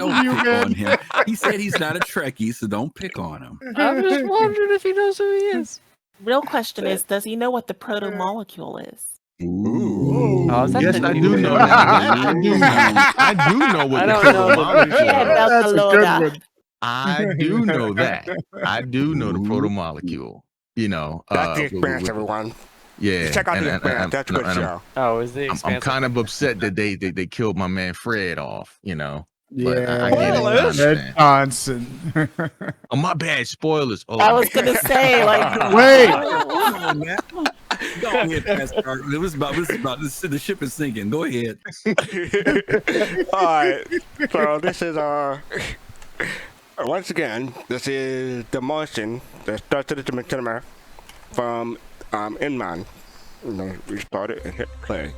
S15: on him. He said he's not a Trekkie, so don't pick on him.
S14: I'm just wondering if he knows who he is.
S5: Real question is, does he know what the proto molecule is?
S15: Ooh.
S14: Oh, is that
S6: Yes,
S14: the
S6: I
S14: new
S6: do
S14: one?
S6: know that. I do know what
S14: I
S6: the
S14: don't know.
S6: proto-molecule is.
S5: That's
S6: I do know that. I do know the proto-molecule.
S1: That's the experience, everyone.
S6: Yeah.
S1: Check out the experience. That's a good show.
S14: Oh, is the
S6: I'm
S14: expansive?
S6: kind of upset that they killed my man Fred off, But
S7: Yeah,
S6: I get it. I
S7: Ed
S6: understand.
S7: Johnson.
S6: Oh, my bad. Spoilers. Oh,
S5: I was gonna say, like,
S7: Wait.
S15: Go ahead, Pastor. The ship is sinking. Go ahead.
S1: All right. So this is once again, this is the Martian, the Star Citizen machinima from Emman. Restart it and hit play.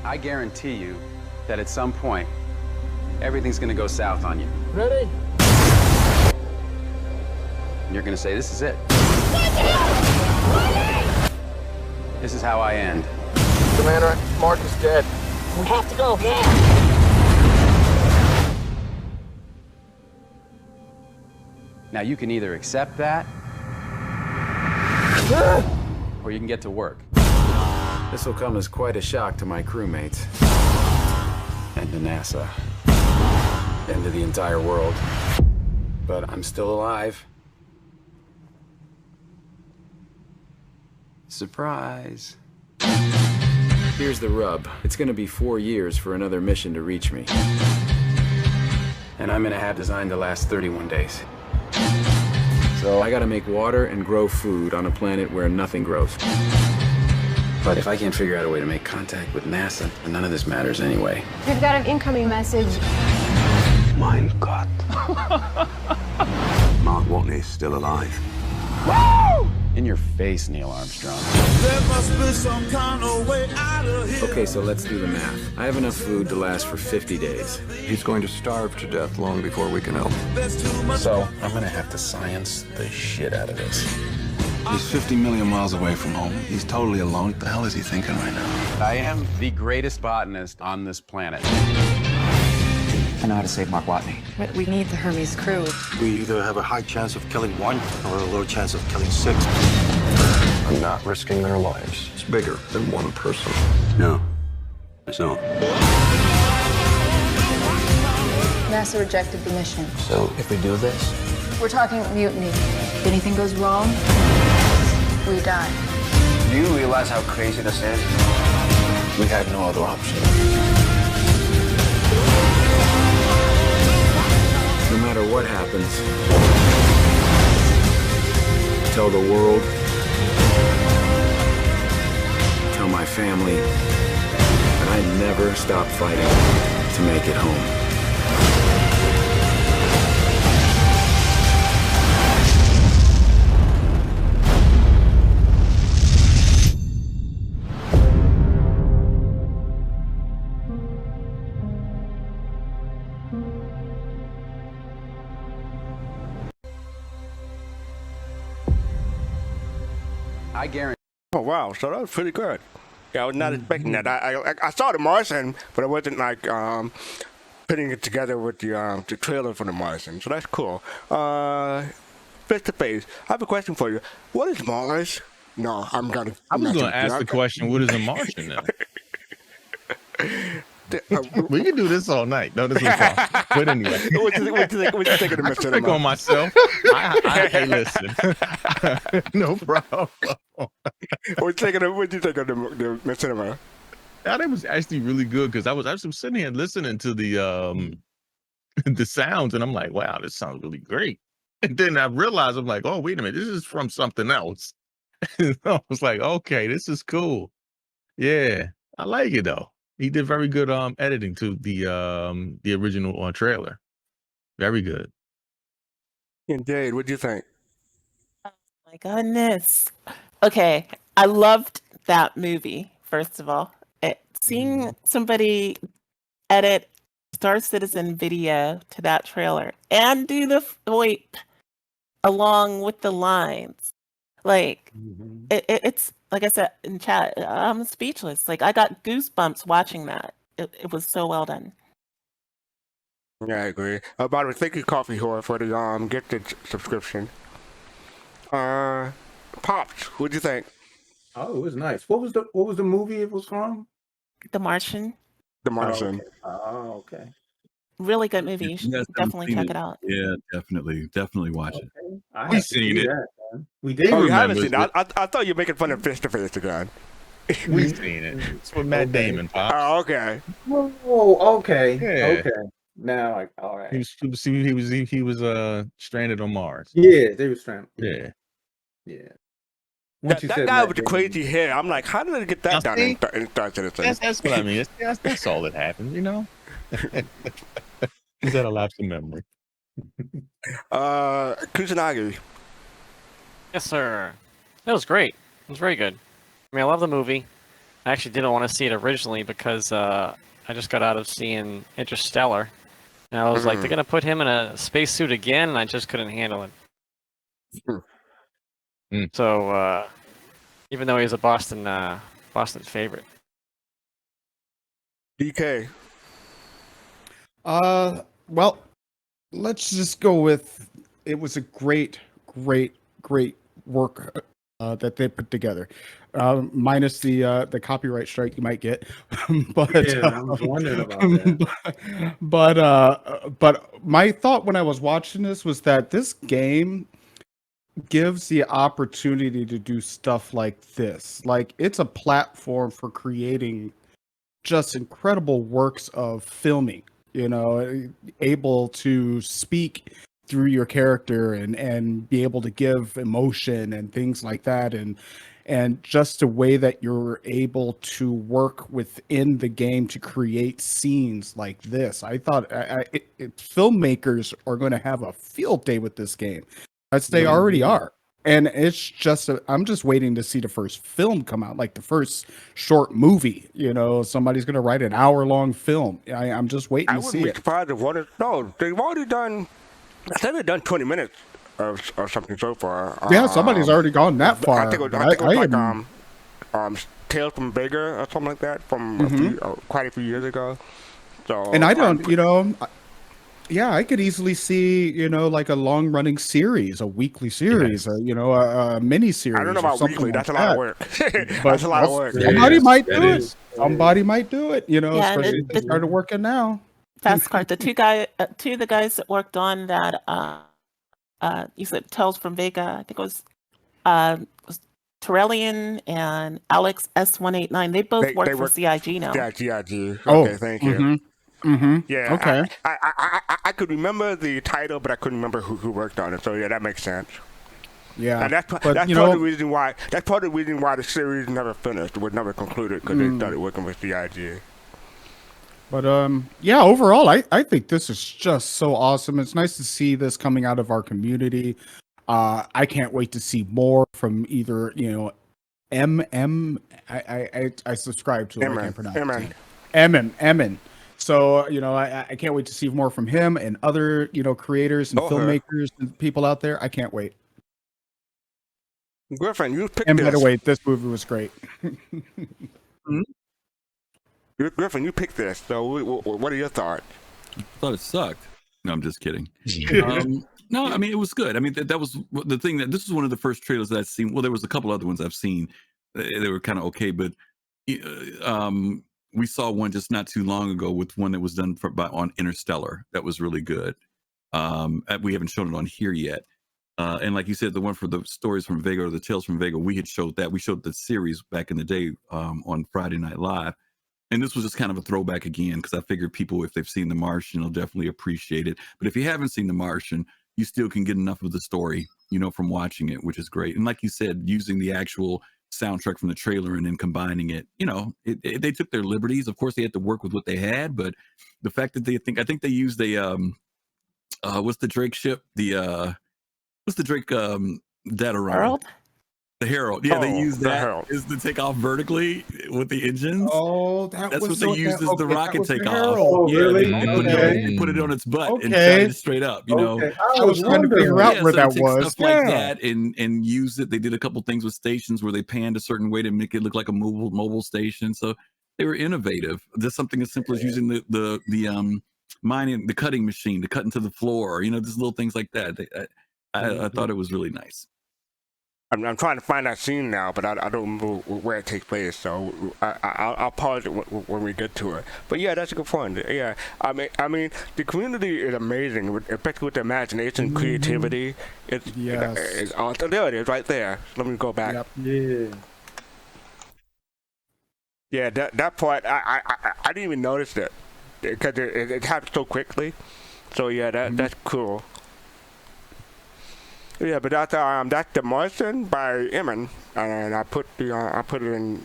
S16: I guarantee you that at some point, everything's gonna go south on you.
S7: Ready?
S16: And you're gonna say, this is it. This is how I end.
S7: Commander, Mark is dead.
S17: We have to go now.
S16: Now you can either accept that, or you can get to work. This will come as quite a shock to my crewmates, and to NASA, and to the entire world. But I'm still alive. Surprise. Here's the rub. It's gonna be 4 years for another mission to reach me. And I'm gonna have designed to last 31 days. So I gotta make water and grow food on a planet where nothing grows. But if I can't figure out a way to make contact with NASA, then none of this matters anyway.
S17: We've got an incoming message.
S18: Mein Gott. Mark Watney's still alive.
S17: Woo!
S19: In your face, Neil Armstrong.
S16: Okay, so let's do the math. I have enough food to last for 50 days.
S20: He's going to starve to death long before we can help.
S19: So, I'm gonna have to science the shit out of this.
S20: He's 50 million miles away from home. He's totally alone. What the hell is he thinking right now?
S19: I am the greatest botanist on this planet.
S21: I know how to save Mark Watney.
S22: But we need the Hermes crew.
S23: We either have a high chance of killing one or a low chance of killing 6.
S20: I'm not risking their lives. It's bigger than one person.
S23: No, it's not.
S17: NASA rejected the mission.
S20: So if we do this,
S17: We're talking mutiny. If anything goes wrong, we die.
S23: Do you realize how crazy this is?
S20: we have no other option.
S16: No matter what happens, tell the world, tell my family that I never stop fighting to make it home.
S19: I guarantee.
S1: Oh wow, so that was pretty good. Yeah, I was not expecting that. I saw the Martian, but I wasn't like putting it together with the trailer for the Martian. So that's cool. Face to face, I have a question for you. What is Mars? No,
S6: I was gonna ask the question. What is a Martian then? We can do this all night. No, this is fun. But anyway,
S1: what you think of the
S6: I pick on myself. Hey, listen. No problem.
S1: What you think of the machinima?
S6: That was actually really good because I was actually sitting here listening to the the sounds, and I'm like, wow, this sounds really great. And then I realized I'm like, oh, wait a minute, this is from something else. I was like, okay, this is cool. Yeah, I like it though. He did very good editing to the original trailer. Very good.
S1: And Jade, what do you think?
S5: My goodness. Okay, I loved that movie. First of all, seeing somebody edit Star Citizen video to that trailer and do the VoIP along with the lines, like it's like I said in chat, I'm speechless. Like I got goosebumps watching that. It was so well done.
S1: Yeah, I agree. By the way, thank you, Coffee Whore, for the gifted subscription. Pops, what'd you think?
S3: Oh, it was nice. What was the movie it was from?
S5: The Martian.
S1: The Martian.
S3: Oh, okay.
S5: Really good movie. You should
S15: You guys haven't
S5: definitely
S15: seen
S5: check it out.
S15: Yeah, definitely watch it.
S3: We've
S6: seen it.
S3: We did.
S1: Oh, you haven't seen it? I thought you were making fun of Face to Face again.
S6: We've seen it. It's with Matt Damon, Pops.
S1: Oh, okay.
S3: Oh, okay.
S6: Yeah.
S3: Okay. Now, all right.
S6: He was stranded on Mars.
S3: Yeah, they were stranded.
S6: Yeah.
S3: Yeah.
S1: That guy with the crazy hair, I'm like, how did they get that done in Star Citizen?
S6: That's what I mean. That's all that happened, you know? Is that a lapse of memory?
S1: Kusanagi.
S14: Yes, sir. That was great. It was very good. I mean, I love the movie. I actually didn't want to see it originally because I just got out of seeing Interstellar. And I was like, they're going to put him in a spacesuit again, and I just couldn't handle it. So, even though he's a Boston favorite.
S1: DK.
S7: Well, let's just go with it was a great work that they put together. Minus the copyright strike you might get, but
S3: yeah, I was wondering about that.
S7: But my thought when I was watching this was that this game gives the opportunity to do stuff like this. Like it's a platform for creating just incredible works of filming. You know, able to speak through your character and be able to give emotion and things like that, and just the way that you're able to work within the game to create scenes like this. I thought filmmakers are going to have a field day with this game, as they already are. And it's just I'm just waiting to see the first film come out, like the first short movie. You know, somebody's gonna write an hour-long film. I'm just waiting
S1: I
S7: to
S1: wouldn't
S7: see
S1: be
S7: it.
S1: surprised if one. No, they've already done. I think they've done 20 minutes or something so far.
S7: Yeah, somebody's already gone that far.
S1: I think it was,
S7: but
S1: I think it was
S7: I
S1: like
S7: am,
S1: Tales from Vega or something like that from quite a few years ago. So
S7: and I don't, you know, yeah, I could easily see, you know, like a long-running series, a weekly series, you know, a mini series.
S1: I don't know
S7: or
S1: about
S7: something
S1: weekly.
S7: like
S1: That's a lot of
S7: that.
S1: work.
S7: But
S1: That's a lot of work.
S7: somebody might do it.
S1: is.
S7: Somebody might do it. You know,
S5: Yeah, and
S7: especially if they started working now.
S5: Fast Card, the two of the guys that worked on that, you said Tales from Vega. I think it was Torellian and Alex S189. They both work for CIG now.
S1: Yeah, CIG.
S7: Oh,
S1: Okay, thank you. Yeah.
S7: Okay.
S1: I could remember the title, but I couldn't remember who worked on it. So yeah, that makes sense.
S7: Yeah,
S1: and that's
S7: but,
S1: part of
S7: know,
S1: the reason why. That's part of the reason why the series never finished, was never concluded, because they started working with CIG.
S7: But yeah, overall, I think this is just so awesome. It's nice to see this coming out of our community. I can't wait to see more from either, you know, I subscribe to it. I can't pronounce it. Emman. So, you know, I can't wait to see more from him and other, you know, creators and filmmakers and people out there. I can't wait.
S1: Griffin, you picked
S7: and
S1: this.
S7: by the way, this movie was great.
S1: Griffin, you picked this. So what are your thoughts?
S15: I thought it sucked. No, I'm just kidding. No, I mean, it was good. I mean, that was the thing, that this was one of the first trailers that I've seen. Well, there was a couple other ones I've seen. They were kind of okay, but we saw one just not too long ago with one that was done on Interstellar. That was really good. We haven't shown it on here yet. And like you said, the one for the stories from Vega or the Tales from Vega, we had showed that. We showed the series back in the day on Friday Night Live. And this was just kind of a throwback again, because I figured people, if they've seen The Martian, will definitely appreciate it. But if you haven't seen The Martian, you still can get enough of the story, you know, from watching it, which is great. And like you said, using the actual soundtrack from the trailer and then combining it, you know, they took their liberties. Of course, they had to work with what they had, but the fact that I think they used a what's the Drake ship? What's the Drake data runner?
S5: Herald?
S15: The Herald. Yeah, they used that is to take off vertically with the engines.
S7: Oh,
S15: that's what they used as the rocket takeoff.
S7: Oh,
S15: yeah,
S7: really?
S15: They put it on its butt and shot it straight up. You know,
S7: I was trying to figure out where that was.
S15: Stuff like that, and use it. They did a couple things with stations where they panned a certain way to make it look like a mobile station. So they were innovative. Just something as simple as using the mining, the cutting machine to cut into the floor. You know, just little things like that. I thought it was really nice.
S1: I'm trying to find that scene now, but I don't remember where it takes place. So I'll pause it when we get to it. But yeah, that's a good point. Yeah, I mean, the community is amazing, especially with the imagination, creativity. It's there it is, right there. Let me go back.
S3: Yep. Yeah.
S1: Yeah, that part I didn't even notice it because it happened so quickly. So yeah, that's cool. Yeah, but that's the Martian by Emman, and I put it in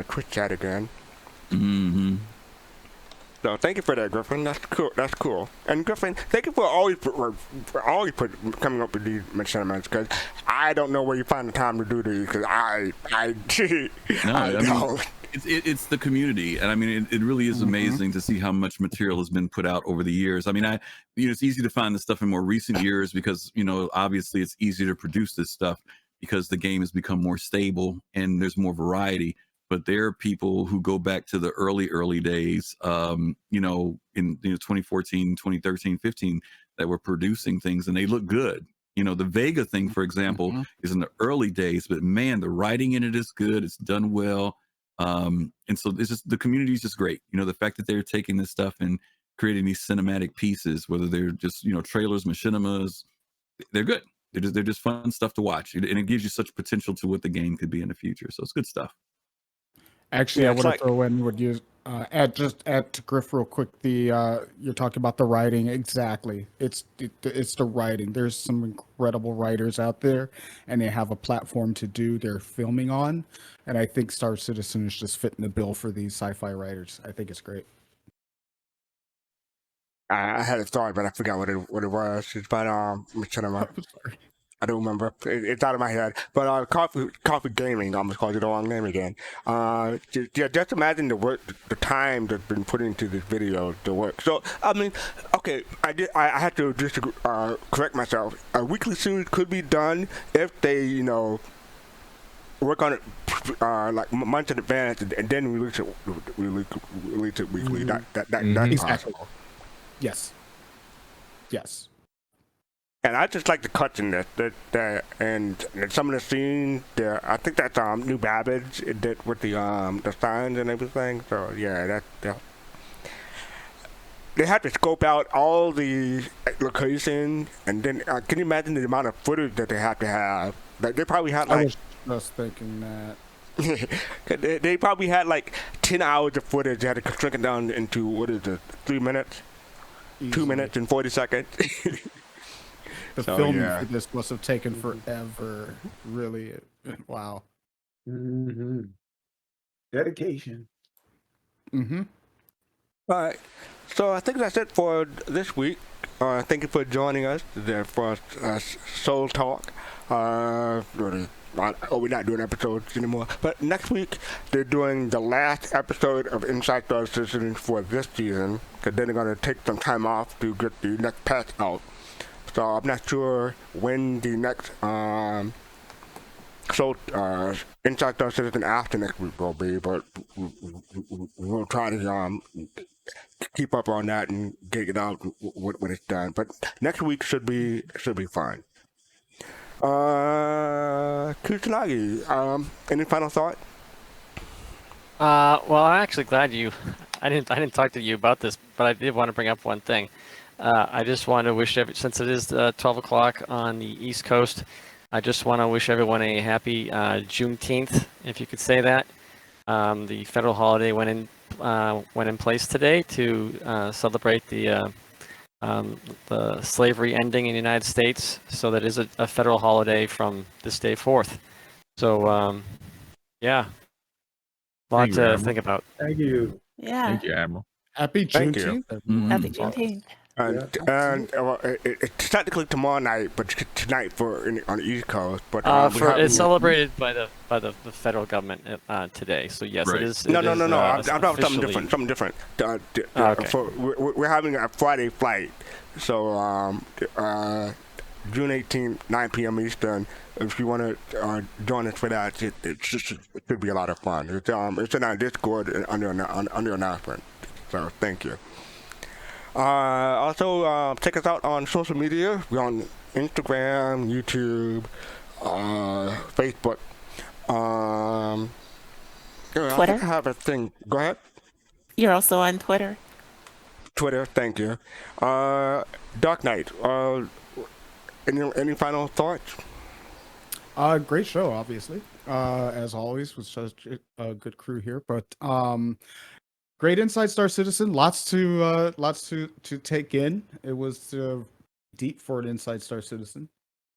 S1: Twitch chat again.
S15: Mm-hmm.
S1: So thank you for that, Griffin. That's cool. That's cool. And Griffin, thank you for always coming up with these machinimas, because I don't know where you find the time to do these, because I don't.
S15: It's the community, and I mean, it really is amazing to see how much material has been put out over the years. I mean, it's easy to find this stuff in more recent years because, you know, obviously it's easier to produce this stuff because the game has become more stable and there's more variety. But there are people who go back to the early days, you know, in 2014, 2013, 15, that were producing things, and they look good. You know, the Vega thing, for example, is in the early days, but man, the writing in it is good. It's done well. And so this is, the community is just great. You know, the fact that they're taking this stuff and creating these cinematic pieces, whether they're just, you know, trailers, machinimas, they're good. They're just fun stuff to watch, and it gives you such potential to what the game could be in the future. So it's good stuff.
S7: Actually, I want to throw in, would you add to Griff real quick, you're talking about the writing. Exactly. It's the writing. There's some incredible writers out there, and they have a platform to do their filming on. And I think Star Citizen is just fitting the bill for these sci-fi writers. I think it's great.
S1: I had a thought, but I forgot what it was. It's about machinima. I don't remember. It's out of my head. But Coffee Gaming, I almost called it the wrong name again. Just imagine the work, the time that's been put into this video, the work. So I mean, okay, I had to just correct myself. A weekly series could be done if they, you know, work on it like months in advance and then release it weekly. That's possible.
S7: Yes. Yes.
S1: And I just like the cuts in this, and some of the scenes there. I think that's New Babbage did with the signs and everything. So yeah, that they had to scope out all the locations, and then can you imagine the amount of footage that they have to have? Like they probably had like.
S7: I was just thinking that.
S1: They probably had like 10 hours of footage. They had to shrink it down into what is it, 3 minutes,
S7: Easily.
S1: 2 minutes and 40 seconds.
S7: The filming for this must have taken forever. Really, wow.
S3: Dedication.
S1: All right. So I think that's it for this week. Thank you for joining us there for Soul Talk. We're not doing episodes anymore. But next week, they're doing the last episode of Inside Star Citizen for this season. Because then they're going to take some time off to get the next patch out. So I'm not sure when the next Inside Star Citizen after next week will be, but we'll try to keep up on that and get it out when it's done. But next week should be fine. Kusanagi, any final thought?
S14: Well, I'm actually glad I didn't talk to you about this, but I did want to bring up one thing. I just want to wish since it is 12 o'clock on the East Coast, I just want to wish everyone a happy Juneteenth, if you could say that. The federal holiday went in place today to celebrate the slavery ending in the United States. So that is a federal holiday from this day forth. So yeah, a lot to think about.
S3: Thank you.
S5: Yeah.
S6: Thank you, Admiral.
S7: Happy Juneteenth.
S5: Happy Juneteenth.
S1: And it's technically tomorrow night, but tonight on the East Coast. But
S14: it's celebrated by the federal government today. So yes,
S1: right.
S14: It is.
S1: No. I'm talking about something different.
S14: Okay.
S1: We're having a Friday flight, so June 18th, 9 p.m. Eastern. If you want to join us for that, it should be a lot of fun. It's in our Discord under announcement. So thank you. Also, check us out on social media. We're on Instagram, YouTube, Facebook.
S5: Twitter.
S1: I have a thing. Go ahead.
S5: You're also on Twitter.
S1: Twitter, thank you. Dark Knight. Any final thoughts?
S7: Great show, obviously. As always, with such a good crew here. But great Inside Star Citizen. Lots to take in. It was deep for an Inside Star Citizen.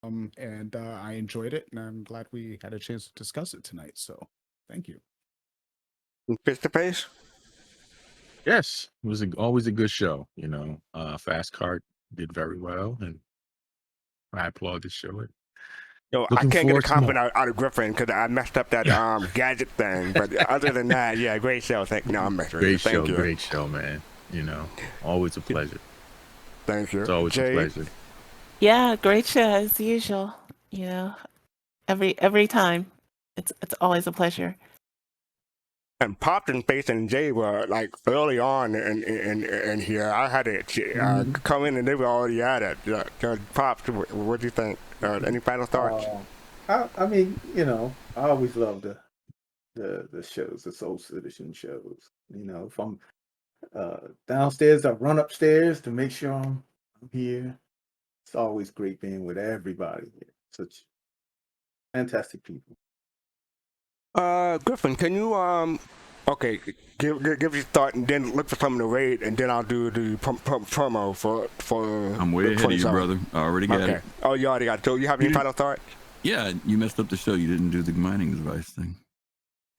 S7: And I enjoyed it, and I'm glad we had a chance to discuss it tonight. So, thank you.
S1: Face to face.
S6: Yes, it was always a good show. You know, Fast Cart did very well, and I applaud the show.
S1: Yo, I can't get a compliment out of Griffin because I messed up that gadget thing. But other than that, yeah, great show. I'm messing with you. Thank you.
S6: Great show, man. You know, always a pleasure.
S1: Thank you.
S6: It's always
S1: Jay?
S6: a pleasure.
S5: Yeah, great show as usual. You know, every time, it's always a pleasure.
S1: And Pop and Face and Jay were like early on in here. I had to come in and they were already at it. Pop, what do you think? Any final thoughts?
S3: I mean, you know, I always love the shows, the Soul Citizen shows. You know, if I'm downstairs, I run upstairs to make sure I'm here. It's always great being with everybody here. Such fantastic people.
S1: Griffin, can you give your thought and then look for something to rate, and then I'll do the promo for.
S15: I'm way ahead of you, brother. I already got it.
S1: Oh, you already got it. So you have any final thought?
S15: Yeah, you messed up the show. You didn't do the mining device thing.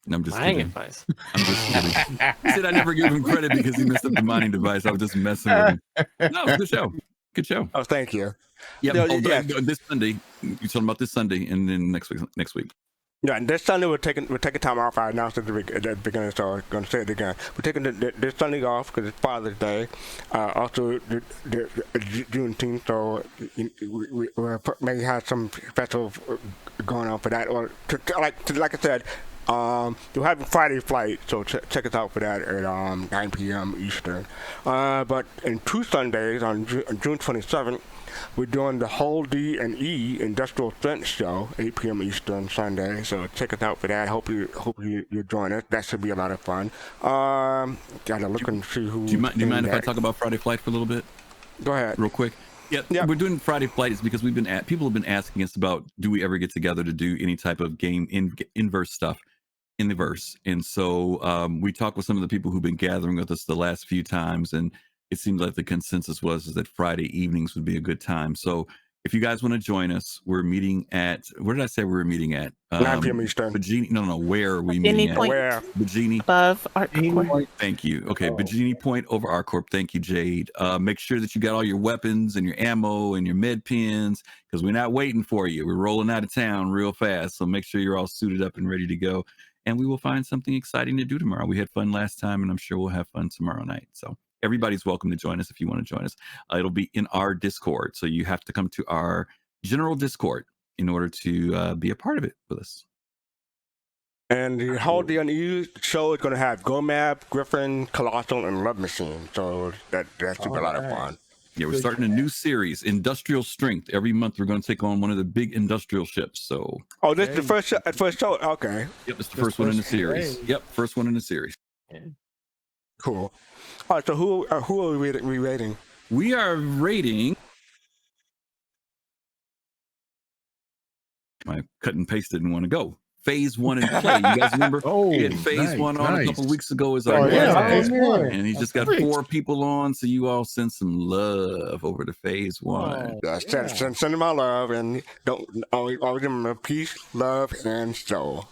S15: And I'm just
S14: mining
S15: kidding.
S14: Device.
S15: I'm just kidding. He said I never give him credit because he messed up the mining device. I was just messing with him. No, good show. Good show.
S1: Oh, thank you.
S15: Yeah,
S1: Yeah,
S15: this Sunday. You're talking about this Sunday, and then next week.
S1: Yeah, and this Sunday we're taking time off. I announced at the beginning, so I'm going to say it again. We're taking this Sunday off because it's Father's Day. Also, the Juneteenth, so we may have some special going on for that. Or like I said, we're having Friday flight, so check us out for that at 9 p.m. Eastern. But in 2 Sundays on June 27th. We're doing the whole D&E Industrial Strength Show, 8 p.m. Eastern Sunday. So check us out for that. Hope you join us. That should be a lot of fun. Gotta look and see who.
S15: Do you mind if I talk about Friday Flight for a little bit?
S1: Go ahead,
S15: real quick. Yeah, we're doing Friday Flight is because people have been asking us about, do we ever get together to do any type of game inverse stuff in the verse? And so we talked with some of the people who've been gathering with us the last few times, and it seems like the consensus was that Friday evenings would be a good time. So if you guys want to join us, we're meeting at, where did I say we were meeting at?
S1: 9 p.m. Eastern.
S15: No, where are we meeting at?
S1: Where?
S15: Bajini.
S5: Above ArcCorp.
S15: Thank you. Okay, Bajini Point over ArcCorp. Thank you, Jade. Make sure that you got all your weapons and your ammo and your med pins, because we're not waiting for you. We're rolling out of town real fast. So make sure you're all suited up and ready to go. And we will find something exciting to do tomorrow. We had fun last time, and I'm sure we'll have fun tomorrow night. So everybody's welcome to join us if you want to join us. It'll be in our Discord. So you have to come to our general Discord in order to be a part of it with us.
S1: And the whole D&E show is going to have Gomab, Griffin, Colossal, and Love Machine. So that should be a lot of fun.
S15: Yeah, we're starting a new series, Industrial Strength. Every month we're going to take on one of the big industrial ships. So
S1: this is the first show? Okay.
S15: Yep, it's the first one in the series. Yep, first one in the series.
S1: Cool. All right, so who are we rating?
S15: We are rating. My cut and paste didn't want to go. Phase 1 in play. You guys remember? We had Phase 1 on a couple of weeks ago as our guest, and he just got 4 people on. So you all send some love over to Phase 1.
S1: Send them my love, and don't always remember peace, love, and soul.